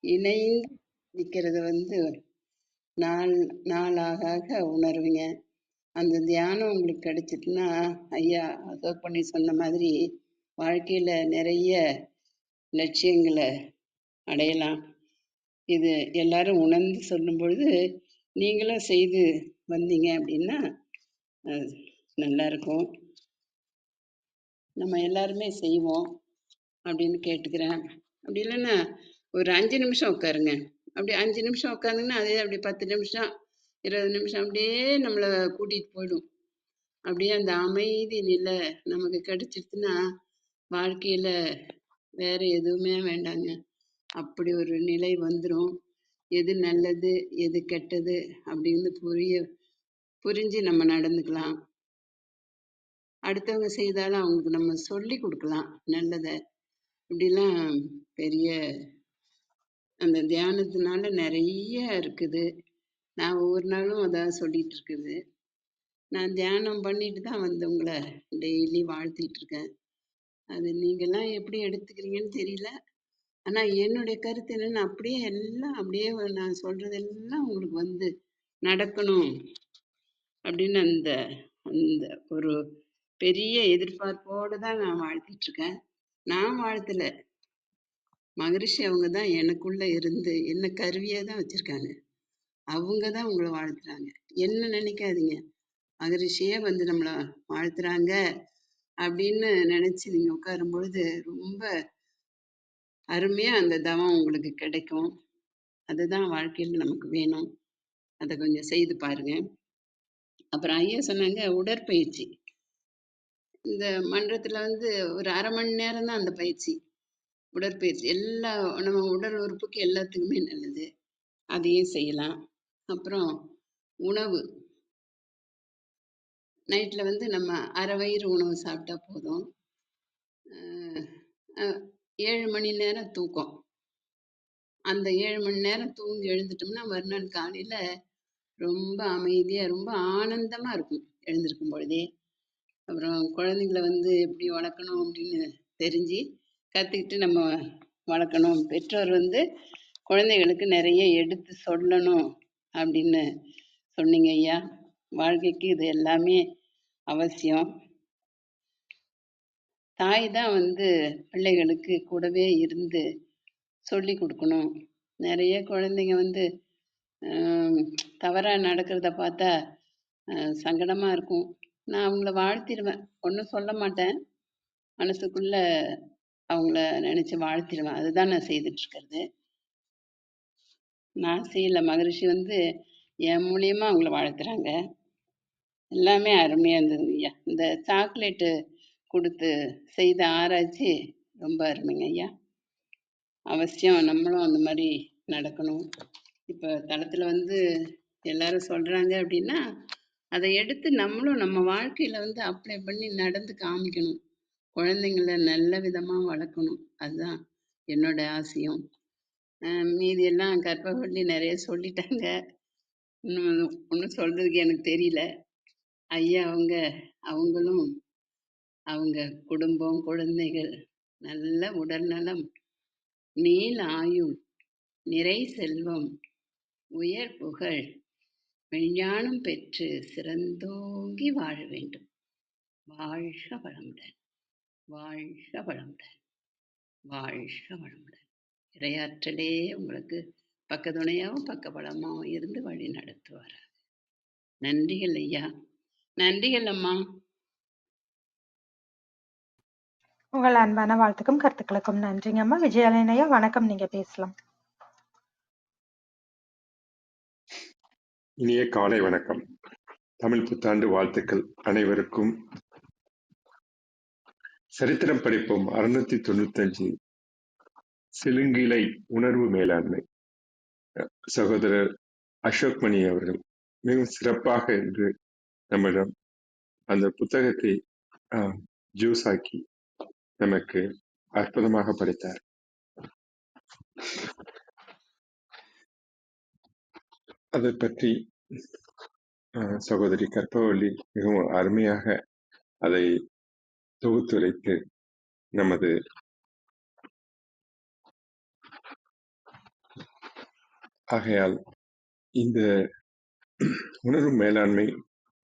இணைந்து நிக்கிறத வந்து நாள் நாள் ஆக ஆக உணருவீங்க. அந்த தியானம் உங்களுக்கு கிடைச்சிட்டுன்னா, ஐயா அசோக் பண்ணி சொன்ன மாதிரி வாழ்க்கையில நிறைய லட்சியங்கள அடையலாம். இது எல்லாரும் உணர்ந்து சொல்லும் பொழுது, நீங்களும் செய்து வந்தீங்க அப்படின்னா, அ நல்லா இருக்கும். நம்ம எல்லாருமே செய்வோம் அப்படின்னு கேட்டுக்கிறேன். அப்படி இல்லைன்னா, ஒரு 5 நிமிஷம் உட்காருங்க. அப்படி 5 நிமிஷம் உட்கார்ந்தீங்கன்னா, அதே அப்படி 10 நிமிஷம், 20 நிமிஷம் அப்படியே நம்மள கூட்டிட்டு போயிடும். அப்படியே அந்த அமைதி நிலை நமக்கு கிடைச்சிருச்சுன்னா, வாழ்க்கையில வேற எதுவுமே வேண்டாங்க. அப்படி ஒரு நிலை வந்துரும். எது நல்லது, எது கெட்டது அப்படின்னு புரிஞ்சு நம்ம நடந்துக்கலாம். அடுத்தவங்க செய்தாலும் அவங்களுக்கு நம்ம சொல்லிக் குடுக்கலாம் நல்லத. இப்படிலாம் பெரிய அந்த தியானத்தினால நெறைய இருக்குது. நான் ஒவ்வொரு நாளும் அதான் சொல்லிட்டு இருக்குது. நான் தியானம் பண்ணிட்டு தான் வந்து உங்கள டெய்லி வாழ்த்திட்டு இருக்கேன். அது நீங்கலாம் எப்படி எடுத்துக்கிறீங்கன்னு தெரியல. ஆனா என்னுடைய கருத்து என்னன்னா, அப்படியே எல்லாம் அப்படியே நான் சொல்றதெல்லாம் உங்களுக்கு வந்து நடக்கணும் அப்படின்னு அந்த அந்த ஒரு பெரிய எதிர்பார்ப்போட தான் நான் வாழ்த்திட்டு இருக்கேன். நான் வாழ்த்தல. மகரிஷி அவங்க தான் எனக்குள்ள இருந்து என்ன கருவியா தான் வச்சிருக்காங்க. அவங்க தான் உங்கள வாழ்த்துறாங்க. என்ன நினைக்காதீங்க. மகரிஷியே வந்து நம்மள வாழ்த்துறாங்க அப்படின்னு நினைச்சு நீங்க உட்காரும் பொழுது ரொம்ப அருமையா அந்த தவம் உங்களுக்கு கிடைக்கும். அதுதான் வாழ்க்கையில நமக்கு வேணும். அத கொஞ்சம் செய்து பாருங்க. அப்புறம் ஐயா சொன்னாங்க உடற்பயிற்சி. இந்த மன்றத்துல வந்து ஒரு 1/2 மணி நேரம் தான் அந்த பயிற்சி. உடற்பயிற்சி. எல்லா நம்ம உடல் உறுப்புக்கு எல்லாத்துக்குமே நல்லது. அதையும் செய்யலாம். அப்புறம் உணவு. நைட்ல வந்து நம்ம அரை வயிறு உணவு சாப்பிட்டா போதும். அ 7 மணி நேரம் தூக்கம். அந்த 7 மணி நேரம் தூங்கி எழுந்துட்டோம்னா, மறுநாள் காலையில ரொம்ப அமைதியா, ரொம்ப ஆனந்தமா இருக்கும். எழுந்திருக்கும் பொழுதே. அப்புறம் குழந்தைங்கள வந்து எப்படி வளர்க்கணும் அப்படின்னு தெரிஞ்சு, கத்துக்கிட்டு நம்ம வளர்க்கணும். பெற்றோர் வந்து குழந்தைகளுக்கு நிறைய எடுத்து சொல்லணும் அப்படின்னு சொன்னீங்க ஐயா. வாழ்க்கைக்கு இது எல்லாமே அவசியம். தாய் தான் வந்து பிள்ளைகளுக்கு கூடவே இருந்து சொல்லிக் குடுக்கணும். நெறைய குழந்தைங்க வந்து அ தவறா நடக்கிறத பார்த்தா சங்கடமா இருக்கும். நான் அவங்கள வாழ்த்திருவேன். ஒண்ணும் சொல்ல மாட்டேன். மனசுக்குள்ள அவங்கள நெனச்சு வாழ்த்திருவேன். அதுதான் நான் செய்துட்டு இருக்கிறது. நான் செய்யல. மகரிஷி வந்து என் மூலியமா அவங்கள வாழ்த்துறாங்க. எல்லாமே அருமையா இருந்ததுங்க ஐயா. இந்த சாக்லேட்டு குடுத்து செய்த ஆராய்ச்சி ரொம்ப அருமைங்க ஐயா. அவசியம் நம்மளும் அந்த மாரி நடக்கணும். இப்ப தளத்துல வந்து எல்லாரும் சொல்றாங்க அப்படின்னா, அத எடுத்து நம்மளும் நம்ம வாழ்க்கையில வந்து அப்ளை பண்ணி நடந்து காமிக்கணும். குழந்தைங்கள நல்ல விதமா வளர்க்கணும். அதுதான் என்னோட ஆசையும். மீதி எல்லாம் கற்பவள்ளி நெறைய சொல்லிட்டாங்க. இன்னும் ஒண்ணும் சொல்றதுக்கு எனக்கு தெரியல. ஐயா அவங்களும் அவங்க குடும்பம், குழந்தைகள் நல்ல உடல்நலம், நீள் ஆயுள், நிறை செல்வம், உயர் புகழ், மெஞ்ஞானம் பெற்று சிறந்தோங்கி வாழ வேண்டும். வாழ்க வளமுடன். வாழ்க வளமுடன். வாழ்க வளமுடன். இறையாற்றலே உங்களுக்கு பக்கத்துணையாவும் பக்கபலமாவும் இருந்து வழி நடத்துவார். நன்றிகள் ஐயா. நன்றிகள் அம்மா. உங்கள் அன்பான வாழ்த்துக்கும் கருத்துக்களுக்கும் நன்றிங்கம்மா. விஜயாலயன் ஐயா வணக்கம், நீங்க பேசலாம். இனிய காலை வணக்கம். தமிழ் புத்தாண்டு வாழ்த்துக்கள் அனைவருக்கும். சரித்திரம் படிப்போம் 695 சிலுங்கிலை உணர்வு மேலாண்மை. சகோதரர் அசோக் மணி அவர்கள் மிகவும் சிறப்பாக இன்று நம்மிடம் அந்த புத்தகத்தை ஜூஸ் ஆக்கி நமக்கு அற்புதமாக படைத்தார். அதை பற்றி சகோதரி கற்பவள்ளி மிகவும் அருமையாக அதை தொகுத்துரைத்து நமது ஆகையால் இந்த உணர்வு மேலாண்மை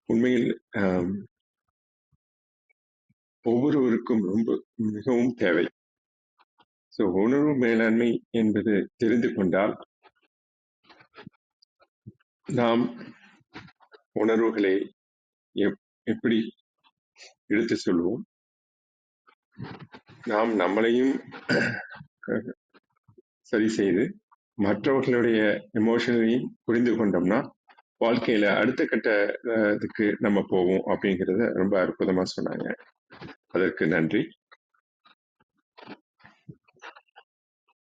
உண்மையில் ஒவ்வொருவருக்கும் மிகவும் தேவை. ஸோ உணர்வு மேலாண்மை என்பது தெரிந்து கொண்டால் நாம் உணர்வுகளை எப்படி எடுத்து சொல்வோம், நாம் நம்மளையும் சரி செய்து மற்றவர்களுடைய எமோஷனையும் புரிந்து கொண்டோம்னா வாழ்க்கையில அடுத்த கட்டத்துக்கு நம்ம போவோம் அப்படிங்கிறத ரொம்ப அற்புதமா சொன்னாங்க. அதற்கு நன்றி.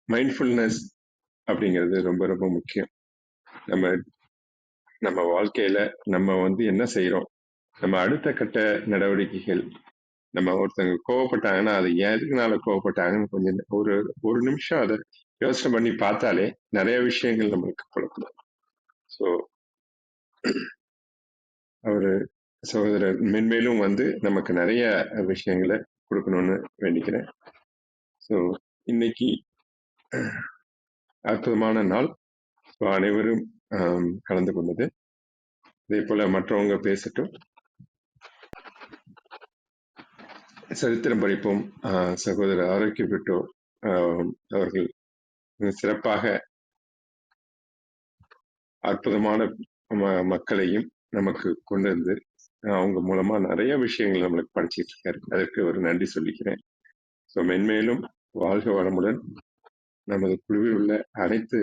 மைண்ட்ஃபுல்னஸ் அப்படிங்கிறது ரொம்ப ரொம்ப முக்கியம். நம்ம வாழ்க்கையில நம்ம என்ன செய்யறோம், நம்ம அடுத்த கட்ட நடவடிக்கைகள், நம்ம ஒருத்தங்க கோவப்பட்டாங்கன்னா அது எதுக்குனால கோவப்பட்டாங்கன்னு கொஞ்சம் ஒரு நிமிஷம் அதை யோசனை பண்ணி பார்த்தாலே நிறைய விஷயங்கள் நம்மளுக்கு புலப்படும். ஸோ அவரு சகோதரர் மென்மேலும் நமக்கு நிறைய விஷயங்களை கொடுக்கணும்னு வேண்டிக்கிறேன். ஸோ இன்னைக்கு அற்புதமான நாள். அனைவரும் கலந்து கொண்டது. இதே போல மற்றவங்க பேசட்டும். சரித்திரம் படிப்போம் சகோதரர் ஆரோக்கிய பெற்றோர் அவர்கள் சிறப்பாக அற்புதமான மக்களையும் நமக்கு கொண்டு வந்து அவங்க மூலமா நிறைய விஷயங்கள் நம்மளுக்கு படிச்சிட்டு இருக்காரு. அதற்கு ஒரு நன்றி சொல்லிக்கிறேன். ஸோ மென்மேலும் வாழ்க வளமுடன். நமது குழுவில் உள்ள அனைத்து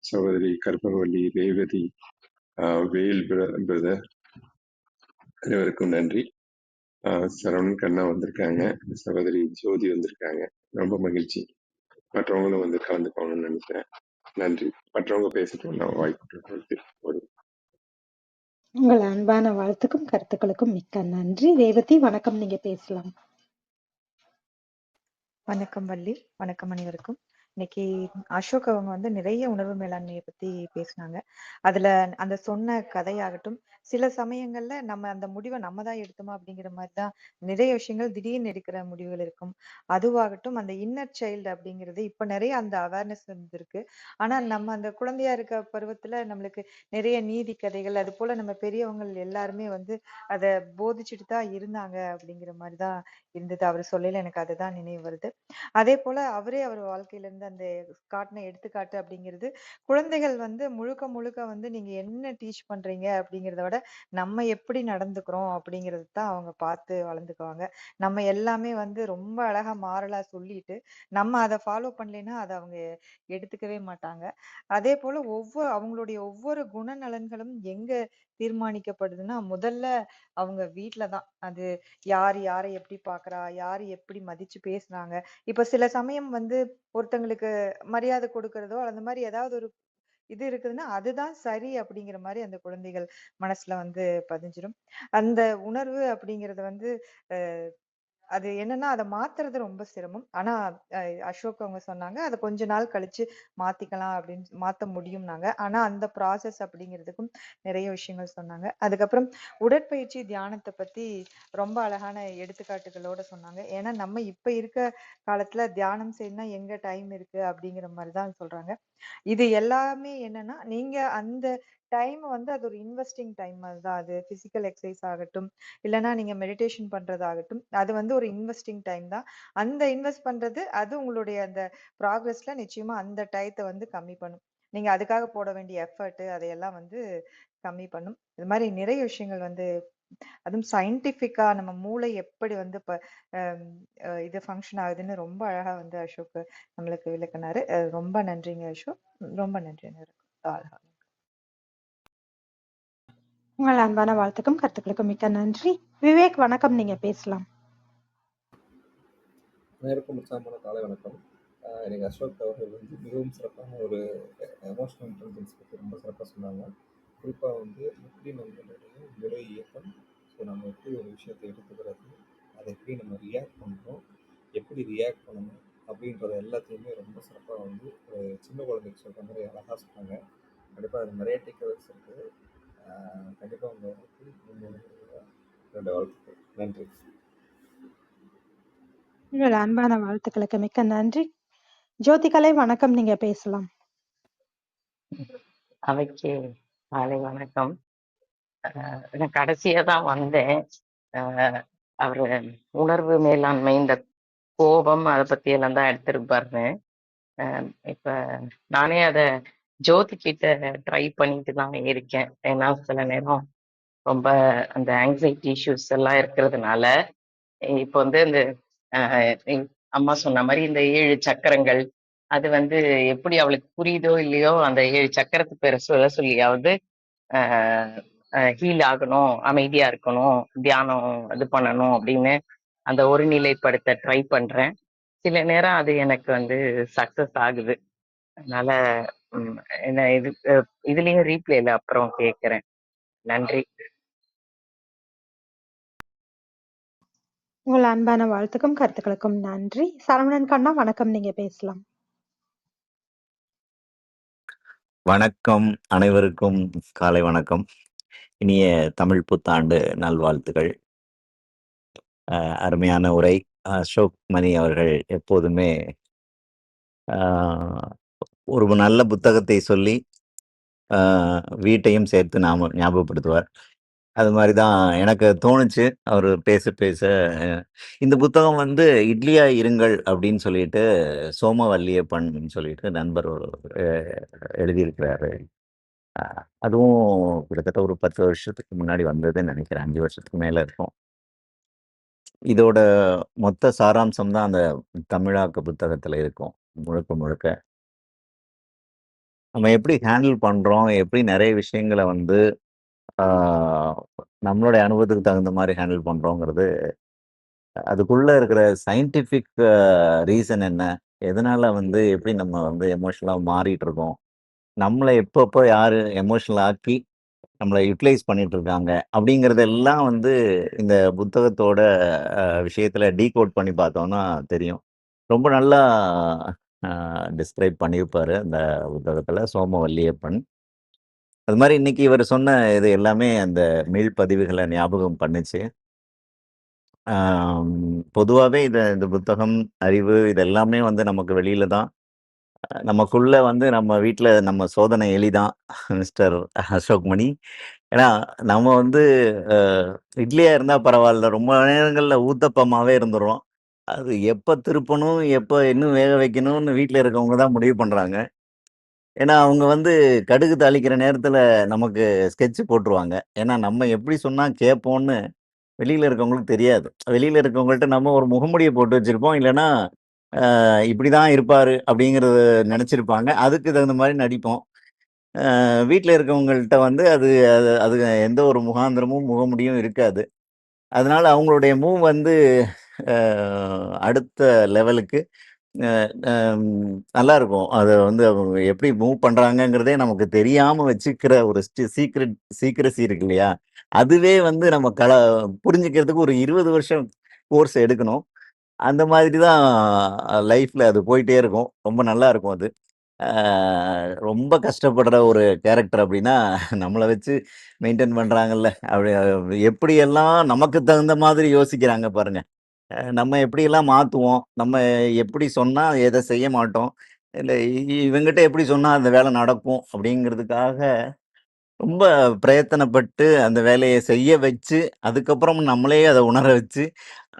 சகோதரி கற்பகவள்ளி, ரேவதி, வேல் பிரதர் அனைவருக்கும் நன்றி. சரவணன் கண்ணா வந்திருக்காங்க, சகோதரி ஜோதி வந்திருக்காங்க. ரொம்ப மகிழ்ச்சி. மற்றவங்களும் கலந்துக்கணும்னு நினைக்கிறேன். நன்றி. மற்றவங்க பேசட்டும், நான் வாய்ப்பு. உங்கள் அன்பான வாழ்த்துக்கும் கருத்துக்களுக்கும் மிக்க நன்றி. ரேவதி வணக்கம், நீங்க பேசலாம். வணக்கம் வள்ளி, வணக்கம் அனைவருக்கும். இன்னைக்கு அசோக் அவங்க நிறைய உணர்வு மேலாண்மையை பத்தி பேசினாங்க. அதுல அந்த சொன்ன கதையாகட்டும், சில சமயங்கள்ல நம்ம அந்த முடிவை நம்ம தான் எடுத்தோமா அப்படிங்கிற மாதிரிதான் நிறைய விஷயங்கள் திடீர்னு எடுக்கிற முடிவுகள் இருக்கும். அதுவாகட்டும், அந்த இன்னர் சைல்டு அப்படிங்கிறது இப்ப நிறைய அந்த அவேர்னஸ் இருக்கு. ஆனா நம்ம அந்த குழந்தையா இருக்க பருவத்துல நம்மளுக்கு நிறைய நீதி கதைகள், அது போல நம்ம பெரியவங்க எல்லாருமே அதை போதிச்சுட்டு தான் இருந்தாங்க அப்படிங்கிற மாதிரிதான் இருந்தது. அவர் சொல்லல எனக்கு அதுதான் நினைவு வருது. அதே போல அவர் வாழ்க்கையில இருந்து அந்த காட்டின எடுத்துக்காட்டு அப்படிங்கிறது குழந்தைகள் முழுக்க முழுக்க நீங்க என்ன டீச் பண்றீங்க அப்படிங்கிறத விட நம்ம எப்படி நடந்துக்கிறோம் அப்படிங்கிறது தான் அவங்க பார்த்து வளர்ந்துக்குவாங்க. நம்ம எல்லாமே ரொம்ப அழகா மாறலா சொல்லிட்டு நம்ம அதை ஃபாலோ பண்ணலைன்னா அதை அவங்க எடுத்துக்கவே மாட்டாங்க. அதே போல அவங்களுடைய ஒவ்வொரு குணநலன்களும் எங்க தீர்மானிக்கப்படுதுன்னா முதல்ல அவங்க வீட்டுலதான். அது யாரை எப்படி பாக்குறா, யாரு எப்படி மதிச்சு பேசுறாங்க. இப்ப சில சமயம் ஒருத்தங்களுக்கு மரியாதை கொடுக்கறதோ அந்த மாதிரி ஏதாவது ஒரு இது இருக்குதுன்னா அதுதான் சரி அப்படிங்கிற மாதிரி அந்த குழந்தைகள் மனசுல பதிஞ்சிடும். அந்த உணர்வு அப்படிங்கறது அது என்னன்னா அதை மாத்துறது ரொம்ப சிரமம். ஆனா அசோக் அவங்க சொன்னாங்க அதை கொஞ்ச நாள் கழிச்சு மாத்திக்கலாம் அப்படின்னு மாத்த முடியும்னாங்க. ஆனா அந்த ப்ராசஸ் அப்படிங்கிறதுக்கும் நிறைய விஷயங்கள் சொன்னாங்க. அதுக்கப்புறம் உடற்பயிற்சி தியானத்தை பத்தி ரொம்ப அழகான எடுத்துக்காட்டுகளோட சொன்னாங்க. ஏன்னா நம்ம இப்ப இருக்க காலத்துல தியானம் செய்யணும்னா எங்க டைம் இருக்கு அப்படிங்கிற மாதிரிதான் சொல்றாங்க. இது எல்லாமே என்னன்னா நீங்க அந்த டைம் அது ஒரு இன்வெஸ்டிங் டைம் தான். அது பிசிக்கல் எக்ஸசைஸ் ஆகட்டும், இல்லைன்னா நீங்க மெடிடேஷன் பண்றதாகட்டும், அது ஒரு இன்வெஸ்டிங் டைம் தான். அந்த இன்வெஸ்ட் பண்றது அது உங்களுடைய அந்த ப்ராக்ரஸ்ல நிச்சயமா அந்த டயத்தை கம்மி பண்ணும். நீங்க அதுக்காக போட வேண்டிய எஃபர்ட் அதையெல்லாம் கம்மி பண்ணும். இது மாதிரி நிறைய விஷயங்கள் அதுவும் சயின்டிபிக்கா நம்ம மூளை எப்படி இது ஃபங்க்ஷன் ஆகுதுன்னு ரொம்ப அழகா அசோக் நம்மளுக்கு விளக்குனாரு. ரொம்ப நன்றிங்க அசோக், ரொம்ப நன்றி. உங்கள் அன்பான வாழ்த்துக்கும் கருத்துக்களுக்கும் மிக்க நன்றி. விவேக் வணக்கம், நீங்க பேசலாம். அனைவருக்கும் உற்சாகமான காலை வணக்கம். எனக்கு அசோக் அவர்கள் மிகவும் சிறப்பான ஒரு எமோஷனல் இன்டெலிஜென்ஸ் பற்றி ரொம்ப சிறப்பாக சொன்னாங்க. குறிப்பாக எப்படி நம்மளுடைய முறை இயக்கம் ஸோ நம்ம எப்படி ஒரு விஷயத்தை எடுத்துக்கிறது, அதை எப்படி நம்ம ரியாக்ட் பண்ணுறோம், எப்படி ரியாக்ட் பண்ணணும் அப்படின்றத எல்லாத்தையுமே ரொம்ப சிறப்பாக வந்து ஒரு சின்ன குழந்தைக்கு சொல்கிற மாதிரி அழகாக சொன்னாங்க. கண்டிப்பாக அது நிறைய டேக்அவேஸ் இருக்குது. கண்டிப்பாக உங்களுக்கு என்னோட வாழ்த்துக்கள். நன்றி. உங்கள் அன்பான வாழ்த்துக்களுக்கு மிக்க நன்றி. ஜோதிகலை வணக்கம், நீங்க பேசலாம். அவைக்கு காலை வணக்கம். நான் கடைசியா தான் வந்தேன். அவரு உணர்வு மேலாண்மை, இந்த கோபம் அதை பத்தி எல்லாம் தான் எடுத்திருப்பாருன்னு. இப்ப நானே அத ஜோதி கிட்ட ட்ரை பண்ணிட்டு தான் இருக்கேன். ஏன்னா சில நேரம் ரொம்ப அந்த ஆங்ஸைட்டி இஷ்யூஸ் எல்லாம் இருக்கிறதுனால இப்போ வந்து இந்த அம்மா சொன்ன மாதிரி இந்த 7 சக்கரங்கள் அது வந்து எப்படி அவளுக்கு புரியுதோ இல்லையோ அந்த 7 சக்கரத்து பேரை சொல்ல சொல்லியாவது ஹீல் ஆகணும், அமைதியா இருக்கணும், தியானம் இது பண்ணணும் அப்படின்னு அந்த ஒருநிலைப்படுத்த ட்ரை பண்றேன். சில நேரம் அது எனக்கு வந்து சக்சஸ் ஆகுது. அதனால என்ன இதுலயும் ரீப்ளேல அப்புறம் கேட்கிறேன். நன்றி. உங்கள் அன்பான வாழ்த்துக்கும் கருத்துக்களுக்கும் நன்றி. சரவணன் கண்ணா வணக்கம், நீங்க பேசலாம். வணக்கம், அனைவருக்கும் காலை வணக்கம். இனிய தமிழ் புத்தாண்டு நல்வாழ்த்துகள். அருமையான உரை. அசோக் மணி அவர்கள் எப்போதுமே ஒரு நல்ல புத்தகத்தை சொல்லி வீட்டையும் சேர்த்து ஞாபகப்படுத்துவார். அது மாதிரி தான் எனக்கு தோணுச்சு அவர் பேச பேச. இந்த புத்தகம் வந்து இட்லியா இருங்கள் அப்படின்னு சொல்லிட்டு சோமவல்லியப்பன் சொல்லிட்டு நண்பர் எழுதியிருக்கிறாரு. அதுவும் கிட்டத்தட்ட ஒரு 10 வருஷத்துக்கு முன்னாடி வந்ததுன்னு நினைக்கிறேன். 5 வருஷத்துக்கு மேல இருக்கும். இதோட மொத்த சாராம்சம் தான் அந்த தமிழாக்க புத்தகத்துல இருக்கும். முழுக்க முழுக்க நம்ம எப்படி ஹேண்டில் பண்றோம், எப்படி நிறைய விஷயங்களை வந்து நம்மளுடைய அனுபவத்துக்கு தகுந்த மாதிரி ஹேண்டில் பண்றோங்கிறது, அதுக்குள்ள இருக்கிற சயின்டிஃபிக் ரீசன் என்ன, எதனால வந்து எப்படி நம்ம வந்து எமோஷனலா மாறிட்டு இருக்கோம், நம்மளை எப்பப்போ யாரு எமோஷனல் ஆக்கி நம்மளை யூட்டிலைஸ் பண்ணிட்டு இருக்காங்க அப்படிங்கிறதெல்லாம் வந்து இந்த புத்தகத்தோட விஷயத்துல டீகோட் பண்ணி பார்த்தோம்னா தெரியும். ரொம்ப நல்லா டிஸ்கிரைப் பண்ணியிருப்பாரு அந்த புத்தகத்துல சோமவல்லியப்பன். அது மாதிரி இன்னைக்கு இவர் சொன்ன இது எல்லாமே அந்த மீள்பதிவுகளை ஞாபகம் பண்ணுச்சு. பொதுவாகவே இந்த புத்தகம், அறிவு இது எல்லாமே வந்து நமக்கு வெளியில தான். நமக்குள்ள வந்து நம்ம வீட்டில் நம்ம சோதனை எளிதான் மிஸ்டர் அசோக் மணி. ஏன்னா நம்ம வந்து இட்லியா இருந்தால் பரவாயில்ல, ரொம்ப நேரங்களில் ஊத்தப்பமாவே இருந்துடும். அது எப்போ திருப்பணும், எப்போ இன்னும் வேக வைக்கணும்னு வீட்டில் இருக்கவங்க தான் முடிவு பண்ணுறாங்க. ஏன்னா அவங்க வந்து கடுகு தாளிக்கிற நேரத்தில் நமக்கு ஸ்கெட்ச் போட்டுருவாங்க. ஏன்னா நம்ம எப்படி சொன்னால் கேட்போம்னு வெளியில இருக்கவங்களுக்கு தெரியாது. வெளியில இருக்கவங்கள்ட்ட நம்ம ஒரு முகமூடிய போட்டு வச்சிருப்போம். இல்லன்னா, இப்படிதான் இருப்பாரு அப்படிங்கிறத நெனச்சிருப்பாங்க. அதுக்கு தகுந்த மாரி நடிப்போம். வீட்ல இருக்கவங்கள்ட்ட வந்து அது அது அது எந்த ஒரு முகாந்திரமும், முகமூடியும் இருக்காது. அதனால அவங்களுடைய மூவ் வந்து அ அடுத்த லெவலுக்கு அ அம் நல்லாருக்கும். அத வந்து அவங்க எப்படி மூவ் பண்றாங்கங்கிறதே நமக்கு தெரியாம வச்சுக்கிற ஒரு சீக்ரெசி இருக்கு இல்லையா? அதுவே வந்து நம்ம புரிஞ்சுக்கிறதுக்கு ஒரு 20 வருஷம் கோர்ஸ் எடுக்கணும். அந்த மாதிரி தான் லைஃப்ல அது போயிட்டே இருக்கும். ரொம்ப நல்லா இருக்கும் அது. அ ரொம்ப கஷ்டப்படுற ஒரு கேரக்டர் அப்படின்னா, நம்மள வச்சு மெயின்டெயின் பண்றாங்கல்ல. எப்படியெல்லாம் நமக்கு தகுந்த மாதிரி யோசிக்கிறாங்க பாருங்க. நம்ம எப்படியெல்லாம் மாத்துவோம், நம்ம எப்படி சொன்னா எத செய்ய மாட்டோம். இல்ல இவங்கிட்ட எப்படி சொன்னா அந்த வேலை நடக்கும் அப்படிங்கிறதுக்காக ரொம்ப பிரயத்தனப்பட்டு அந்த வேலைய செய்ய வச்சு, அதுக்கப்புறம் நம்மளே அத உணர வச்சு,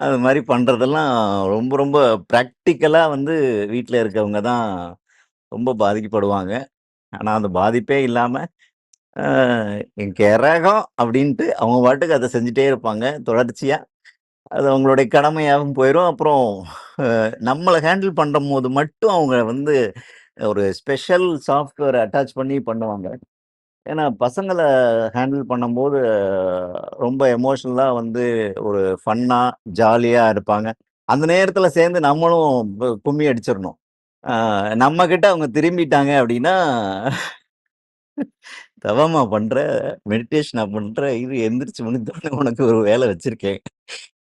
அது மாரி பண்றதெல்லாம் ரொம்ப ரொம்ப பிராக்டிகலா வந்து வீட்ல இருக்கவங்க தான் ரொம்ப பாதிக்கப்படுவாங்க. ஆனா அந்த பாதிப்பே இல்லாம, அ கெரகம் அப்படின்ட்டு அவங்க பாட்டுக்கு அத செஞ்சுட்டே இருப்பாங்க தொடர்ச்சியா. அது அவங்களுடைய கடமையாவும் போயிரும். அப்புறம் நம்மள ஹேண்டில் பண்ணும்போது மட்டும் அவங்க வந்து ஒரு ஸ்பெஷல் சாஃப்ட்வேர் அட்டாச் பண்ணி பண்ணுவாங்க. ஏன்னா பசங்கள ஹேண்டில் பண்ணும்போது ரொம்ப எமோஷனலா வந்து ஒரு ஃபன்னா, ஜாலியா இருப்பாங்க. அந்த நேரத்துல சேர்ந்து நம்மளும் கும்மி அடிச்சிரணும். நம்ம கிட்ட அவங்க திரும்பிட்டாங்க அப்படின்னா, தவமா பண்ற, மெடிடேஷனா பண்ற, இது எந்திரிச்சு முடிந்தோடனே உனக்கு ஒரு வேலை வச்சிருக்கேன்.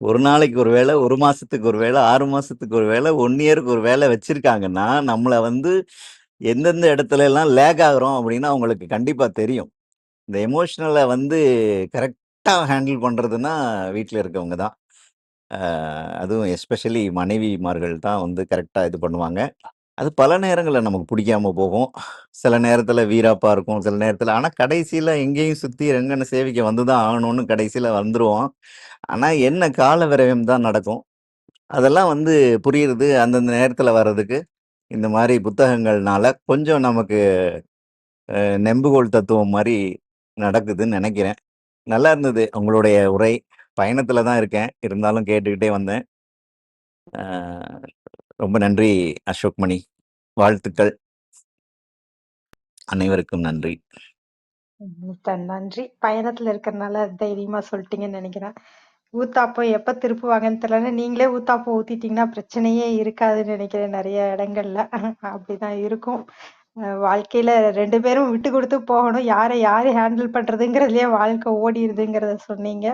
ஒரு நாளைக்கு ஒரு வேலை, 1 மாசத்துக்கு ஒரு வேலை, 6 மாசத்துக்கு ஒரு வேலை, 1 இயருக்கு ஒரு வேலை வச்சிருக்காங்கன்னா, நம்மள வந்து எந்தெந்த இடத்துல எல்லாம் லேக் ஆகுறோம் அப்படின்னு அவங்களுக்கு கண்டிப்பா தெரியும். இந்த எமோஷனல வந்து கரெக்ட்டா ஹேண்டில் பண்றதுன்னா, வீட்ல இருக்கவங்க தான். அதுவும் எஸ்பெஷலி மனைவிமார்கள் தான் வந்து கரெக்ட்டா இது பண்ணுவாங்க. அது பல நேரங்கள்ல நமக்கு பிடிக்காம போகும். சில நேரத்துல வீராப்பா இருக்கும். சில நேரத்துல ஆனா கடைசியில எங்கேயும் சுத்தி ரெங்கன சேவிக்க வந்து தான் ஆகணும்னு கடைசியில வந்துருவோம். ஆனா என்ன கால விரயம் தான் நடக்கும். அதெல்லாம் வந்து புரியிறது அந்தந்த நேரத்துல வர்றதுக்கு, இந்த மாரி புத்தகங்கள்னால கொஞ்சம் நமக்கு நெம்புகோல் தத்துவம் மாரி நடக்குதுன்னு நெனைக்கிறேன். நல்லா இருந்தது உங்களுடைய உரை. பயணத்துல தான் இருக்கேன். இருந்தாலும் கேட்டுக்கிட்டே வந்தேன். அ ரொம்ப நன்றி அசோக் மணி. வாழ்த்துக்கள். அனைவருக்கும் நன்றி. நன்றி. பயணத்துல இருக்கறனால தைரியமா சொல்லிட்டீங்கன்னு நினைக்கிறேன். ஊத்தாப்பம் எப்ப திருப்புவாங்கன்னு தெரியல. நீங்களே ஊத்தாப்பம் ஊத்திட்டீங்கன்னா பிரச்சனையே இருக்காதுன்னு நினைக்கிறேன் நெறைய இடங்கள்ல. அப்படிதான் இருக்கும். வாழ்க்கையில 2 பேரும் விட்டு குடுத்து போகணும். யாரு ஹேண்டில் பண்றதுங்கிறதுலயே வாழ்க்கை ஓடிருதுங்கிறத சொன்னீங்க.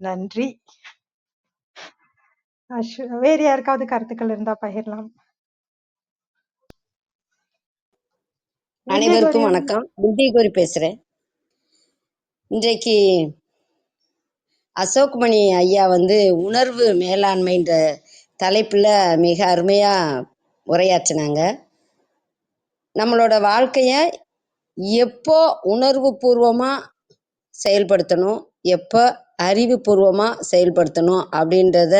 நன்றி. வேறு யாருக்காவது கருத்துக்கள் இருந்தா பகிரலாம். அனைவருக்கும் வித்யகோரி வணக்கம். வித்யகோரி பேசுறேன். இன்றைக்கு அசோக்மணி ஐயா வந்து உணர்வு மேலாண்மைன்ற தலைப்புல மிக அருமையா உரையாற்றினாங்க. நம்மளோட வாழ்க்கைய எப்போ உணர்வு பூர்வமா செயல்படுத்தணும், எப்போ அறிவுபூர்வமா செயல்படுத்தணும் அப்படின்றத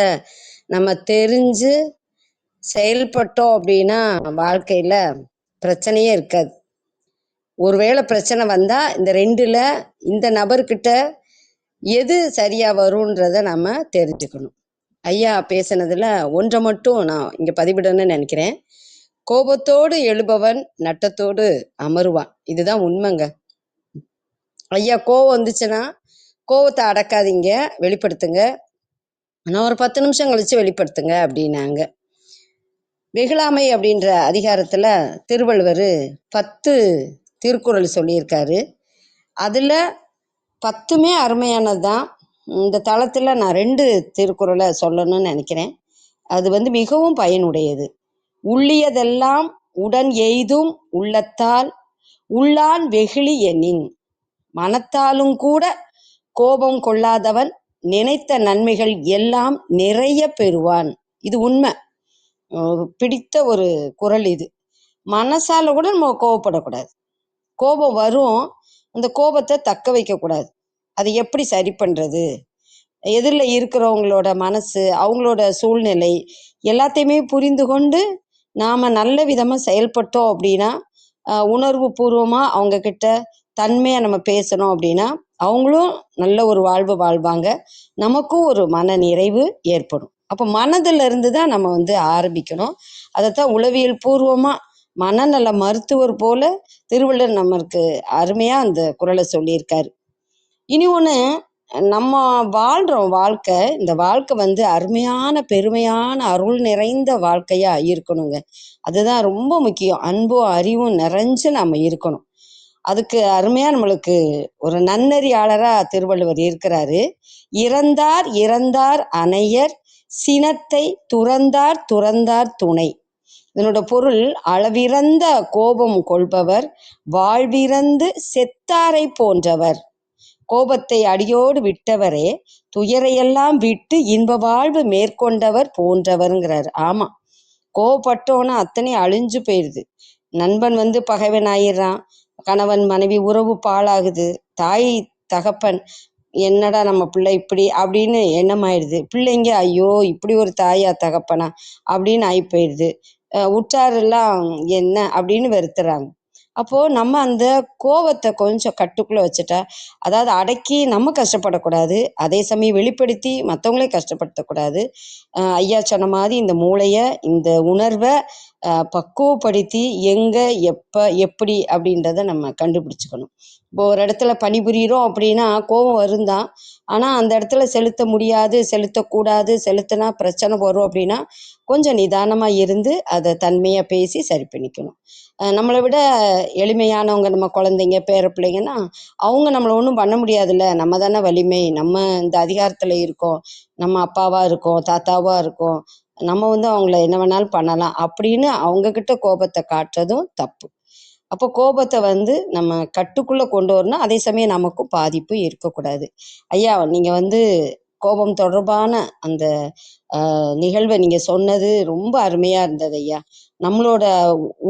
நம்ம தெரிஞ்சு செயல்பட்டோம் அப்படின்னா வாழ்க்கையில பிரச்சனையே இருக்காது. ஒருவேளை பிரச்சனை வந்தா இந்த 2ல இந்த நபர்கிட்ட எது சரியா வரும்ன்றத நம்ம தெரிஞ்சுக்கணும். ஐயா பேசுனதுல ஒன்றை மட்டும் நான் இங்க பதிவிடணும்னு நினைக்கிறேன். கோபத்தோடு எழுபவன் நட்டத்தோடு அமருவான். இதுதான் உண்மைங்க. ஐயா கோவம் வந்துச்சுன்னா கோவத்தை அடக்காதீங்க, வெளிப்படுத்துங்க. நான் ஒரு 10 நிமிஷம் கழிச்சு வெளிப்படுத்துங்க அப்படின்னாங்க. வெகுளாமை அப்படின்ற அதிகாரத்துல திருவள்ளுவர் 10 திருக்குறள் சொல்லியிருக்காரு. அதுல 10மே அருமையானது தான். இந்த தளத்துல நான் 2 திருக்குறளை சொல்லணும்னு நினைக்கிறேன். அது வந்து மிகவும் பயனுடையது. உள்ளியதெல்லாம் உடன் எய்தும் உள்ளத்தால் உள்ளான் வெகுளி எண்ணின். மனத்தாலும் கூட கோபம் கொள்ளாதவன் நினைத்த நன்மைகள் எல்லாம் நிறைய பெறுவான். இது உண்மை. பிடித்த ஒரு குறள் இது. மனசால கூட நம்ம கோவப்படக்கூடாது. கோபம் வரும், அந்த கோபத்தை தக்க வைக்கக்கூடாது. அதை எப்படி சரி பண்றது? எதிரில் இருக்கிறவங்களோட மனசு, அவங்களோட சூழ்நிலை எல்லாத்தையுமே புரிந்து கொண்டு நாம் நல்ல விதமாக செயல்பட்டோம் அப்படின்னா, உணர்வு பூர்வமாக அவங்கக்கிட்ட தன்மையாக நம்ம பேசணும் அப்படின்னா அவங்களும் நல்ல ஒரு வாழ்வு வாழ்வாங்க. நமக்கும் ஒரு மன நிறைவு ஏற்படும். அப்போ மனதில் இருந்து தான் நம்ம வந்து ஆரம்பிக்கணும். அதைத்தான் உளவியல் பூர்வமாக மனநல மருத்துவர் போல திருவள்ளுவர் நமக்கு அருமையாக அந்த குறளை சொல்லியிருக்காரு. இனி ஒன்று, நம்ம வாழ்கிறோம் வாழ்க்கை. இந்த வாழ்க்கை வந்து அருமையான பெருமையான அருள் நிறைந்த வாழ்க்கையாக இருக்கணுங்க. அதுதான் ரொம்ப முக்கியம். அன்பும் அறிவும் நிறைஞ்சு நம்ம இருக்கணும். அதுக்கு அருமையாக நம்மளுக்கு ஒரு நன்னறியாளராக திருவள்ளுவர் இருக்கிறாரு. இறந்தார் இறந்தார் அனையர் சினத்தை துறந்தார் துறந்தார் துணை. இதனோட பொருள், அளவிறந்த கோபம் கொள்பவர் வாழ்விறந்து செத்தாரை போன்றவர். கோபத்தை அடியோடு விட்டவரே துயரையெல்லாம் விட்டு இன்ப வாழ்வு மேற்கொண்டவர் போன்றவருங்கிறார். ஆமா, கோவப்பட்டோன்னா அத்தனை அழிஞ்சு போயிடுது. நண்பன் வந்து பகைவன் ஆயிடுறான், கணவன் மனைவி உறவு பாழாகுது, தாய் தகப்பன் என்னடா நம்ம பிள்ளை இப்படி அப்படின்னு எண்ணமாயிடுது. பிள்ளைங்க ஐயோ இப்படி ஒரு தாயா தகப்பனா அப்படின்னு ஆகி போயிடுது. உற்றாரெல்லாம் என்ன அப்படின்னு வெறுத்துறாங்க. அப்போது நம்ம அந்த கோவத்தை கொஞ்சம் கட்டுக்குள்ளே வச்சுட்டா, அதாவது அடக்கி நம்ம கஷ்டப்படக்கூடாது, அதே சமயம் வெளிப்படுத்தி மற்றவங்களையும் கஷ்டப்படுத்தக்கூடாது. ஐயா சொன்ன மாதிரி இந்த மூளையை, இந்த உணர்வை பக்குவப்படுத்தி எங்க, எப்ப, எப்படி அப்படின்றத நம்ம கண்டுபிடிச்சுக்கணும். இப்போ ஒரு இடத்துல பணிபுரியிறோம் அப்படின்னா கோபம் வரும் தான். ஆனால் அந்த இடத்துல செலுத்த முடியாது, செலுத்தக்கூடாது, செலுத்தினா பிரச்சனை வரும் அப்படின்னா கொஞ்சம் நிதானமாக இருந்து அதை தன்மையாக பேசி சரி பண்ணிக்கணும். நம்மளை விட எளிமையானவங்க நம்ம குழந்தைங்க பேர பிள்ளைங்கன்னா அவங்க நம்மளை ஒன்றும் பண்ண முடியாதுல்ல, நம்ம தானே வலிமை, நம்ம இந்த அதிகாரத்தில் இருக்கோம், நம்ம அப்பாவாக இருக்கோம், தாத்தாவாக இருக்கோம், நம்ம அவங்கள என்ன வேணாலும் பண்ணலாம் அப்படின்னு அவங்கக்கிட்ட கோபத்தை காட்டுறதும் தப்பு. அப்போ கோபத்தை நம்ம கட்டுக்குள்ளே கொண்டு வரணும். அதே சமயம் நமக்கும் பாதிப்பு இருக்கக்கூடாது. ஐயா நீங்கள் கோபம் தொடர்பான அந்த நிகழ்வை நீங்கள் சொன்னது ரொம்ப அருமையாக இருந்தது ஐயா. நம்மளோட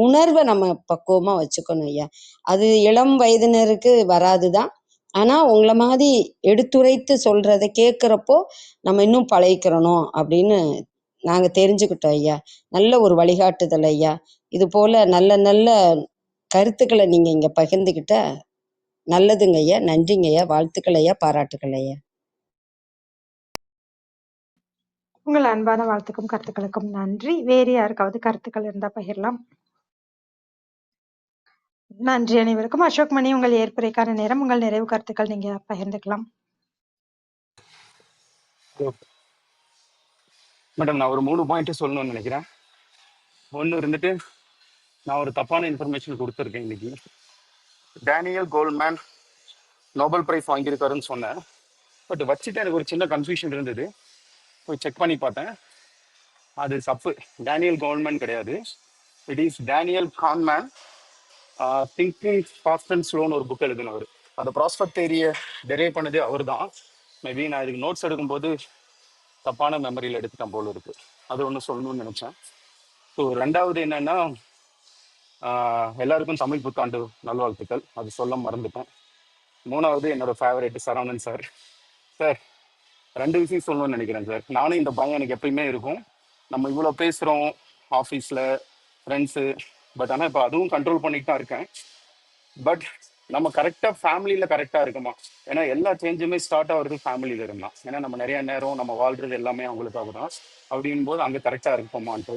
உணர்வை நம்ம பக்குவமாக வச்சுக்கணும் ஐயா. அது இளம் வயதினருக்கு வராது தான். ஆனால் உங்களை மாதிரி எடுத்துரைத்து சொல்கிறத கேட்குறப்போ நம்ம இன்னும் பழகிக்கிறணும் அப்படின்னு நாங்கள் தெரிஞ்சுக்கிட்டோம் ஐயா. நல்ல ஒரு வழிகாட்டுதல் ஐயா. இது போல் நல்ல நல்ல கருத்துக்களை நீங்கள் இங்கே பகிர்ந்துக்கிட்ட நல்லதுங்க ஐயா. நன்றிங்க ஐயா. வாழ்த்துக்கள் ஐயா. பாராட்டுக்கள் ஐயா. உங்கள் அன்பான வாழ்த்துக்கும் கருத்துக்களுக்கும் நன்றி. வேறு யாருக்காவது கருத்துக்கள் இருந்தா பகிரலாம். நன்றி அனைவருக்கும். அசோக் மணி, உங்கள் ஏற்புரைக்கான நேரம். உங்கள் நிறைவு கருத்துக்கள் நீங்க பகிர்ந்துக்கலாம். மேடம், நான் ஒரு 3 பாயிண்ட் சொல்லணும்னு நினைக்கிறேன். ஒன்று இருந்துட்டு, நான் ஒரு தப்பான இன்ஃபர்மேஷன் கொடுத்துருக்கேன் இன்னைக்கு. டேனியல் கோல்ட்மேன் நோபல் பிரைஸ் வாங்கியிருக்காருன்னு சொன்னேன். பட் வச்சுட்டு எனக்கு ஒரு சின்ன கன்ஃபியூஷன் இருந்தது. போய் செக் பண்ணி பார்த்தேன், அது தப்பு. டேனியல் கோல்ட்மேன் கிடையாது, it is Daniel Kahneman. Thinking fast and ஸ்லோன்னு ஒரு புக் எழுதினவர். அந்த ப்ராஸ்பெக்ட் தேரியை டெரைவ் பண்ணது அவர் தான். மேபி நான் இதுக்கு நோட்ஸ் எடுக்கும்போது தப்பான மெமரியில் எடுத்துட்டேன் போல இருக்கு. அது ஒன்று சொல்லணும்னு நினச்சேன். ஸோ ரெண்டாவது என்னன்னா, எல்லாருக்கும் தமிழ் புத்தாண்டு நல்வாழ்த்துக்கள், அது சொல்ல மறந்துட்டேன். மூணாவது என்னோட ஃபேவரட் சரவணன் சார். சார் 2 விஷயம் சொல்லணும்னு நினைக்கிறேன் சார். நானும் இந்த பயம் எனக்கு எப்பயுமே இருக்கும். நம்ம இவ்வளோ பேசுகிறோம் ஆஃபீஸில், ஃப்ரெண்ட்ஸு, பட் ஆனால் இப்போ அதுவும் கண்ட்ரோல் பண்ணிட்டு தான் இருக்கேன். பட் நம்ம கரெக்டாக ஃபேமிலியில் கரெக்டாக இருக்குமா? ஏன்னா எல்லா சேஞ்சுமே ஸ்டார்ட் ஆகுறது ஃபேமிலியில் இருந்தான். ஏன்னா நம்ம நிறைய நேரம் நம்ம வாழ்றது எல்லாமே அவங்களுக்காக தான். அப்படின் போது அங்கே கரெக்டாக இருப்போமான்ட்டு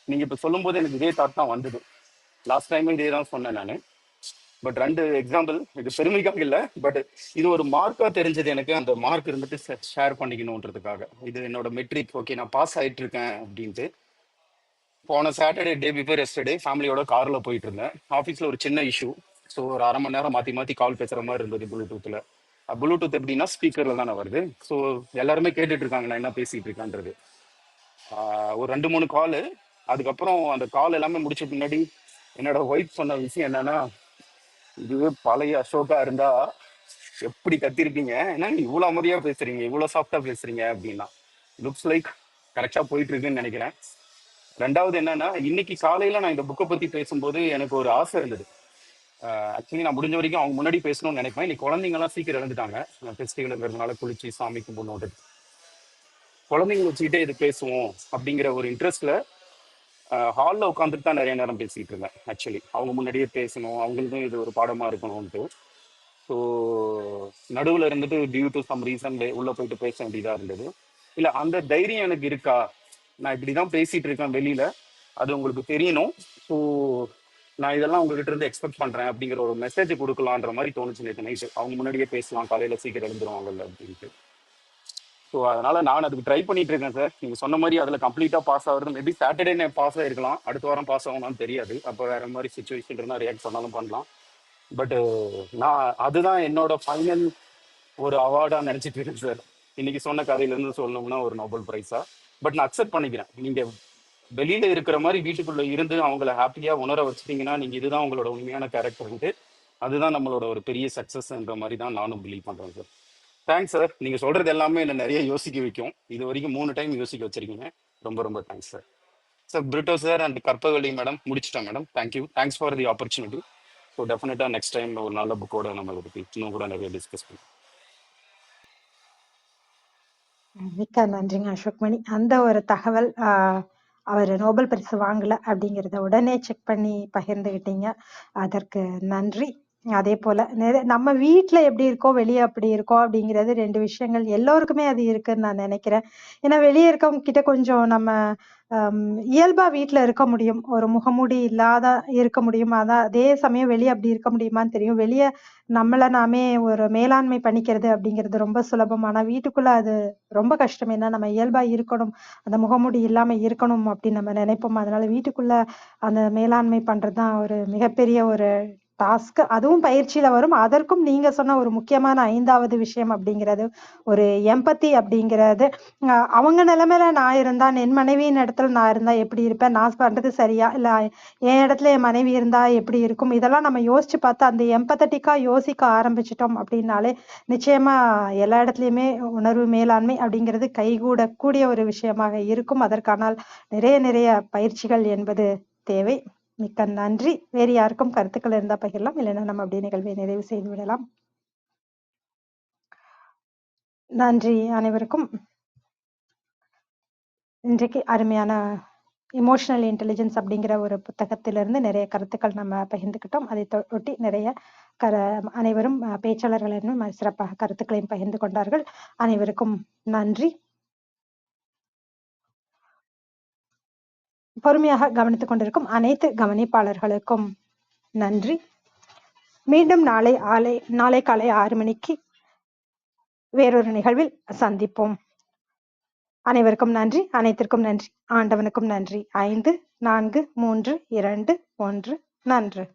நீங்கள் இப்போ சொல்லும்போது எனக்கு இதே தாட் தான் வந்தது. லாஸ்ட் டைமும் இதே தான் சொன்னேன் நான். பட் 2 எக்ஸாம்பிள், இது பெருமைக்காக இல்லை, பட் இது ஒரு மார்க்காக தெரிஞ்சது எனக்கு. அந்த மார்க் இருந்துட்டு ஷேர் பண்ணிக்கணுன்றதுக்காக. இது என்னோட மெட்ரிக். ஓகே, நான் பாஸ் ஆகிட்டு இருக்கேன் அப்படின்ட்டு. போன சாட்டர்டே டே பிஃபோர் எஸ்டர்டே ஃபேமிலியோட காரில் போயிட்டு இருந்தேன். ஆஃபீஸில் ஒரு சின்ன இஷ்யூ. ஸோ ஒரு அரை மணி நேரம் மாற்றி மாற்றி கால் பேசுகிற மாதிரி இருந்தது ப்ளூடூத்தில். ப்ளூடூத் எப்படின்னா ஸ்பீக்கரில் தானே வருது. ஸோ எல்லாருமே கேட்டுட்டு இருக்காங்க நான் என்ன பேசிகிட்டு இருக்கேன்றது. ஒரு 2-3 காலு. அதுக்கப்புறம் அந்த கால் எல்லாமே முடிச்ச பின்னாடி என்னோட ஒய்ஃப் சொன்ன விஷயம் என்னன்னா, இதுவே பழைய அசோகா இருந்தா எப்படி கத்திருப்பீங்க, ஏன்னா இவ்வளோ அமைதியாக பேசுறீங்க, இவ்வளோ சாஃப்டாக பேசுறீங்க அப்படின்னா. லுக்ஸ் லைக் கரெக்டாக போயிட்டு இருக்குன்னு நினைக்கிறேன். ரெண்டாவது என்னன்னா, இன்னைக்கு காலையில நான் இந்த புக்கை பத்தி பேசும்போது எனக்கு ஒரு ஆசை இருந்தது. ஆக்சுவலி நான் முடிஞ்ச வரைக்கும் அவங்க முன்னாடி பேசணும்னு நினைப்பேன். இன்னைக்கு குழந்தைங்கலாம் சீக்கிரம் இறந்துட்டாங்க. ஃபெஸ்டிவல்ங்கிறதுனால குளிச்சு சாமி கும்பிடணும். குழந்தைங்க வச்சுக்கிட்டே இது பேசுவோம் அப்படிங்கிற ஒரு இன்ட்ரெஸ்ட்ல ஹாலில் உட்காந்துட்டு தான் நிறைய நேரம் பேசிட்டு இருந்தேன். ஆக்சுவலி அவங்க முன்னாடியே பேசணும், அவங்களுக்கும் இது ஒரு பாடமா இருக்கணும்ட்டு. ஸோ நடுவில் இருந்துட்டு டியூ டு சம் ரீசன் உள்ளே போயிட்டு பேச வேண்டியதாக இருந்தது. இல்லை, அந்த தைரியம் எனக்கு இருக்கா, நான் இப்படி தான் பேசிட்டு இருக்கேன் வெளியில, அது உங்களுக்கு தெரியணும். ஸோ நான் இதெல்லாம் உங்ககிட்ட இருந்து எக்ஸ்பெக்ட் பண்றேன் அப்படிங்கிற ஒரு மெசேஜ் கொடுக்கலான்ற மாதிரி தோணுச்சு நேற்று நைட்டு. அவங்க முன்னாடியே பேசலாம், காலையில சீக்கிரம் எழுந்துருவாங்கல்ல அப்படின்ட்டு. ஸோ அதனால நான் அதுக்கு ட்ரை பண்ணிட்டு இருக்கேன் சார். நீங்க சொன்ன மாதிரி அதுல கம்ப்ளீட்டா பாஸ் ஆகுறது மேபி சாட்டர்டே நான் பாஸ் ஆயிருக்கலாம், அடுத்த வாரம் பாஸ் ஆகணும்னு தெரியாது. அப்போ வேற மாதிரி சுச்சுவேஷன் இருந்தால் ரியாக்ட் பண்ணாலும் பண்ணலாம். பட் நான் அதுதான் என்னோட ஃபைனல் ஒரு அவார்டா நினைச்சிட்டு இருக்கேன் சார். இன்னைக்கு சொன்ன கதையில இருந்து சொல்லணும்னா ஒரு நோபல் பிரைஸா. பட் நான் அக்செப்ட் பண்ணிக்கிறேன், நீங்க வெளியில இருக்கிற மாதிரி வீட்டுக்குள்ள இருந்து அவங்கள ஹாப்பியா உணர வச்சுட்டீங்கன்னா நீங்க இதுதான் உங்களோட உண்மையான கேரக்டர்ன்ட்டு, அதுதான் நம்மளோட ஒரு பெரிய சக்சஸ்ன்ற மாதிரி தான் நானும் பிலீவ் பண்றேன் சார். Thanks sir. நீங்க சொல்றது எல்லாமே என்ன நிறைய யோசிக்க வைக்கும். இது வரைக்கும் 3 டைம் யோசிக்க வச்சிருக்கீங்க. ரொம்ப ரொம்ப thanks sir. Sir Brito sir and Karpagavalli madam முடிச்சிட்டேன் madam. Thank you, thanks for the opportunity. So definitely next time ஒரு நல்ல புக்கோட நம்ம இதை பத்தி இன்னும் கூட நிறைய டிஸ்கஸ் பண்ணுவோம். மிக்க நன்றிங்க அசோக் மணி. அந்த ஒரு தகவல் அவர் நோபல் பரிசு வாங்கல அப்படிங்கிறத உடனே செக் பண்ணி பகிர்ந்துகிட்டீங்க, அதற்கு நன்றி. அதே போல நம்ம வீட்ல எப்படி இருக்கோம், வெளியே அப்படி இருக்கோம் அப்படிங்கிறது 2 விஷயங்கள். எல்லோருக்குமே அது இருக்குன்னு நான் நினைக்கிறேன். ஏன்னா வெளியே இருக்கவங்க கிட்ட கொஞ்சம் நம்ம இயல்பா வீட்ல இருக்க முடியும். ஒரு முகமூடி இல்லாத இருக்க முடியும். அதான் அதே சமயம் வெளியே அப்படி இருக்க முடியுமான்னு தெரியும். வெளியே நம்மள நாமே ஒரு மேலாண்மை பண்ணிக்கிறது அப்படிங்கிறது ரொம்ப சுலபம். ஆனா வீட்டுக்குள்ள அது ரொம்ப கஷ்டம். ஏன்னா நம்ம இயல்பா இருக்கணும், அந்த முகமூடி இல்லாம இருக்கணும் அப்படின்னு நம்ம நினைப்போம். அதனால வீட்டுக்குள்ள அந்த மேலாண்மை பண்றதுதான் ஒரு மிகப்பெரிய ஒரு டாஸ்க். அதுவும் பயிற்சியில வரும். அதற்கும் நீங்க சொன்ன ஒரு முக்கியமான 5வது விஷயம் அப்படிங்கிறது ஒரு எம்பத்தி அப்படிங்கிறது. அவங்க நிலைமையில நான் இருந்தா, என் மனைவியின் இடத்துல நான் இருந்தா எப்படி இருப்பேன், நான் பண்றது சரியா, இல்ல என் இடத்துல என் மனைவி இருந்தா எப்படி இருக்கும், இதெல்லாம் நம்ம யோசிச்சு பார்த்து அந்த எம்பத்தட்டிக்கா யோசிக்க ஆரம்பிச்சிட்டோம் அப்படின்னாலே நிச்சயமா எல்லா இடத்துலயுமே உணர்வு மேலாண்மை அப்படிங்கிறது கைகூடக்கூடிய ஒரு விஷயமாக இருக்கும். அதற்கானால் நிறைய நிறைய பயிற்சிகள் என்பது தேவை. மிக்க நன்றி. வேறு யாருக்கும் கருத்துக்கள் இருந்தா பகிரலாம், இல்லைன்னா நம்ம அப்படியே நிகழ்வை நிறைவு செய்து விடலாம். நன்றி அனைவருக்கும். இன்றைக்கு அருமையான இமோஷனல் இன்டெலிஜென்ஸ் அப்படிங்கிற ஒரு புத்தகத்திலிருந்து நிறைய கருத்துக்கள் நம்ம பகிர்ந்துக்கிட்டோம். அதை ஒட்டி நிறைய அனைவரும் பேச்சாளர்கள் இன்னும் சிறப்பாக கருத்துக்களையும் பகிர்ந்து கொண்டார்கள். அனைவருக்கும் நன்றி. பொறுமையாக கவனித்துக் கொண்டிருக்கும் அனைத்து கவனிப்பாளர்களுக்கும் நன்றி. மீண்டும் நாளை காலை 6 மணிக்கு வேறொரு நிகழ்வில் சந்திப்போம். அனைவருக்கும் நன்றி, அனைத்திற்கும் நன்றி, ஆண்டவனுக்கும் நன்றி. 5, 4, 3, 2, 1 நன்று.